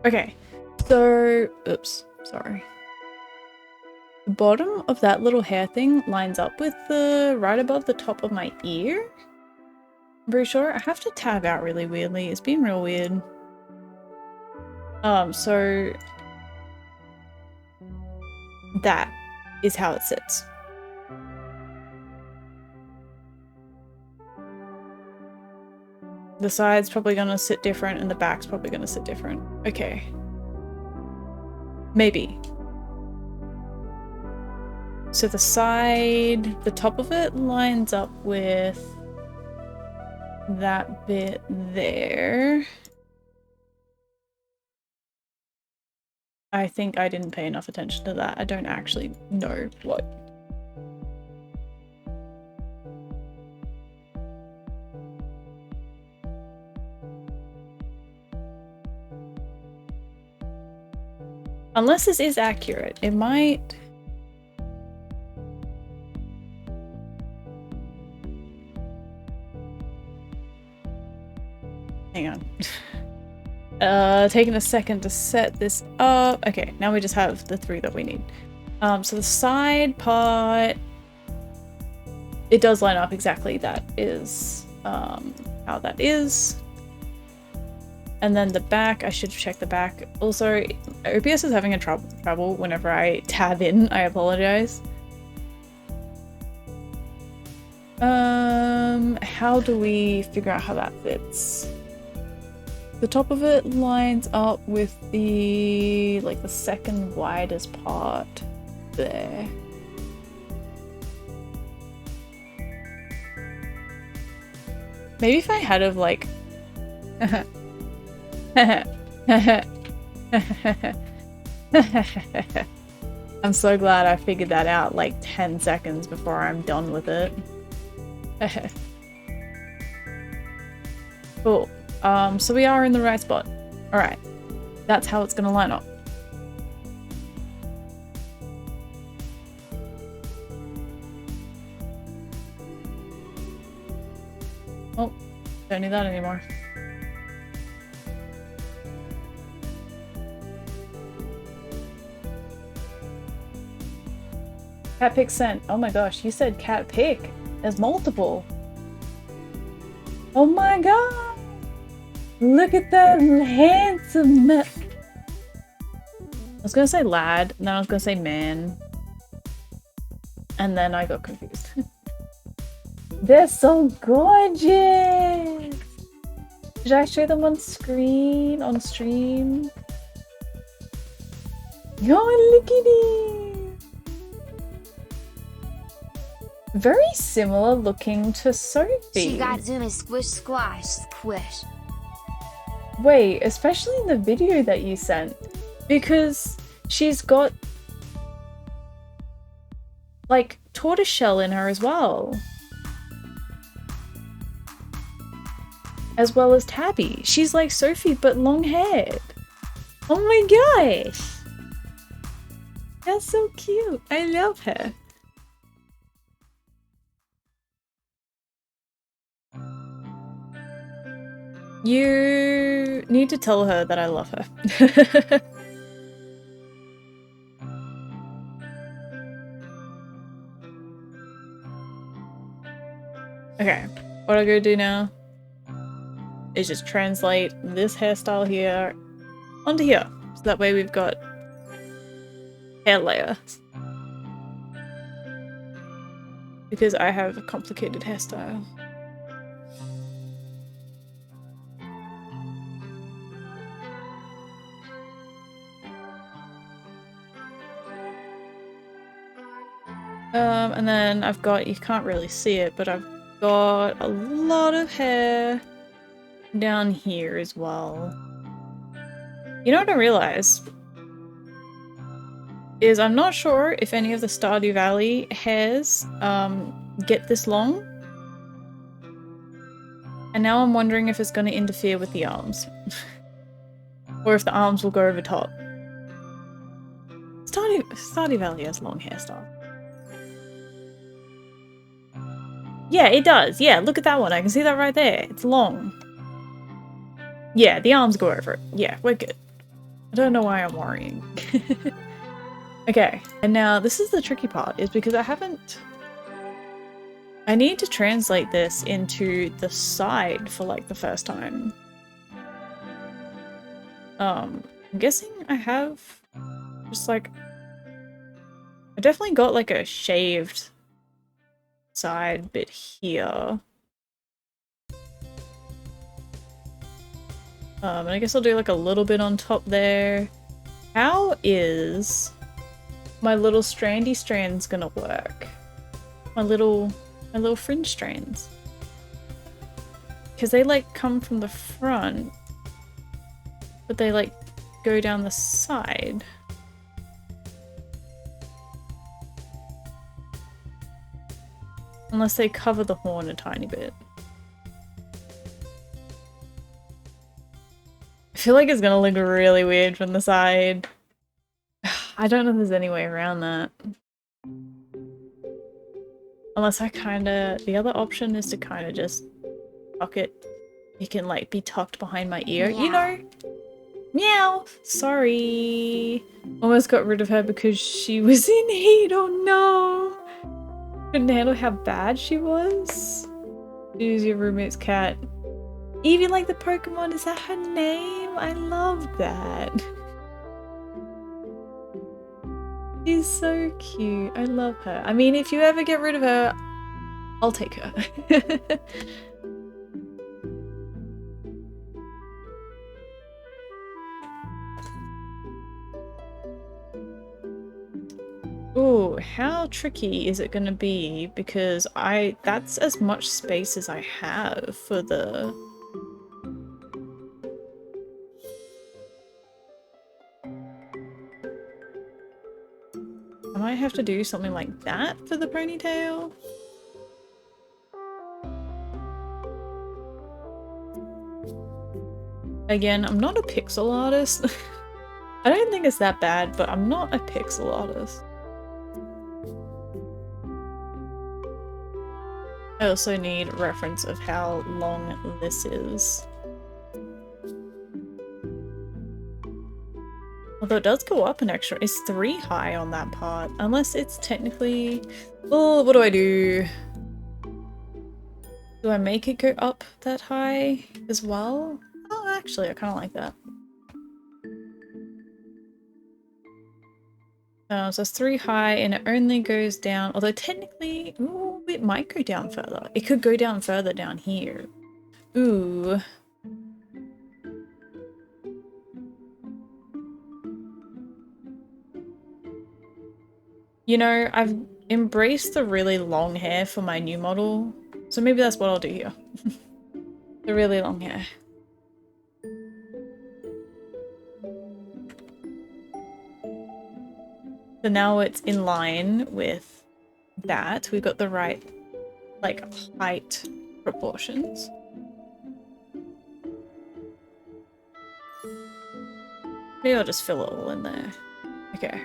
Okay, so, oops, sorry. The bottom of that little hair thing lines up with the, right above the top of my ear? I'm pretty sure. I have to tab out really weirdly, it's been real weird. So that is how it sits. The side's probably gonna sit different and the back's probably gonna sit different. Okay. Maybe. So the side, the top of it lines up with that bit there. I think I didn't pay enough attention to that. I don't actually know what. Unless this is accurate, it might... Hang on. Taking a second to set this up. Okay, now we just have the 3 that we need. So the side part, it does line up exactly. That is how that is. And then the back, I should check the back. Also, OBS is having a trouble whenever I tab in. I apologize. How do we figure out how that fits? The top of it lines up with the, like, the second widest part there. Maybe if I had of, like... I'm so glad I figured that out like 10 seconds before I'm done with it. Cool. So we are in the right spot. Alright. That's how it's gonna line up. Oh, don't need that anymore. Cat pick sent. Oh my gosh, you said cat pick. There's multiple. Oh my god! Look at that handsome man. I was gonna say lad, and then I was gonna say man. And then I got confused. They're so gorgeous! Should I show them on screen? On stream? Yo, look at it! Very similar looking to Sophie. She got Zuma squish squash squish. Wait, especially in the video that you sent, because she's got like tortoiseshell in her as well as Tabby. She's like Sophie but long haired. Oh my gosh, that's so cute. I love her. You need to tell her that I love her. Okay, what I'm gonna do now is just translate this hairstyle here onto here. So that way we've got hair layer. Because I have a complicated hairstyle. And then I've got, you can't really see it, but I've got a lot of hair down here as well. You know what I realized? Is I'm not sure if any of the Stardew Valley hairs get this long. And now I'm wondering if it's going to interfere with the arms. Or if the arms will go over top. Stardew Valley has long hairstyle. Yeah, it does. Yeah, look at that one. I can see that right there. It's long. Yeah, the arms go over it. Yeah, we're good. I don't know why I'm worrying. Okay, and now this is the tricky part, is because I haven't... I need to translate this into the side for like the first time. I'm guessing I have just like... I definitely got like a shaved side bit here. And I guess I'll do like a little bit on top there. How is my little strandy strands gonna work? My little fringe strands. Because they like come from the front, but they like go down the side. Unless they cover the horn a tiny bit. I feel like it's gonna look really weird from the side. I don't know if there's any way around that. Unless I kinda... The other option is to kinda just tuck it. It can like be tucked behind my ear, you know? Meow! Sorry! Almost got rid of her because she was in heat, oh no! Couldn't handle how bad she was. Choose your roommate's cat. Even like the Pokemon, is that her name? I love that. She's so cute. I love her. I mean, if you ever get rid of her, I'll take her. Ooh, how tricky is it gonna be? Because that's as much space as I have for the... I might have to do something like that for the ponytail. Again, I'm not a pixel artist. I don't think it's that bad, but I'm not a pixel artist. I also need reference of how long this is. Although it does go up an extra. It's 3 high on that part. Unless it's technically... Oh, what do I do? Do I make it go up that high as well? Oh, actually, I kind of like that. So it's 3 high and it only goes down, although technically, ooh, it might go down further. It could go down further down here. Ooh. You know, I've embraced the really long hair for my new model, so maybe that's what I'll do here. The really long hair. So now it's in line with that. We've got the right, like, height proportions. Maybe I'll just fill it all in there. Okay.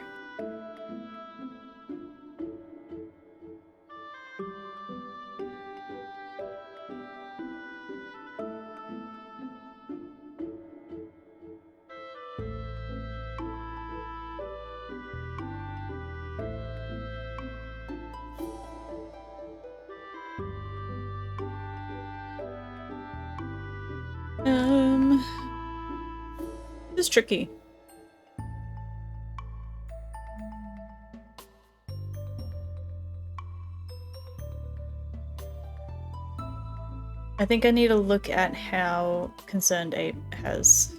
It's tricky. I think I need to look at how Concerned Ape has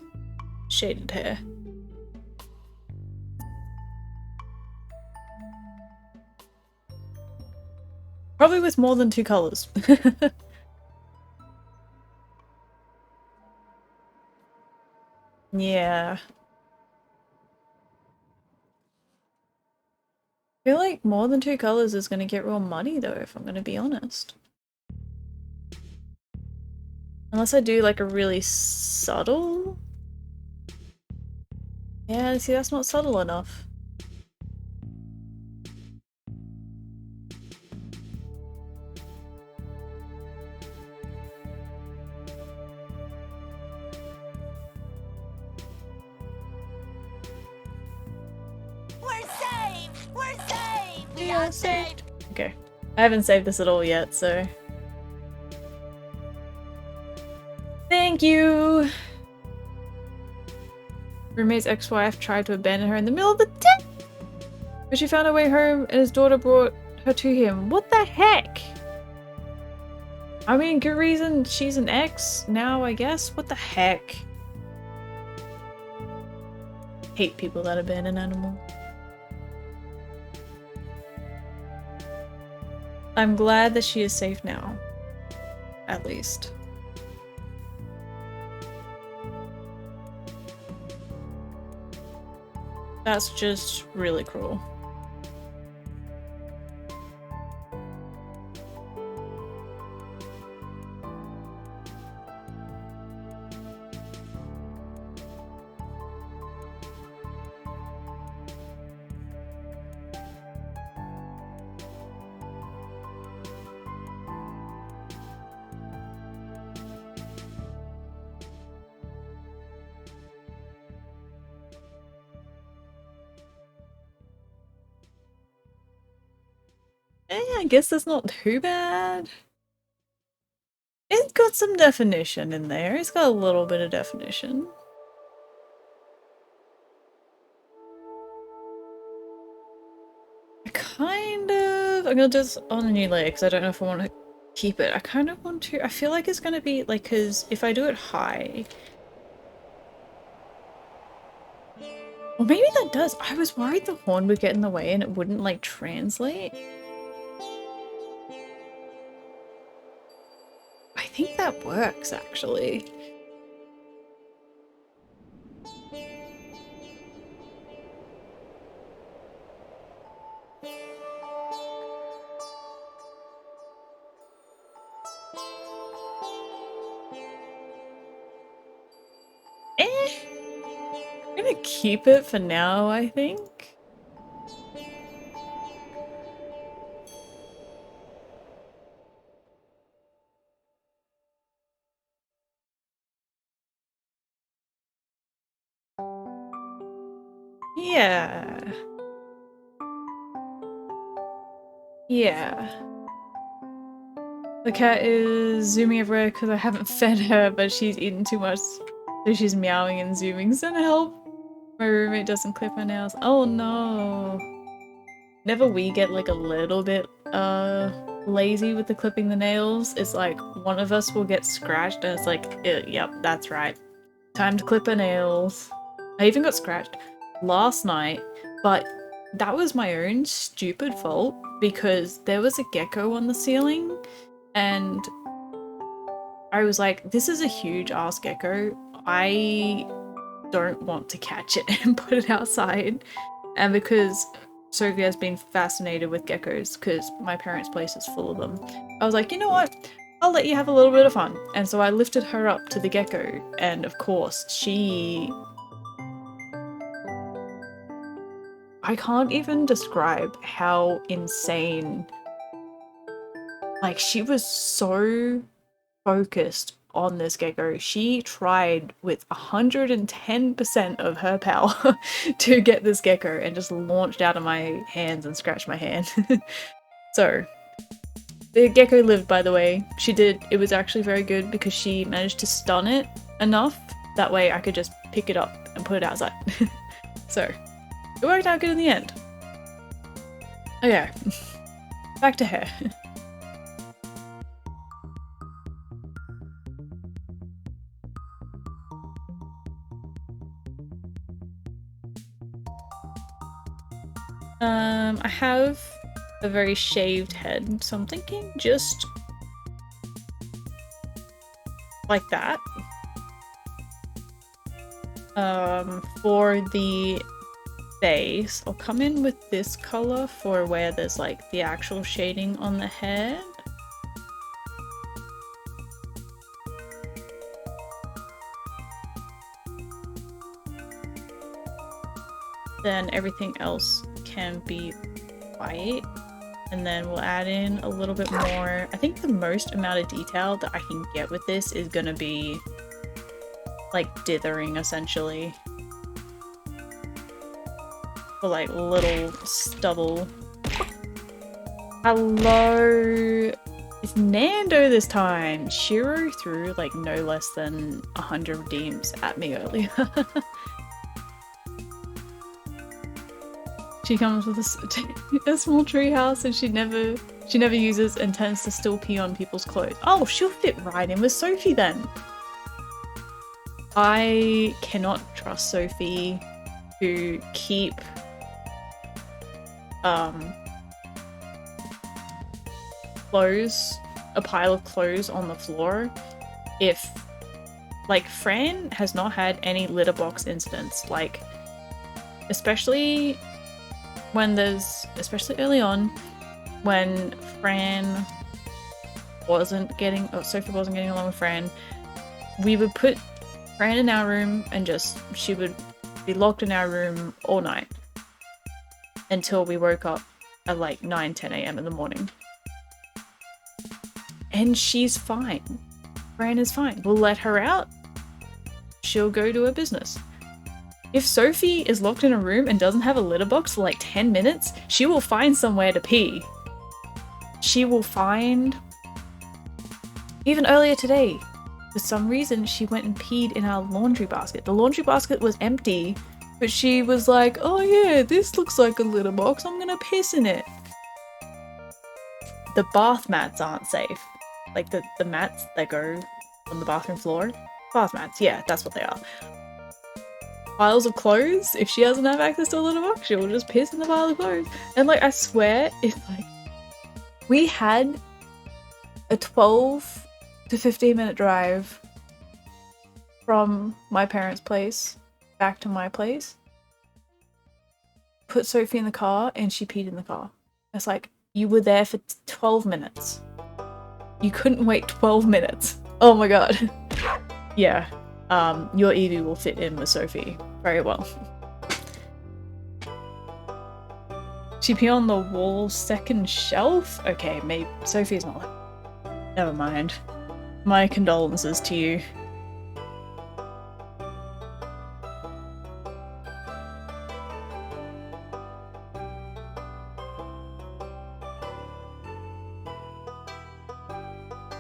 shaded hair. Probably with more than 2 colors. Yeah. I feel like more than 2 colors is gonna get real muddy though, if I'm gonna be honest. Unless I do like a really subtle... Yeah, see, that's not subtle enough. We're saved! We're saved! We Yeah, are saved! Okay. I haven't saved this at all yet, so... Thank you! Roommate's ex-wife tried to abandon her in the middle of the day! But she found her way home and his daughter brought her to him. What the heck? I mean, good reason she's an ex now, I guess. What the heck? Hate people that abandon animals. I'm glad that she is safe now. At least. That's just really cruel. I guess that's not too bad. It's got some definition in there. It's got a little bit of definition. I'm gonna do this on a new layer because I don't know if I want to keep it. I kind of want to. I feel like it's gonna be like, because if I do it high. Or maybe that does. I was worried the horn would get in the way and it wouldn't like translate. I think that works actually. I'm gonna keep it for now, I think. Yeah. Yeah. The cat is zooming everywhere because I haven't fed her, but she's eaten too much. So she's meowing and zooming. Send help! My roommate doesn't clip her nails. Oh no. Whenever we get like a little bit lazy with the clipping the nails, it's like one of us will get scratched and it's like, yep, that's right. Time to clip her nails. I even got scratched last night, but that was my own stupid fault because there was a gecko on the ceiling and I was like, this is a huge ass gecko. I don't want to catch it and put it outside. And because Sophie has been fascinated with geckos because my parents' place is full of them, I was like, you know what? I'll let you have a little bit of fun. And so I lifted her up to the gecko and of course I can't even describe how insane. Like, she was so focused on this gecko. She tried with 110% of her power to get this gecko and just launched out of my hands and scratched my hand. So, the gecko lived, by the way. It was actually very good because she managed to stun it enough. That way I could just pick it up and put it outside. So, it worked out good in the end. Okay, back to her. I have a very shaved head. So I'm thinking just like that. For the base, I'll come in with this color for where there's like the actual shading on the head. Then everything else can be white. And then we'll add in a little bit more. I think the most amount of detail that I can get with this is gonna be like dithering, essentially. For like little stubble. Hello! It's Nando this time! Shiro threw like no less than 100 redeems at me earlier. She comes with a small tree house and she never uses and tends to still pee on people's clothes. Oh, she'll fit right in with Sophie then. I cannot trust Sophie to keep clothes, a pile of clothes on the floor if, like, Fran has not had any litter box incidents, like, especially early on when Fran wasn't getting, Sophie wasn't getting along with Fran, we would put Fran in our room and she would be locked in our room all night until we woke up at like 9-10 a.m. in the morning. And she's fine. Fran is fine. We'll let her out. She'll go do her business. If Sophie is locked in a room and doesn't have a litter box for like 10 minutes, she will find somewhere to pee. She will find... Even earlier today, for some reason, she went and peed in our laundry basket. The laundry basket was empty, but she was like, oh yeah, this looks like a litter box, I'm gonna piss in it. The bath mats aren't safe. Like the mats that go on the bathroom floor. Bath mats, yeah, that's what they are. Piles of clothes, if she doesn't have access to a litter box, she'll just piss in the pile of clothes. And like, I swear, if like, we had a 12 to 15 minute drive from my parents' place back to my place, put Sophie in the car and she peed in the car. It's like, you were there for 12 minutes. You couldn't wait 12 minutes. Oh my god. Yeah. Your Eevee will fit in with Sophie very well. She pee on the wall second shelf? Okay, maybe Sophie's not. Never mind. My condolences to you.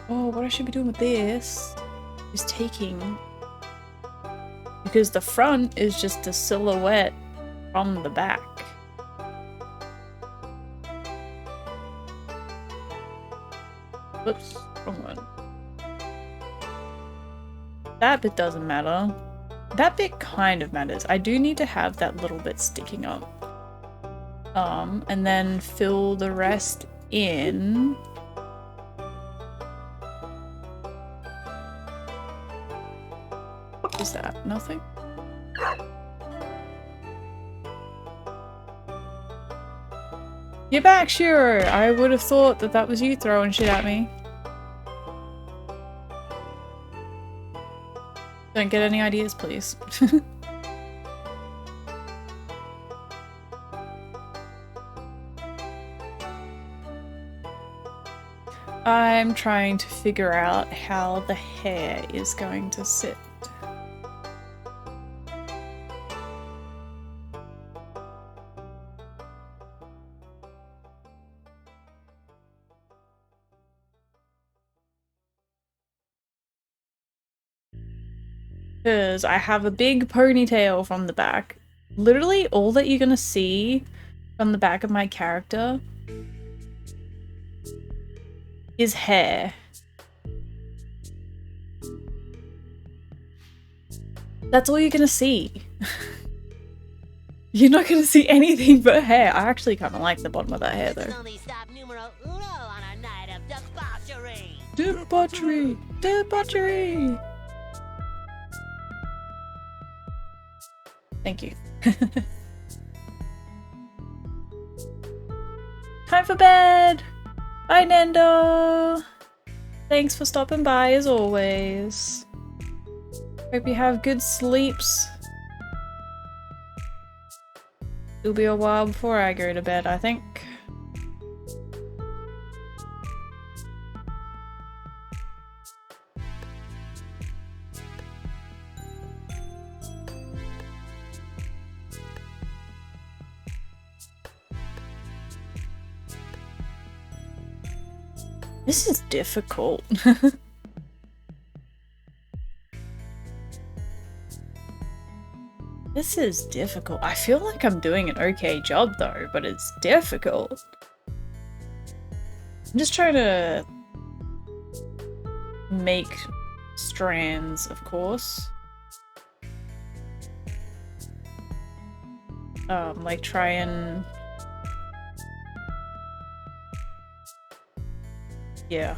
Oh, what I should be doing with this is taking... Because the front is just a silhouette from the back. Whoops, wrong one. That bit doesn't matter. That bit kind of matters. I do need to have that little bit sticking up. And then fill the rest in. What is that? Nothing? You're back, Shiro! I would have thought that that was you throwing shit at me. Don't get any ideas, please. I'm trying to figure out how the hair is going to sit. Because I have a big ponytail from the back. Literally all that you're gonna see from the back of my character is hair. That's all you're gonna see. You're not gonna see anything but hair. I actually kind of like the bottom of that hair This is though. only stop numero uno on our night of debauchery. Debauchery! Debauchery! Thank you. Time for bed! Bye, Nendo! Thanks for stopping by as always. Hope you have good sleeps. It'll be a while before I go to bed, I think. This is difficult. This is difficult. I feel like I'm doing an okay job though, but it's difficult. I'm just trying to make strands, of course. Like try and... yeah.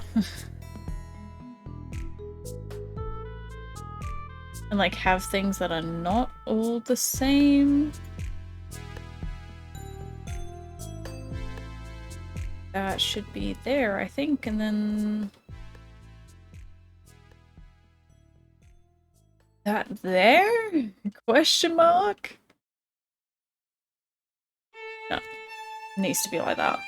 And like have things that are not all the same. That should be there, I think, and then... that there? Question mark? No. It needs to be like that.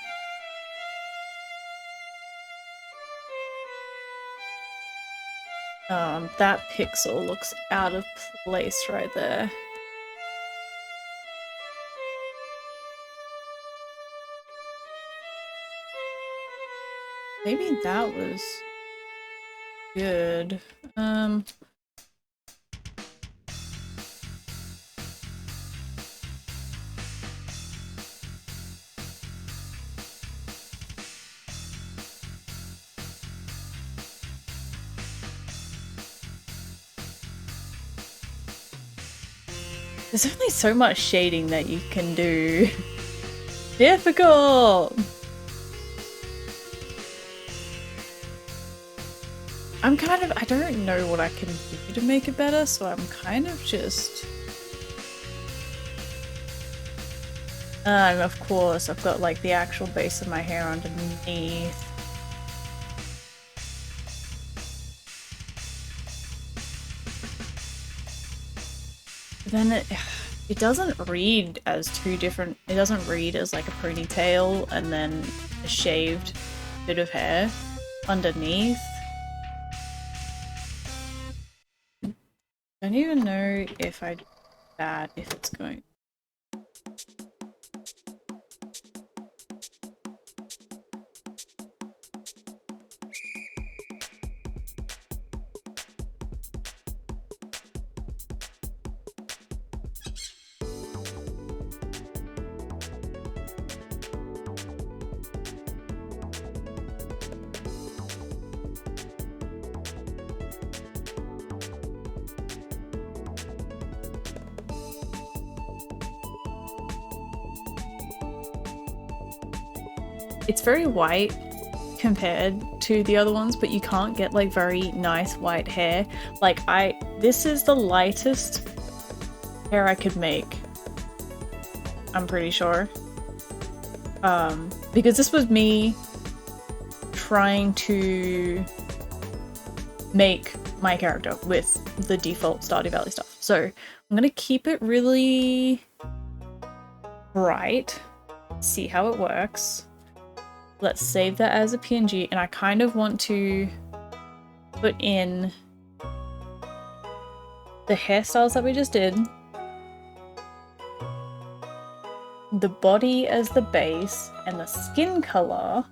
That pixel looks out of place right there. Maybe that was good. There's only so much shading that you can do. Difficult! I'm kind of- I don't know what I can do to make it better, so I'm kind of just... of course, I've got like the actual base of my hair underneath. Then it doesn't read as two different, it doesn't read as like a ponytail and then a shaved bit of hair underneath. I don't even know if I do that, if it's going... It's very white compared to the other ones, but you can't get like very nice white hair. Like this is the lightest hair I could make. I'm pretty sure. Because this was me trying to make my character with the default Stardew Valley stuff. So I'm gonna keep it really bright, see how it works. Let's save that as a PNG, and I kind of want to put in the hairstyles that we just did, the body as the base, and the skin color.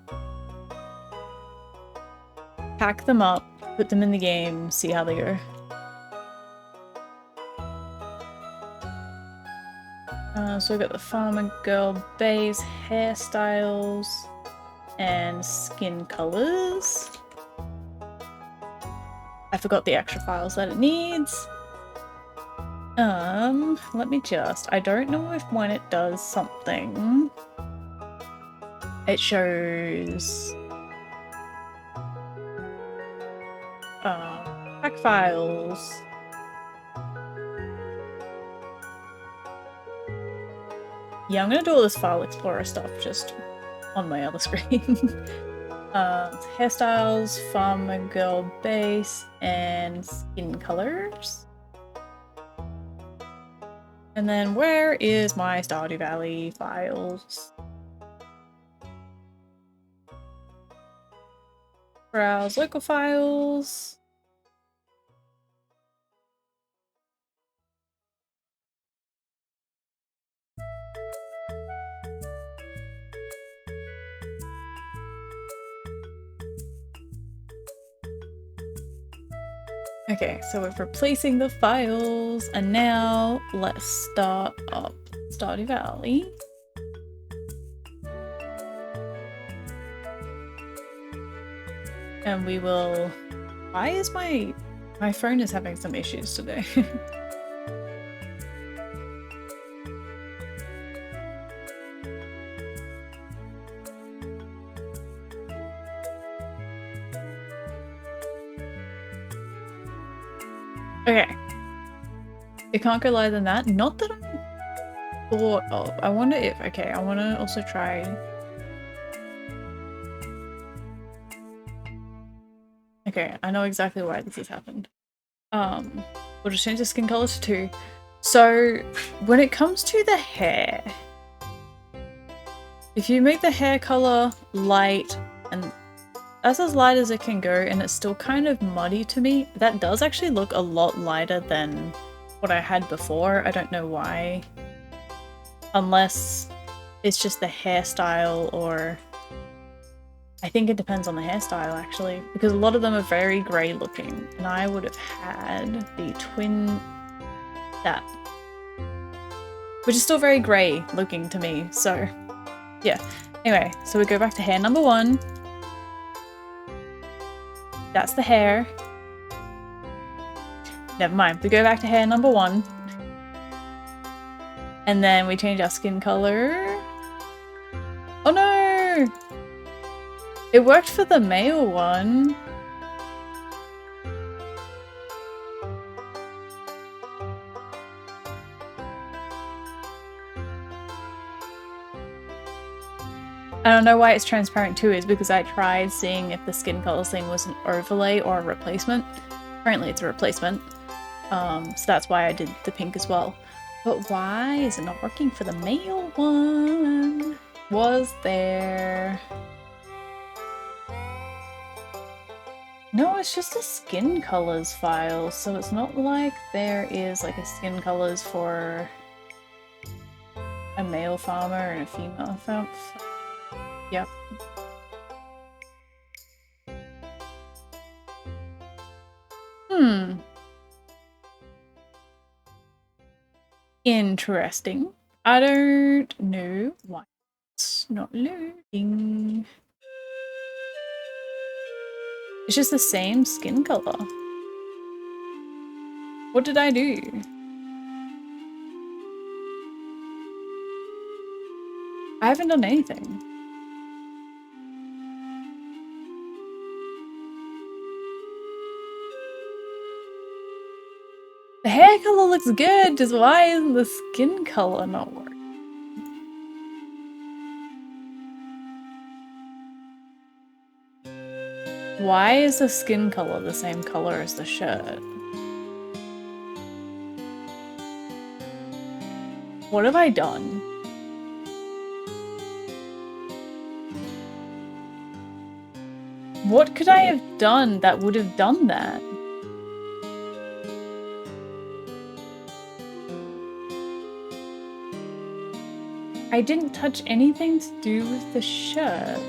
Pack them up, put them in the game, see how they go. So we've got the farmer girl base, hairstyles, and skin colors. I forgot the extra files that it needs. Let me just, I don't know if when it does something, it shows, pack files. Yeah, I'm gonna do all this file explorer stuff just on my other screen. Hairstyles, farmer girl base, and skin colors. And then where is my Stardew Valley files? Browse local files. Okay, so we're replacing the files, and now let's start up Stardew Valley. And we will... Why is my phone is having some issues today? Okay. It can't go lighter than that. Not that I thought of. I wonder if... Okay, I want to also try... Okay, I know exactly why this has happened. We'll just change the skin color to 2. So, when it comes to the hair, if you make the hair color light, and that's as light as it can go, and it's still kind of muddy to me, that does actually look a lot lighter than what I had before. I don't know why. Unless it's just the hairstyle, or... I think it depends on the hairstyle actually, because a lot of them are very grey looking, and I would have had the twin... that. Which is still very grey looking to me, so yeah. Anyway, so we go back to hair number 1. That's the hair. Never mind, we go back to hair number 1. And then we change our skin colour. Oh no! It worked for the male one. I don't know why it's transparent too, is because I tried seeing if the skin color thing was an overlay or a replacement. Apparently it's a replacement. So that's why I did the pink as well. But why is it not working for the male one? Was there... No, it's just a skin colors file, so it's not like there is like a skin colors for a male farmer and a female farmer. Yep. Interesting. I don't know why it's not loading. It's just the same skin color. What did I do? I haven't done anything. The hair color looks good, just why isn't the skin color not working? Why is the skin color the same color as the shirt? What have I done? What could I have done that would have done that? I didn't touch anything to do with the shirt.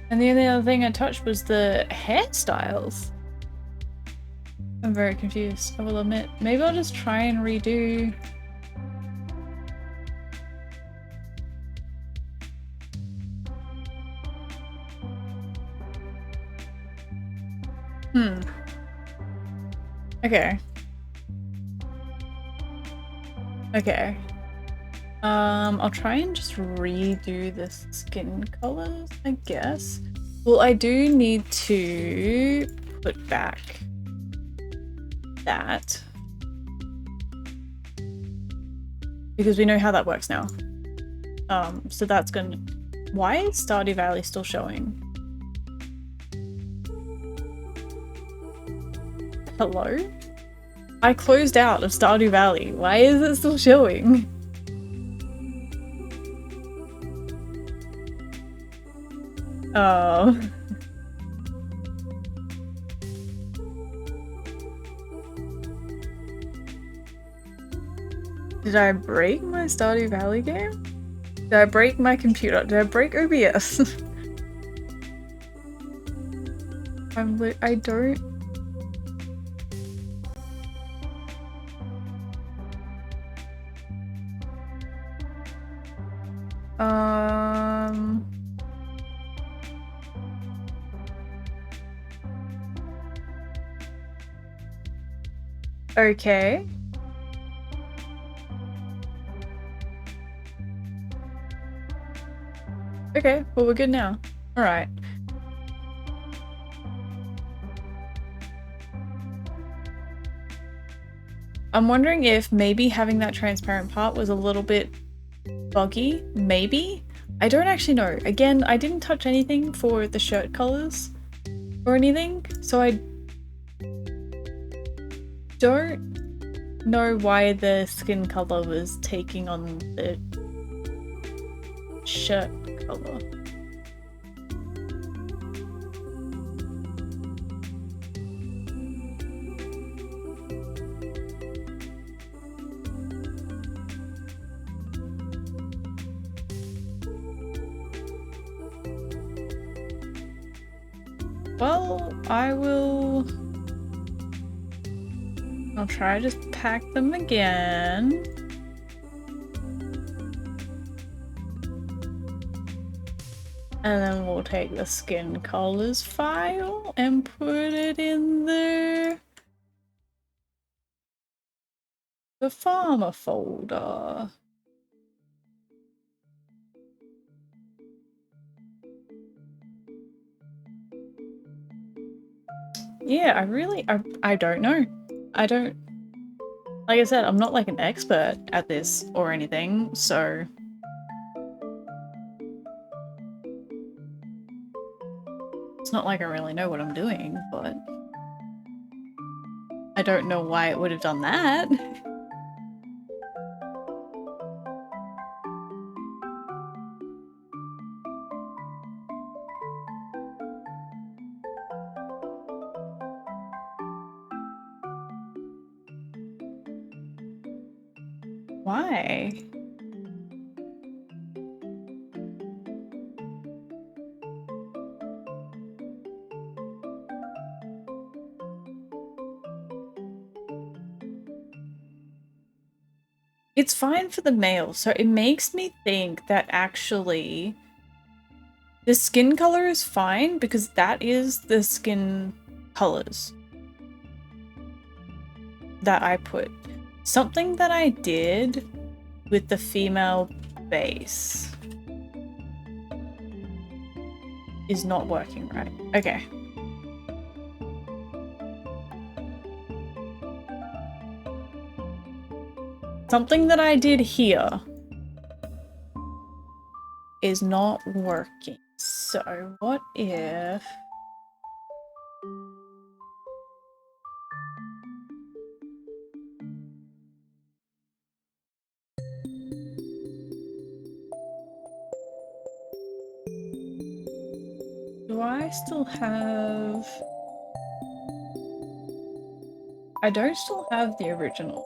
And the only other thing I touched was the hairstyles. I'm very confused, I will admit. Maybe I'll just try and redo... Okay. Okay. I'll try and just redo the skin colors, I guess. Well, I do need to put back that. Because we know how that works now. So that's gonna... Why is Stardew Valley still showing? Hello? I closed out of Stardew Valley. Why is it still showing? Oh. Did I break my Stardew Valley game? Did I break my computer? Did I break OBS? I don't... Okay. Okay, well we're good now. Alright. I'm wondering if maybe having that transparent part was a little bit buggy, maybe? I don't actually know. Again, I didn't touch anything for the shirt colors or anything, so I don't know why the skin color was taking on the shirt color. Well, I'll try to just pack them again. And then we'll take the skin colors file and put it in the farmer folder. Yeah, I don't know. I don't, like I said, I'm not like an expert at this or anything, so. It's not like I really know what I'm doing, but I don't know why it would have done that. Why? It's fine for the male, so it makes me think that actually the skin color is fine because that is the skin colors that I put. Something that I did with the female base is not working right. Okay. Something that I did here is not working. So what if... Do I still have... I don't still have the original.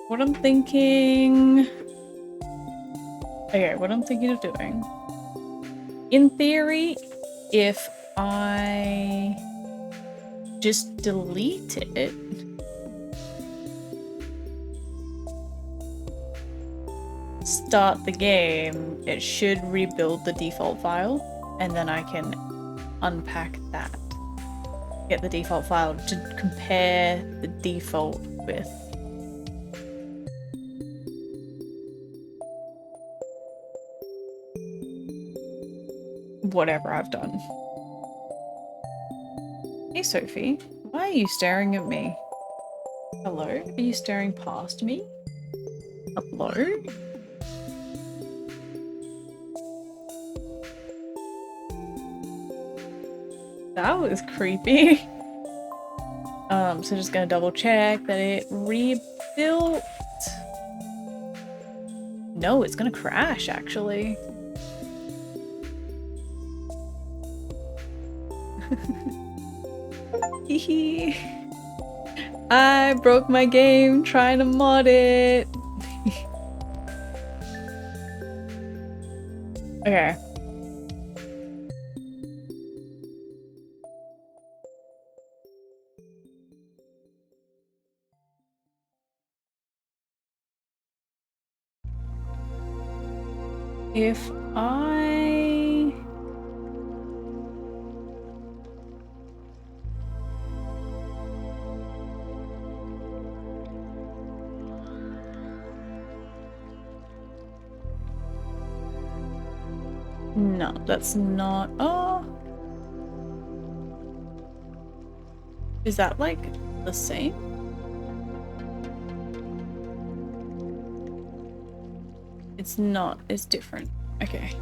What I'm thinking... Okay, what I'm thinking of doing. In theory, if I just delete it, start the game, it should rebuild the default file, and then I can unpack that. Get the default file to compare the default with. Whatever I've done. Hey Sophie, why are you staring at me? Hello? Are you staring past me? Hello? That was creepy. So just gonna double check that it rebuilt. No, it's gonna crash actually. Hehe. I broke my game trying to mod it. Okay. If I... No, that's not... Oh! Is that like the same? It's not, it's different. Okay.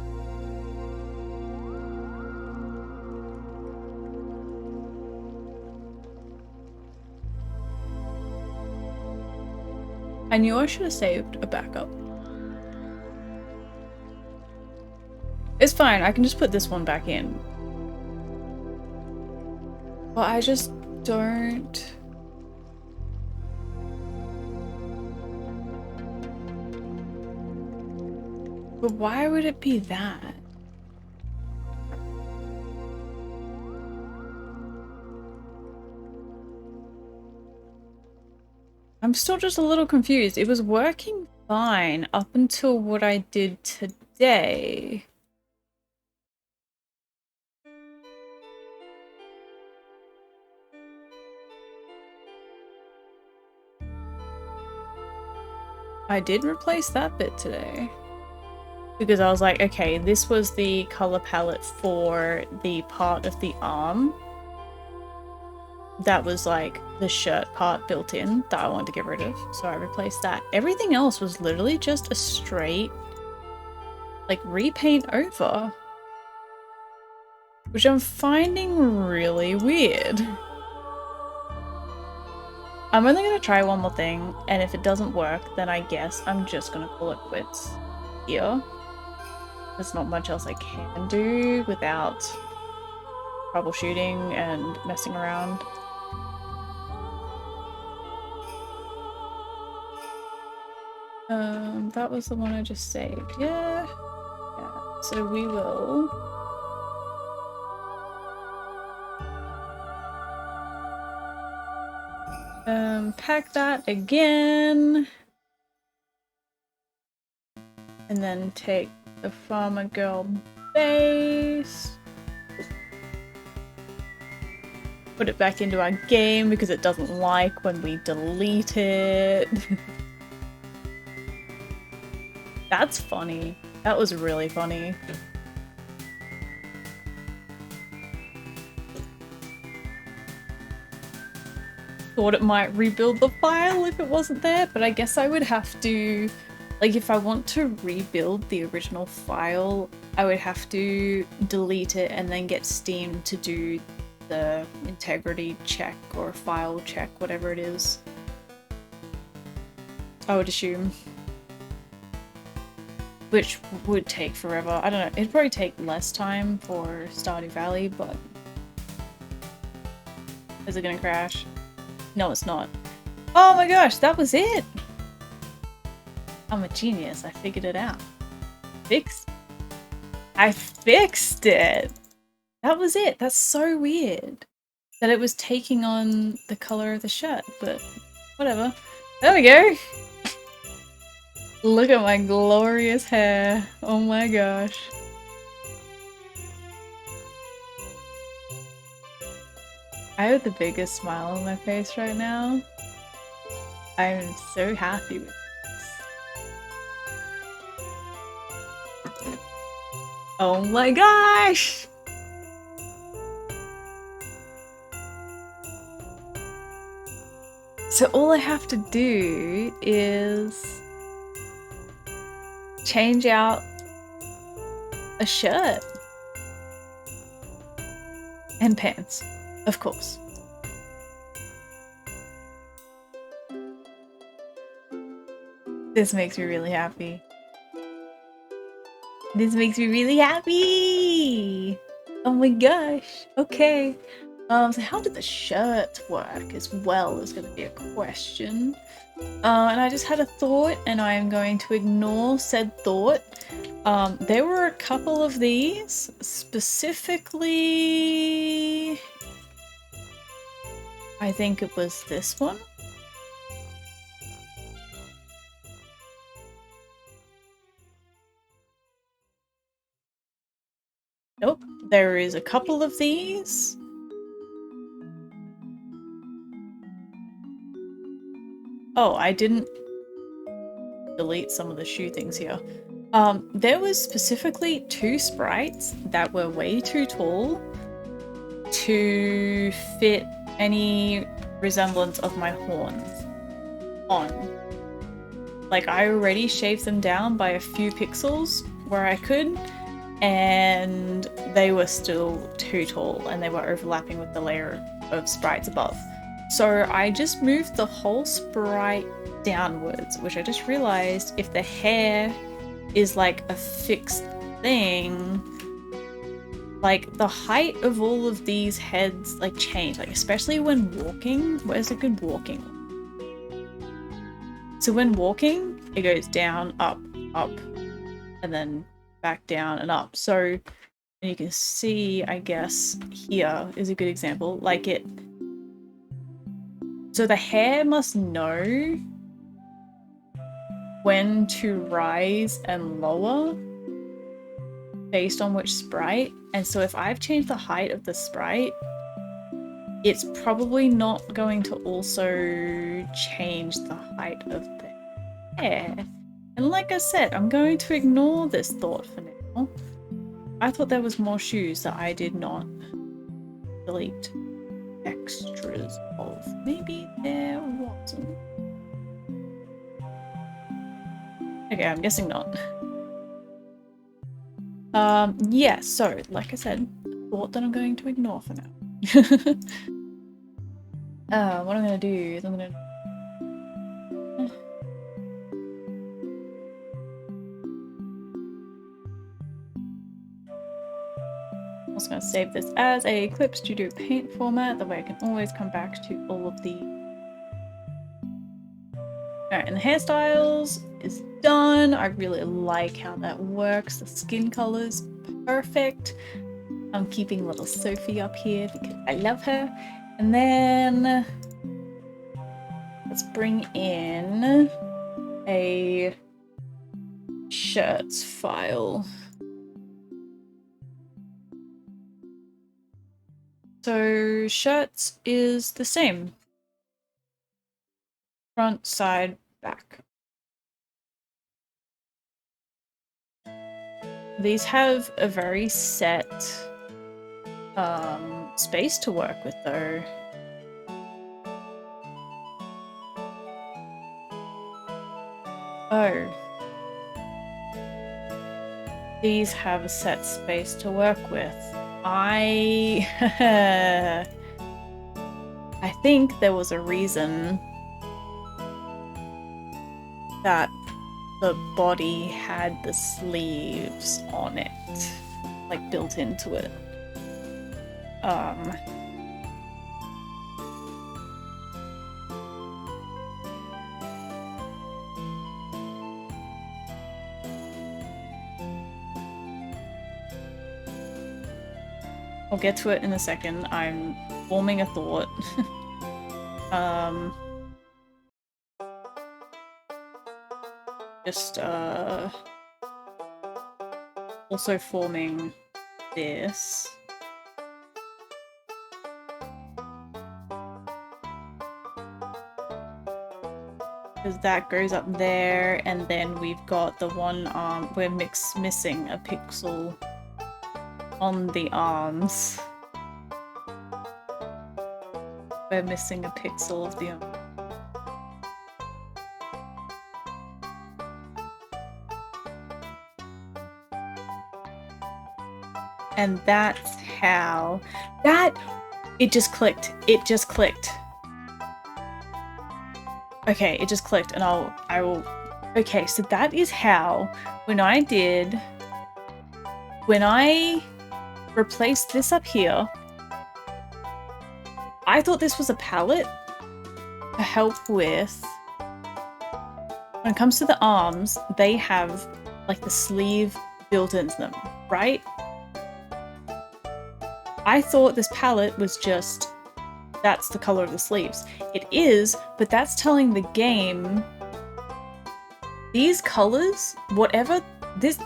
I knew I should have saved a backup. It's fine, I can just put this one back in. But I just don't... But why would it be that? I'm still just a little confused. It was working fine up until what I did today. I did replace that bit today. Because I was like, okay, this was the color palette for the part of the arm that was like the shirt part built in that I wanted to get rid of. So I replaced that. Everything else was literally just a straight, like, repaint over. Which I'm finding really weird. I'm only going to try one more thing, and if it doesn't work, then I guess I'm just going to call it quits here. There's not much else I can do without troubleshooting and messing around. That was the one I just saved. Yeah. Yeah. So we will... pack that again. And then take the Farmer Girl base. Put it back into our game because it doesn't like when we delete it. That's funny. That was really funny. Thought it might rebuild the file if it wasn't there, but I guess I would have to, like, if I want to rebuild the original file, I would have to delete it and then get Steam to do the integrity check or file check, whatever it is. I would assume. Which would take forever. I don't know, it'd probably take less time for Stardew Valley, but... Is it gonna crash? No, it's not. Oh my gosh, that was it! I'm a genius, I figured it out. I fixed it! That was it, that's so weird. That it was taking on the color of the shirt, but whatever. There we go! Look at my glorious hair. Oh my gosh. I have the biggest smile on my face right now. I'm so happy with this. Oh my gosh! So all I have to do is change out a shirt and pants, of course. This makes me really happy. This makes me really happy! Oh my gosh, okay. So how did the shirt work as well is going to be a question. And I just had a thought and I am going to ignore said thought. There were a couple of these, specifically, I think it was this one. Nope, there is a couple of these. Oh, I didn't delete some of the shoe things here. There was specifically 2 sprites that were way too tall to fit any resemblance of my horns on. Like, I already shaved them down by a few pixels where I could, and they were still too tall and they were overlapping with the layer of sprites above. So I just moved the whole sprite downwards, which I just realized if the hair is like a fixed thing, like the height of all of these heads like change, like especially when walking. Where's a good walking? So when walking, it goes down, up, and then back down and up. So and you can see, I guess, here is a good example. Like it. So the hair must know when to rise and lower based on which sprite. And so if I've changed the height of the sprite, it's probably not going to also change the height of the hair. And like I said, I'm going to ignore this thought for now. I thought there was more shoes that I did not delete extras of. Maybe there wasn't. Okay, I'm guessing not. Yeah, so, like I said, thought that I'm going to ignore for now. What I'm gonna do is I'm gonna... I'm also gonna save this as a Clip Studio Paint format, that way I can always come back to all of the... Alright, and the hairstyles is done. I really like how that works. The skin color's perfect. I'm keeping little Sophie up here because I love her. And then let's bring in a shirts file. So shirts is the same. Front, side, back. These have a very set space to work with though. Oh. These have a set space to work with. I think there was a reason that the body had the sleeves on it, like built into it. I'll get to it in a second. I'm forming a thought. just also forming this. Because that goes up there, and then we've got the one arm. We're missing a pixel on the arms. We're missing a pixel of the arm. And that's how it just clicked. It just clicked. Okay, it just clicked, and I will. Okay, so that is how when I replaced this up here, I thought this was a palette to help with. When it comes to the arms, they have like the sleeve built into them, right? I thought this palette was just, that's the color of the sleeves. It is, but that's telling the game these colors, whatever this,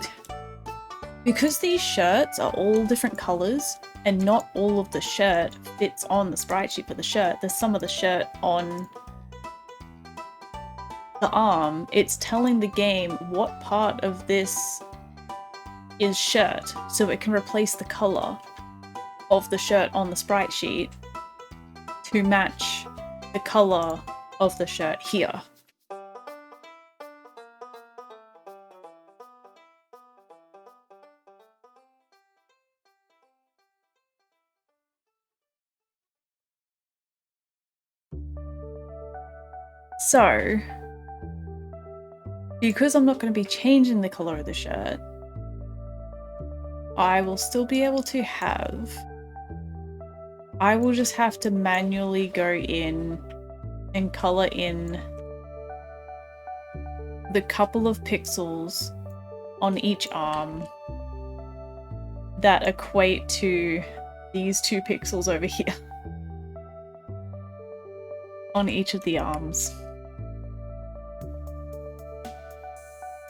because these shirts are all different colors and not all of the shirt fits on the sprite sheet for the shirt. There's some of the shirt on the arm. It's telling the game what part of this is shirt so it can replace the color of the shirt on the sprite sheet to match the color of the shirt here. So, because I'm not going to be changing the color of the shirt, I will still be able to have... I will just have to manually go in and color in the couple of pixels on each arm that equate to these 2 pixels over here on each of the arms.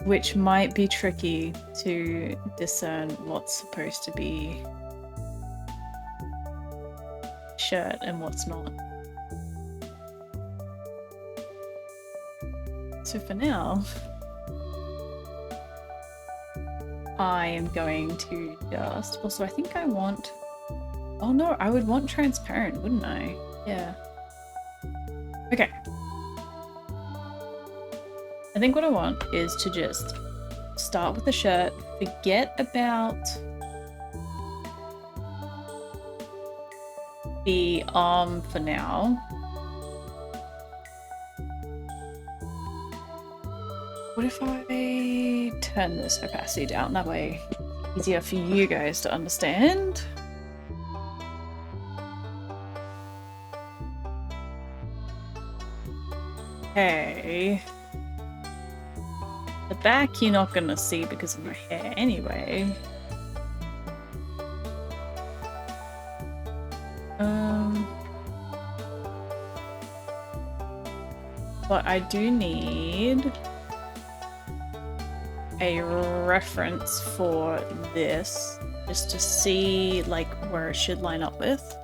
Which might be tricky to discern what's supposed to be shirt and what's not. So for now, I am going to just... Also, I think I want... Oh no, I would want transparent, wouldn't I? Yeah. Okay. I think what I want is to just start with the shirt, forget about the arm for now. What if I turn this opacity down? That way it's easier for you guys to understand. Okay. The back you're not gonna see because of my hair anyway. But I do need a reference for this, just to see like where it should line up with.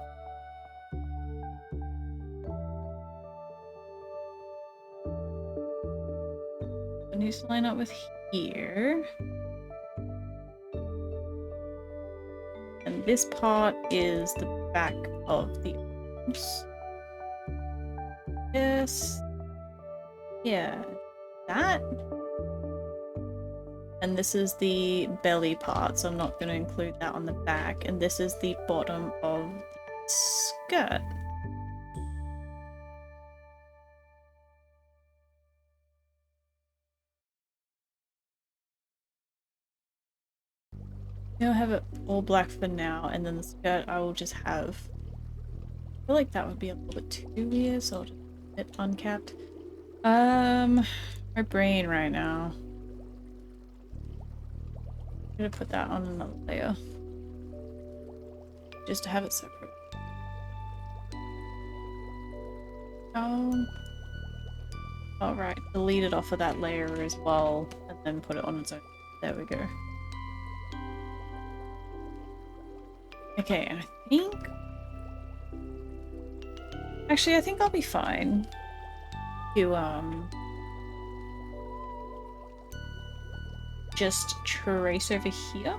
It needs to line up with here. And this part is the back of the arms. Yes. Yeah. That. And this is the belly part, so I'm not going to include that on the back. And this is the bottom of the skirt. I'll have it all black for now, and then the skirt I will just have... I feel like that would be a little bit too weird, so I'll just hit uncapped. My brain right now. I'm gonna put that on another layer. Just to have it separate. Alright, delete it off of that layer as well, and then put it on its own. There we go. Okay, and I think... Actually, I think I'll be fine to, just trace over here.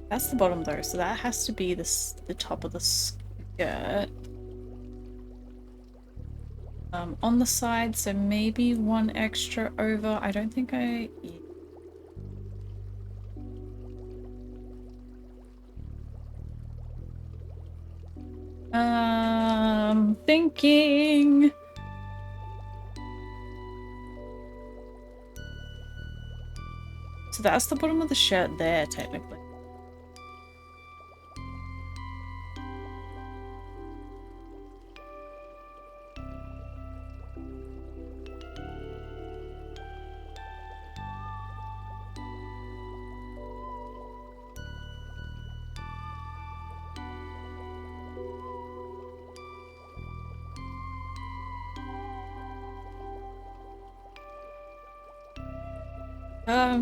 That's the bottom though, so that has to be the top of the skirt. On the side, so maybe one extra over. I don't think I... thinking... So that's the bottom of the shirt there, technically.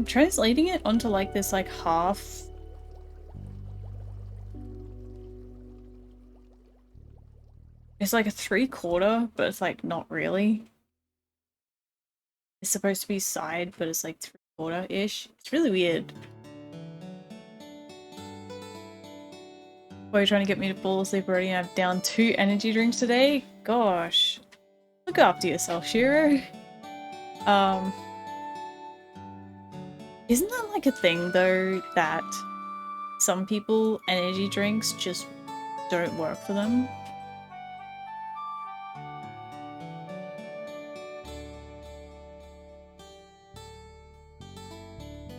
Translating it onto like this like half. It's like a 3/4, but it's like not really. It's supposed to be side, but it's like 3/4-ish. It's really weird. Why are you trying to get me to fall asleep already? I've down 2 energy drinks today? Gosh. Look after yourself, Shiro. Isn't that like a thing though, that some people energy drinks just don't work for them?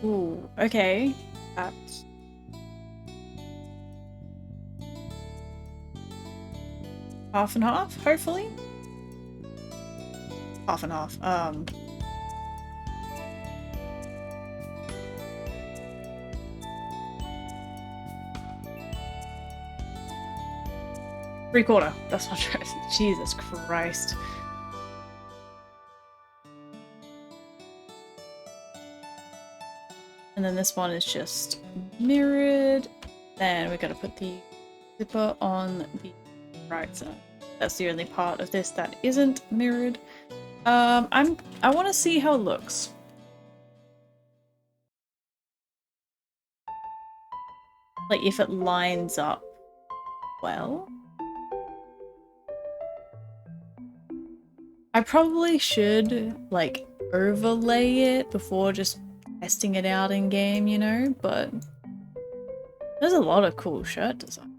Ooh, okay. That's... half and half, hopefully? Half and half. 3/4. That's not true. Jesus Christ. And then this one is just mirrored. Then we gotta put the zipper on the right side. That's the only part of this that isn't mirrored. I want to see how it looks. Like if it lines up well. I probably should like overlay it before just testing it out in game, you know, but there's a lot of cool shirt design.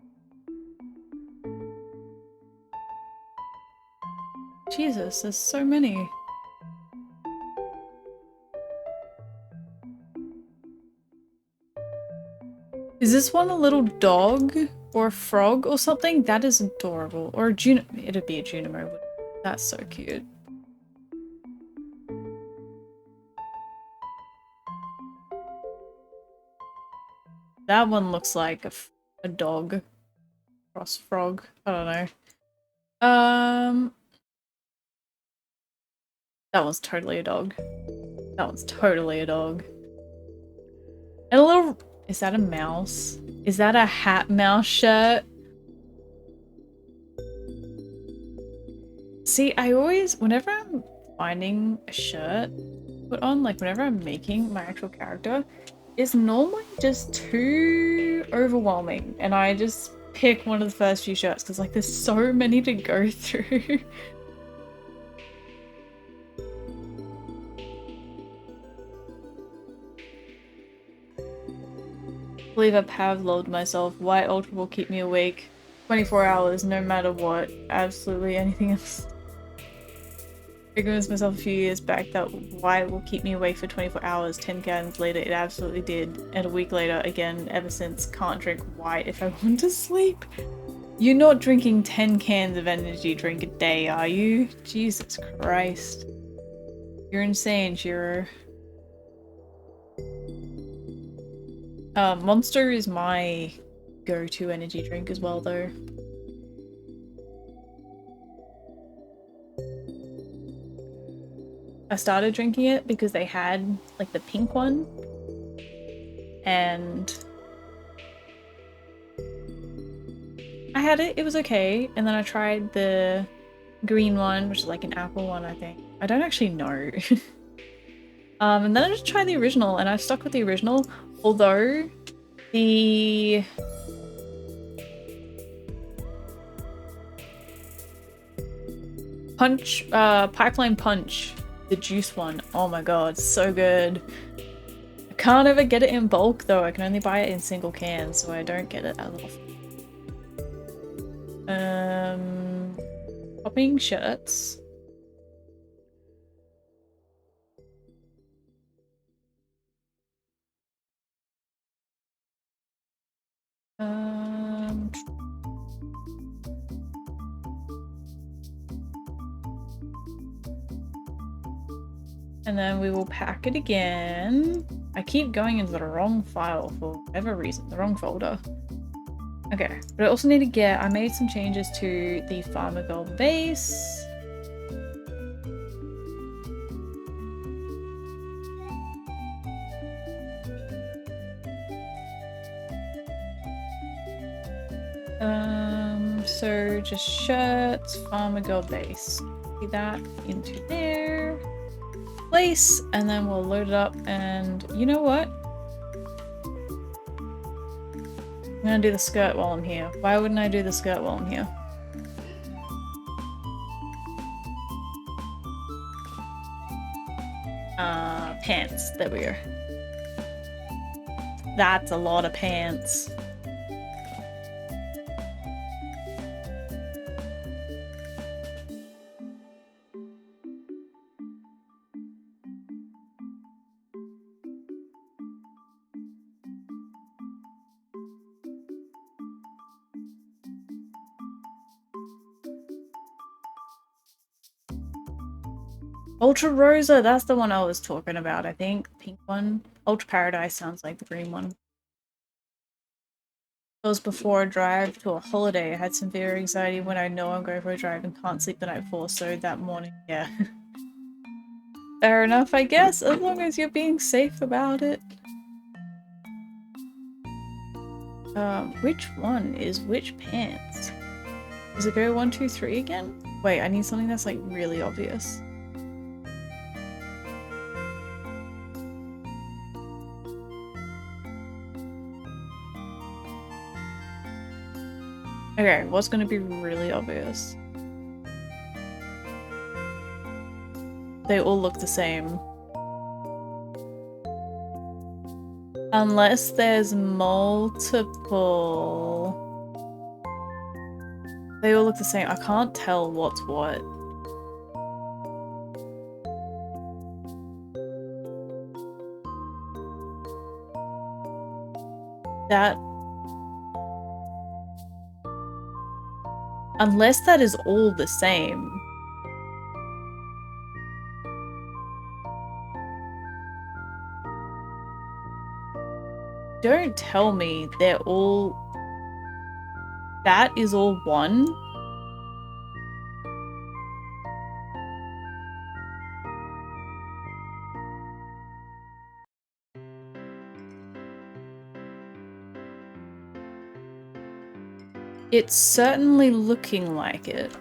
Jesus, there's so many. Is this one a little dog or a frog or something? That is adorable. Or a it'd be a Junimo. That's so cute. That one looks like a dog. Cross frog. I don't know. That one's totally a dog. That one's totally a dog. And a little... Is that a mouse? Is that a hat mouse shirt? See, I always... Whenever I'm finding a shirt to put on, like whenever I'm making my actual character, it's normally just too overwhelming. And I just pick one of the first few shirts because like there's so many to go through. I believe I Pavloved myself. White Ultra will keep me awake 24 hours no matter what. Absolutely anything else. I convinced myself a few years back that white will keep me awake for 24 hours. 10 cans later it absolutely did. And a week later again, ever since, can't drink white if I want to sleep. You're not drinking 10 cans of energy drink a day, are you? Jesus Christ. You're insane, Shiro. Monster is my go-to energy drink as well, though. I started drinking it because they had like the pink one, and I had it, it was okay, and then I tried the green one, which is like an apple one, I think. I don't actually know. And then I just tried the original, and I stuck with the original, although the Pipeline Punch, the juice one, oh my god, so good. I can't ever get it in bulk though, I can only buy it in single cans, so I don't get it as often. Popping shirts. And then we will pack it again. I keep going into the wrong file for whatever reason, the wrong folder. Okay, but I also need to get, I made some changes to the Farmer Girl base. So just shirts, Farmer Girl base. Copy that into there. Place, and then we'll load it up, and you know what? I'm gonna do the skirt while I'm here. Why wouldn't I do the skirt while I'm here? Pants. There we go. That's a lot of pants. Ultra Rosa, that's the one I was talking about, I think. The pink one. Ultra Paradise sounds like the green one. It was before a drive to a holiday. I had severe anxiety when I know I'm going for a drive and can't sleep the night before, so that morning, yeah. Fair enough, I guess, as long as you're being safe about it. Which one is which pants? Does it go 1, 2, 3 again? Wait, I need something that's like really obvious. Okay, what's gonna be really obvious? They all look the same. Unless there's multiple... They all look the same. I can't tell what's what. That... Unless that is all the same. Don't tell me they're all... That is all one? It's certainly looking like it.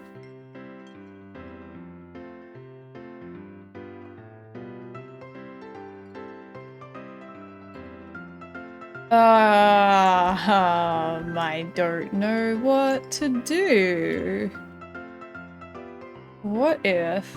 I don't know what to do. What if...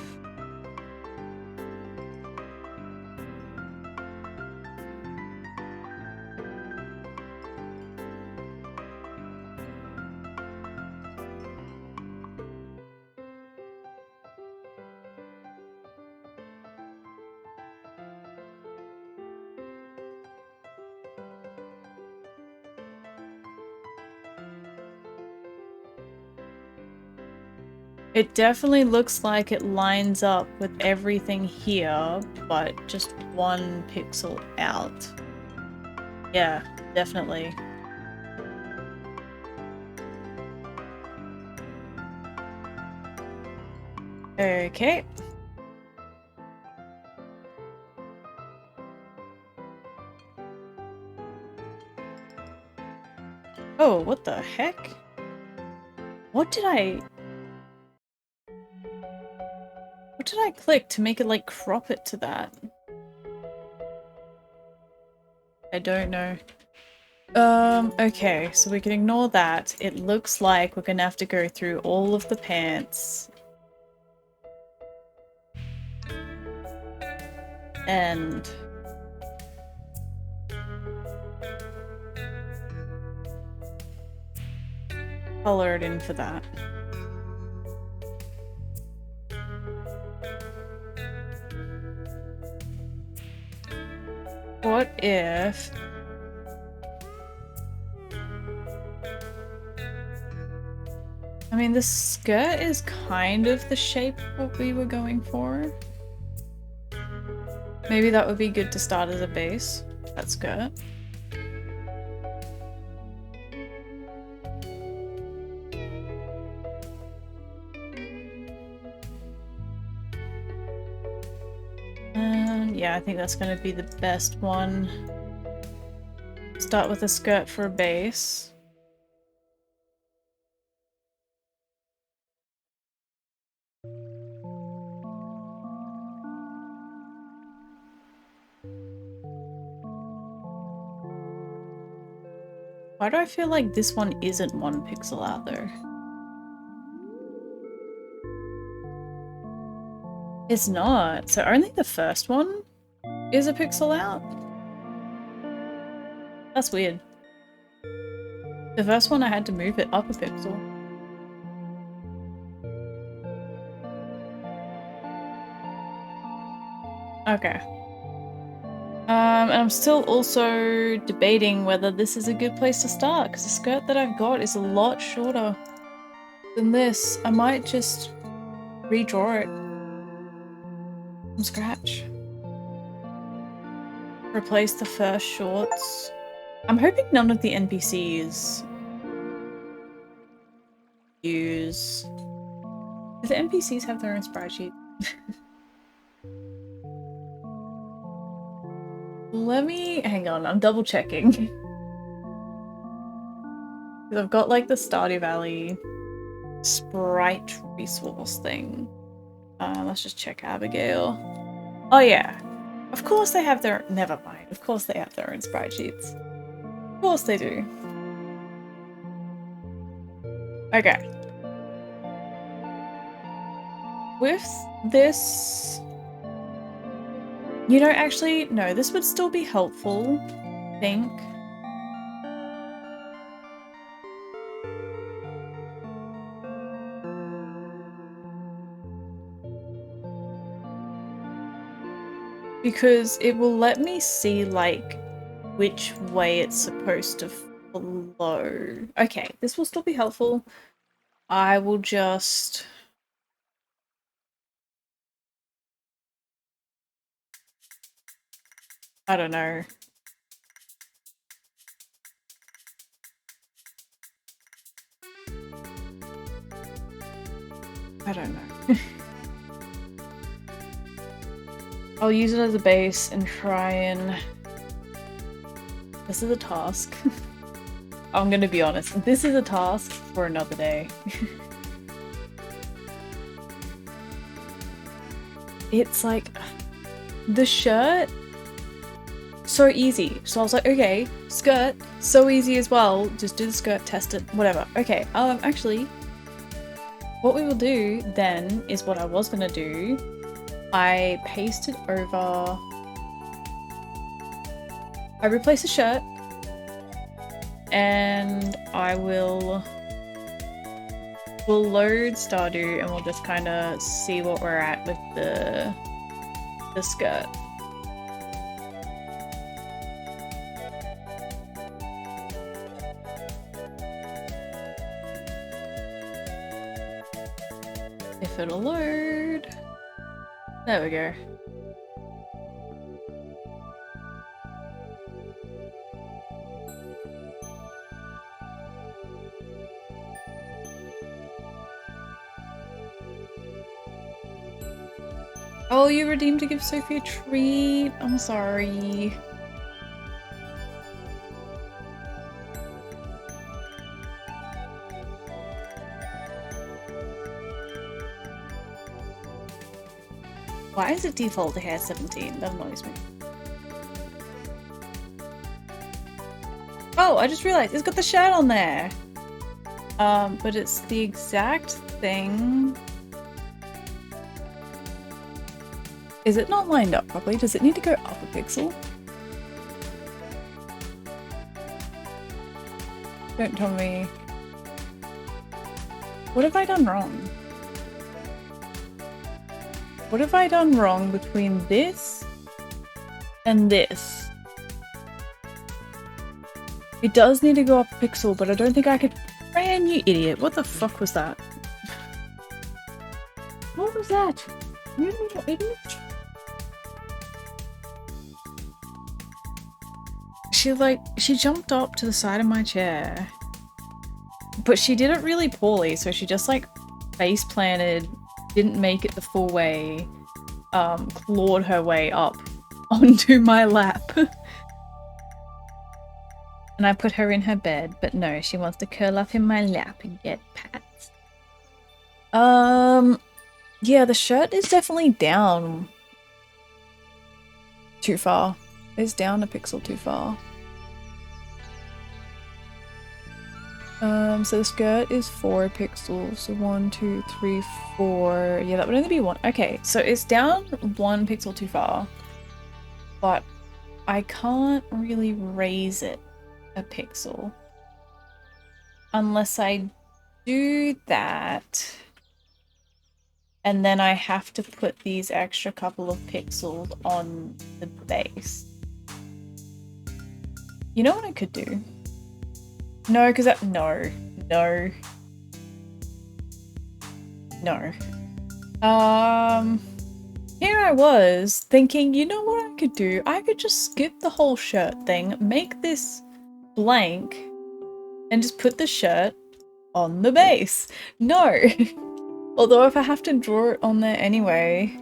It definitely looks like it lines up with everything here, but just one pixel out. Yeah, definitely. Okay. Oh, what the heck? What did I click to make it like crop it to that? I don't know. Okay, so we can ignore that. It looks like we're gonna have to go through all of the pants. And color it in for that. What if... I mean, the skirt is kind of the shape what we were going for. Maybe that would be good to start as a base, that skirt. Yeah, I think that's going to be the best one. Start with a skirt for a base. Why do I feel like this one isn't 1 pixel out though? It's not. So only the first one is a pixel out? That's weird. The first one I had to move it up a pixel. Okay. And I'm still also debating whether this is a good place to start, because the skirt that I've got is a lot shorter than this. I might just redraw it from scratch. Replace the first shorts. I'm hoping none of the NPCs use... Do the NPCs have their own sprite sheet? Let me... hang on, I'm double checking. Because I've got like the Stardew Valley sprite resource thing. Let's just check Abigail. Oh yeah. Of course they have their... never mind. Of course they have their own sprite sheets. Of course they do. Okay. With this... You know, actually, no, this would still be helpful, I think. Because it will let me see, like, which way it's supposed to flow. Okay, this will still be helpful. I will just... I don't know. I don't know. I'll use it as a base and try and... This is a task. I'm gonna be honest. This is a task for another day. It's like... The shirt... So easy. So I was like, okay, skirt, so easy as well. Just do the skirt, test it, whatever. Okay, actually, what we will do then is what I was gonna do. I pasted over... I replace the shirt, and I will... We'll load Stardew, and we'll just kind of see what we're at with the skirt. If it'll load. There we go. Oh, you redeemed to give Sophie a treat. I'm sorry. Why is it default to hair 17? That annoys me. Oh, I just realized it's got the shirt on there. But it's the exact thing. Is it not lined up properly? Does it need to go up a pixel? Don't tell me. What have I done wrong? What have I done wrong between this and this? It does need to go up a pixel, but I don't think I could. Man, you idiot. What the fuck was that? What was that? You little idiot. She jumped up to the side of my chair. But she did it really poorly, so she just like face planted, didn't make it the full way, clawed her way up onto my lap. And I put her in her bed, but no, she wants to curl up in my lap and get pats. Yeah, the shirt is definitely down too far. It's down a pixel too far. So the skirt is 4 pixels, so 1, 2, 3, 4. Yeah, that would only be 1. Okay, so it's down 1 pixel too far, but I can't really raise it a pixel unless I do that, and then I have to put these extra couple of pixels on the base. You know what I could do? No, because that— no. Here I was thinking, you know what I could do? I could just skip the whole shirt thing, make this blank, and just put the shirt on the base. No! Although if I have to draw it on there anyway,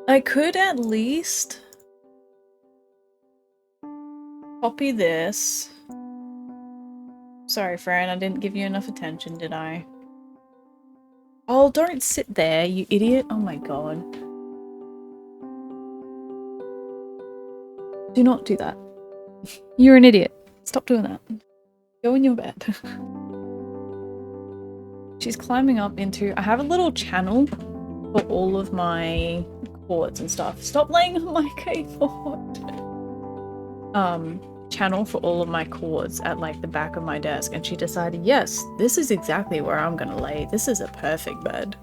I could at least copy this. Sorry, Fran, I didn't give you enough attention, did I? Oh, don't sit there, you idiot. Oh my god. Do not do that. You're an idiot. Stop doing that. Go in your bed. She's climbing up into— I have a little channel for all of my cords and stuff. Stop laying on my keyboard. Channel for all of my cords at like the back of my desk, and she decided, yes, this is exactly where I'm gonna lay. This is a perfect bed.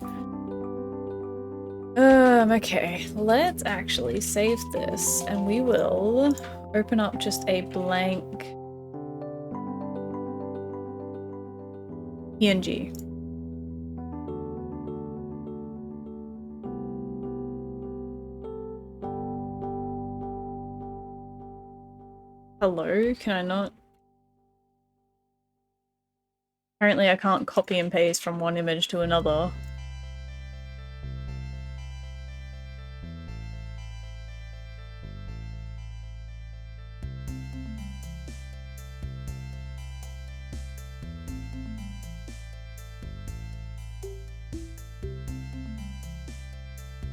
Okay, let's actually save this, and we will open up just a blank PNG. Hello, can I not? Apparently I can't copy and paste from one image to another.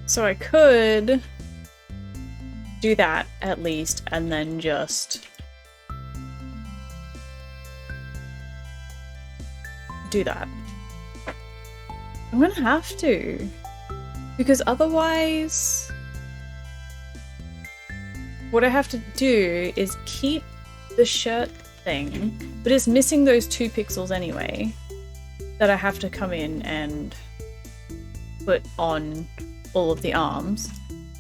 So I could do that at least, and then just do that. I'm gonna have to, because otherwise what I have to do is keep the shirt thing, but it's missing those 2 pixels anyway that I have to come in and put on all of the arms.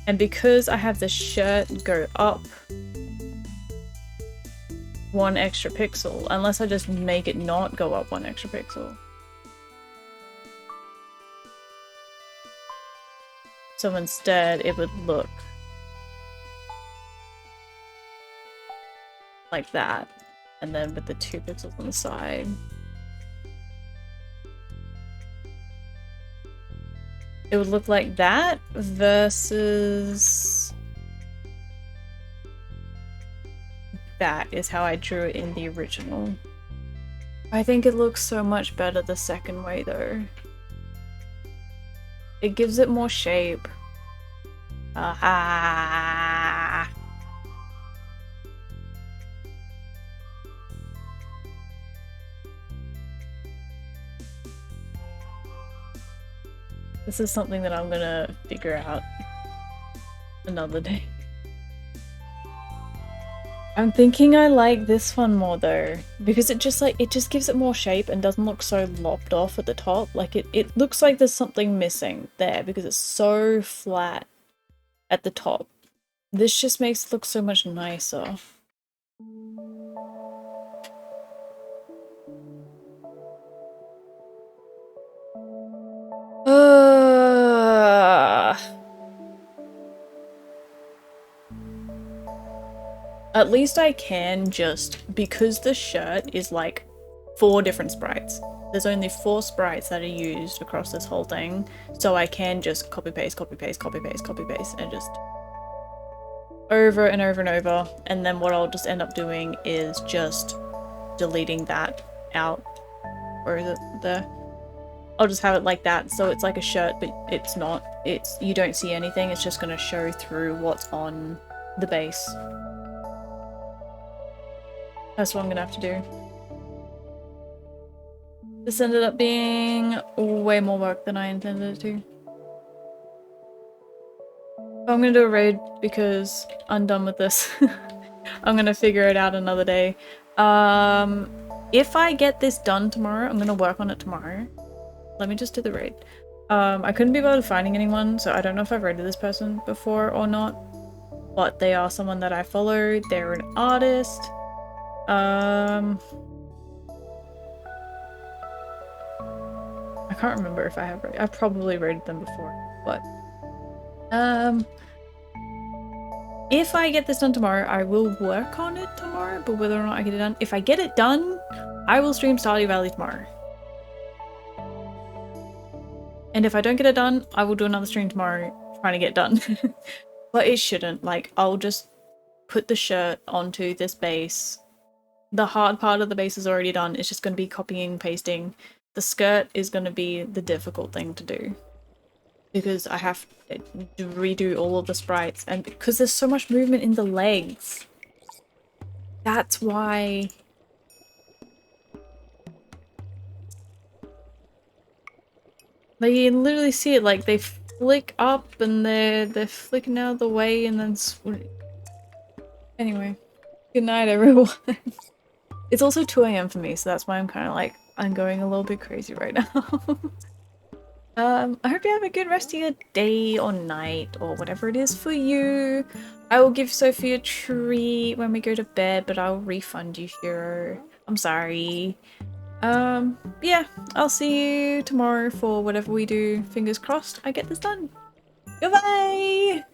And because I have the shirt go up 1 extra pixel, unless I just make it not go up 1 extra pixel. So instead it would look like that, and then with the 2 pixels on the side. it would look like that versus that is how I drew it in the original. I think it looks so much better the second way though. It gives it more shape. Aha! This is something that I'm gonna figure out another day. I'm thinking I like this one more though, because it just gives it more shape and doesn't look so lopped off at the top. Like it looks like there's something missing there because it's so flat at the top. This just makes it look so much nicer. At least I can just, because the shirt is like 4 different sprites. There's only 4 sprites that are used across this whole thing, so I can just copy paste, copy paste, copy paste, copy paste, and just over and over and over. And then what I'll just end up doing is just deleting that out. Or is it there? I'll just have it like that, so it's like a shirt, but it's not. You don't see anything, it's just gonna show through what's on the base. That's what I'm gonna have to do. This ended up being way more work than I intended it to. I'm gonna do a raid because I'm done with this. I'm gonna figure it out another day. If I get this done tomorrow, I'm gonna work on it tomorrow. Let me just do the raid. I couldn't be bothered finding anyone, so I don't know if I've raided this person before or not. But they are someone that I follow. They're an artist. I can't remember if I have raided. I've probably raided them before, but if I get this done tomorrow, I will work on it tomorrow, but whether or not I get it done, if I get it done, I will stream Stardew Valley tomorrow. And if I don't get it done, I will do another stream tomorrow trying to get it done. But it shouldn't. Like, I'll just put the shirt onto this base. The hard part of the base is already done. It's just going to be copying and pasting. The skirt is going to be the difficult thing to do. Because I have to redo all of the sprites. And because there's so much movement in the legs. That's why... Like, you can literally see it, like, they flick up and they're flicking out of the way and then... Anyway. Good night, everyone. It's also 2 AM for me, so that's why I'm kind of like, I'm going a little bit crazy right now. I hope you have a good rest of your day or night or whatever it is for you. I will give Sophie a treat when we go to bed, but I'll refund you, hero. I'm sorry. Yeah, I'll see you tomorrow for whatever we do. Fingers crossed I get this done. Goodbye!